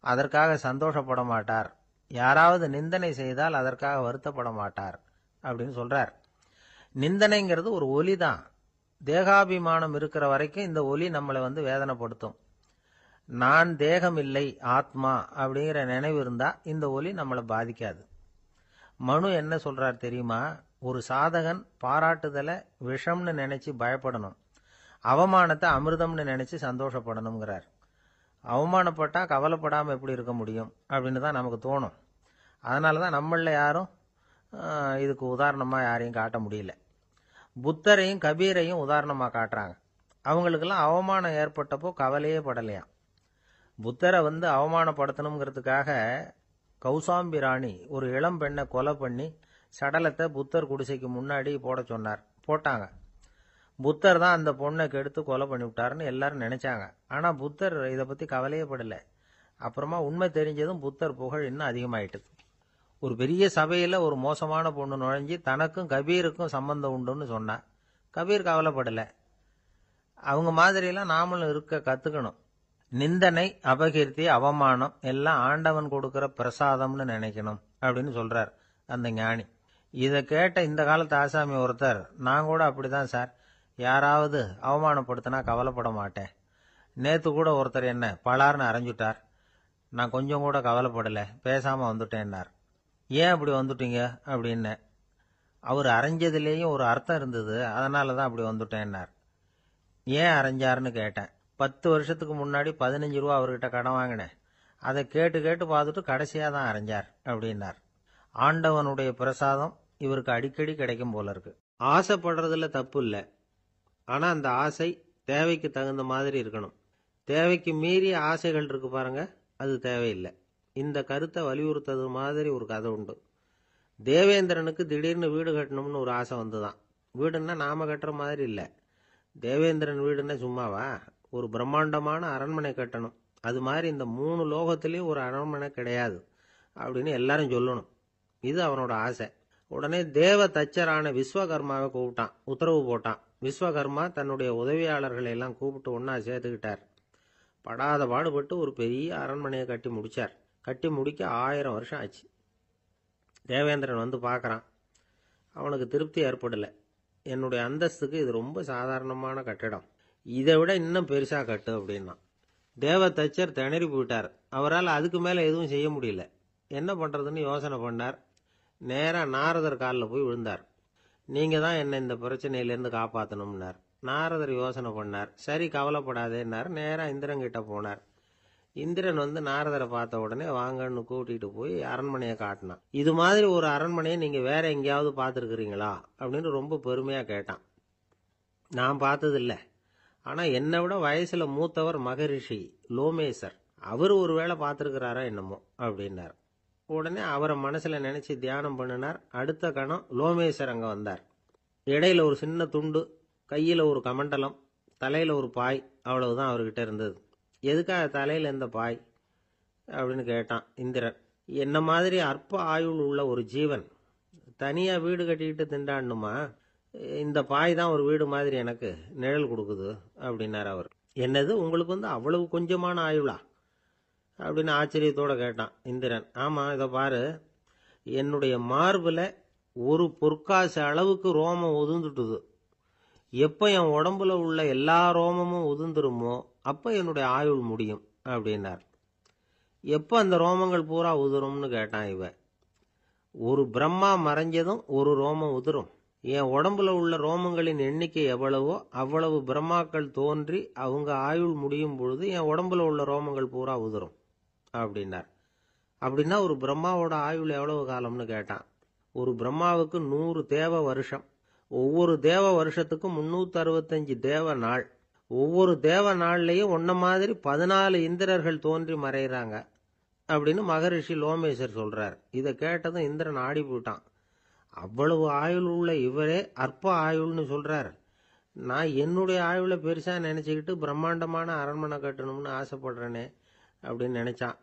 அதற்காக சந்தோஷப்பட மாட்டார், யாராவது நிந்தனை செய்தால் அதற்காக வருத்தப்பட மாட்டார் அப்படின்னு சொல்றார். நிந்தனைங்கிறது ஒரு ஒலி தான். தேகாபிமானம் இருக்கிற வரைக்கும் இந்த ஒலி நம்மளை வேதனைப்படுத்தும். நான் தேகம் இல்லை, ஆத்மா அப்படிங்கிற நினைவு இருந்தா இந்த ஒலி நம்மளை பாதிக்காது. மனு என்ன சொல்றார் தெரியுமா? ஒரு சாதகன் பாராட்டுதலை விஷம்னு நினைச்சு பயப்படணும், அவமானத்தை அமிர்தம்னு நினைச்சு சந்தோஷப்படணுங்கிறார். அவமானப்பட்டா கவலைப்படாமல் எப்படி இருக்க முடியும் அப்படின்னு தான் நமக்கு தோணும். அதனால தான் நம்மளில் யாரும் இதுக்கு உதாரணமாக யாரையும் காட்ட முடியல. புத்தரையும் கபீரையும் உதாரணமாக காட்டுறாங்க. அவங்களுக்கெல்லாம் அவமானம் ஏற்பட்டப்போ கவலையே படலையாம். புத்தரை அவமானப்படுத்தணுங்கிறதுக்காக கௌசாம்பி ராணி ஒரு இளம் பெண்ணை கொலை பண்ணி சடலத்தை புத்தர் குடிசைக்கு முன்னாடி போட சொன்னார். போட்டாங்க. புத்தர் தான் அந்த பொண்ணை கெடுத்து கொலை பண்ணி விட்டாருன்னு எல்லாரும் நினைச்சாங்க. ஆனால் புத்தர் இதை பற்றி கவலையே படலை. அப்புறமா உண்மை தெரிஞ்சதும் புத்தர் புகழ் இன்னும் அதிகமாயிட்டுது. ஒரு பெரிய சபையில் ஒரு மோசமான பொண்ணு நுழைஞ்சி தனக்கும் கபீருக்கும் சம்பந்தம் உண்டுன்னு சொன்னா. கபீர் கவலைப்படலை. அவங்க மாதிரியெல்லாம் நாமளும் இருக்க கற்றுக்கணும். நிந்தனை, அபகீர்த்தி, அவமானம் எல்லாம் ஆண்டவன் கொடுக்கிற பிரசாதம்னு நினைக்கணும் அப்படின்னு சொல்றார் அந்த ஞானி. இதை கேட்ட இந்த காலத்து ஆசாமி ஒருத்தர், நான் கூட அப்படிதான் சார், யாராவது அவமானப்படுத்தினா கவலைப்பட மாட்டேன். நேற்று கூட ஒருத்தர் என்ன பலார்னு அரைஞ்சுட்டார், நான் கொஞ்சம் கூட கவலைப்படலை, பேசாமல் வந்துட்டேன்னார். ஏன் அப்படி வந்துட்டீங்க அப்படின்னு. அவர் அரைஞ்சதுலேயும் ஒரு அர்த்தம் இருந்தது, அதனால தான் அப்படி வந்துட்டேன்னார். ஏன் அரைஞ்சாருன்னு கேட்டேன். 10 வருஷத்துக்கு முன்னாடி 15 ரூபா அவர்கிட்ட கடன் வாங்கினேன், அதை கேட்டு கேட்டு பார்த்துட்டு கடைசியாக தான் அரைஞ்சார் அப்படின்னார். ஆண்டவனுடைய பிரசாதம் இவருக்கு அடிக்கடி கிடைக்கும் போல இருக்கு. ஆசைப்படுறதுல தப்பு இல்லை, ஆனால் அந்த ஆசை தேவைக்கு தகுந்த மாதிரி இருக்கணும். தேவைக்கு மீறிய ஆசைகள் இருக்கு பாருங்க, அது தேவையில்லை. இந்த கருத்தை வலியுறுத்தது மாதிரி ஒரு கதை உண்டு. தேவேந்திரனுக்கு திடீர்னு வீடு கட்டணும்னு ஒரு ஆசை வந்துதான். வீடுன்னா நாம கட்டுற மாதிரி இல்லை. தேவேந்திரன் வீடுன்னா சும்மாவா? ஒரு பிரம்மாண்டமான அரண்மனை கட்டணும். அது மாதிரி இந்த 3 லோகத்திலையும் ஒரு அரண்மனை கிடையாது அப்படின்னு எல்லாரும் சொல்லணும். இது அவனோட ஆசை. உடனே தேவ தச்சரான விஸ்வகர்மாவை கூப்பிட்டான், உத்தரவு போட்டான். விஸ்வகர்மா தன்னுடைய உதவியாளர்களை எல்லாம் கூப்பிட்டு ஒன்னா சேர்த்துக்கிட்டார். படாத பாடுபட்டு ஒரு பெரிய அரண்மனையை கட்டி முடிச்சார். கட்டி முடிக்க 1000 வருஷம் ஆச்சு. தேவேந்திரன் பார்க்கறான். அவனுக்கு திருப்தி ஏற்படலை. என்னுடைய அந்தஸ்துக்கு இது ரொம்ப சாதாரணமான கட்டிடம், இதை விட இன்னும் பெருசா கட்டு அப்படின்னா. தேவ தச்சர் திணறி போயிட்டார். அவரால் அதுக்கு மேல எதுவும் செய்ய முடியல. என்ன பண்றதுன்னு யோசனை பண்ணார். நேரா நாரதர் காலில் போய் விழுந்தார். நீங்க தான் என்ன இந்த பிரச்சனையிலேருந்து காப்பாற்றணும்னார். நாரதர் யோசனை பண்ணார். சரி, கவலைப்படாதேன்னார். நேரா இந்திரன் கிட்ட போனார். இந்திரன் நாரதரை பார்த்த உடனே வாங்கன்னு கூட்டிட்டு போய் அரண்மனையை காட்டினான். இது மாதிரி ஒரு அரண்மனையை நீங்க வேற எங்கேயாவது பார்த்துருக்குறீங்களா அப்படின்னு ரொம்ப பெருமையா கேட்டான். நான் பார்த்ததில்லை, ஆனா என்னை விட வயசுல மூத்தவர் மகரிஷி லோமேசர், அவர் ஒரு வேளை பார்த்துருக்கிறாரா என்னமோ அப்படின்னார். உடனே அவரை மனசுல நினைச்சு தியானம் பண்ணினார். அடுத்த கணம் லோமேசர் அங்க வந்தார். இடையில ஒரு சின்ன துண்டு, கையில ஒரு கமண்டலம், தலையில ஒரு பாய், அவ்வளவுதான் அவர்கிட்ட இருந்தது. எதுக்காக தலையில இந்த பாய் அப்படின்னு கேட்டான் இந்திரன். என்ன மாதிரி அற்ப ஆயுள் உள்ள ஒரு ஜீவன் தனியா வீடு கட்டிக்கிட்டு திண்டாடணுமா? இந்த பாய் தான் ஒரு வீடு மாதிரி எனக்கு நிழல் கொடுக்குது அப்படின்னார் அவர். என்னது, உங்களுக்கு அவ்வளவு கொஞ்சமான ஆயுளா அப்படின்னு ஆச்சரியத்தோட கேட்டான் இந்திரன். ஆமா, இதை பாரு, என்னுடைய மார்புல ஒரு பொற்காசு அளவுக்கு ரோமம் உதிர்ந்துட்டுது. எப்ப என் உடம்புல உள்ள எல்லா ரோமமும் உதிர்ந்துருமோ அப்ப என்னுடைய ஆயுள் முடியும் அப்படின்னார். எப்ப அந்த ரோமங்கள் பூரா உதிரும்னு கேட்டான் இவன். ஒரு பிரம்மா மறைஞ்சதும் ஒரு ரோமம் உதிரும். என் உடம்புல உள்ள ரோமங்களின் எண்ணிக்கை எவ்வளவோ அவ்வளவு பிரம்மாக்கள் தோன்றி அவங்க ஆயுள் முடியும் பொழுது என் உடம்புல உள்ள ரோமங்கள் பூரா உதிரும் அப்படின்னார். அப்படின்னா ஒரு பிரம்மாவோட ஆயுள் எவ்வளவு காலம்னு கேட்டான். ஒரு பிரம்மாவுக்கு 100 தேவ வருஷம். ஒவ்வொரு தேவ வருஷத்துக்கும் 365 தேவ நாள். ஒவ்வொரு தேவ நாள்லயும் ஒன்ன மாதிரி 14 இந்திரர்கள் தோன்றி மறைகிறாங்க அப்படின்னு மகரிஷி லோமேசர் சொல்றார். இதை கேட்டதும் இந்திரன் ஆடி போயிட்டான். அவ்வளவு ஆயுள் உள்ள இவரே அற்ப ஆயுள்னு சொல்றார். நான் என்னுடைய ஆயுளை பெருசா நினைச்சுக்கிட்டு பிரம்மாண்டமான அரண்மனை கட்டணும்னு ஆசைப்படுறேனே அப்படின்னு நினைச்சான்.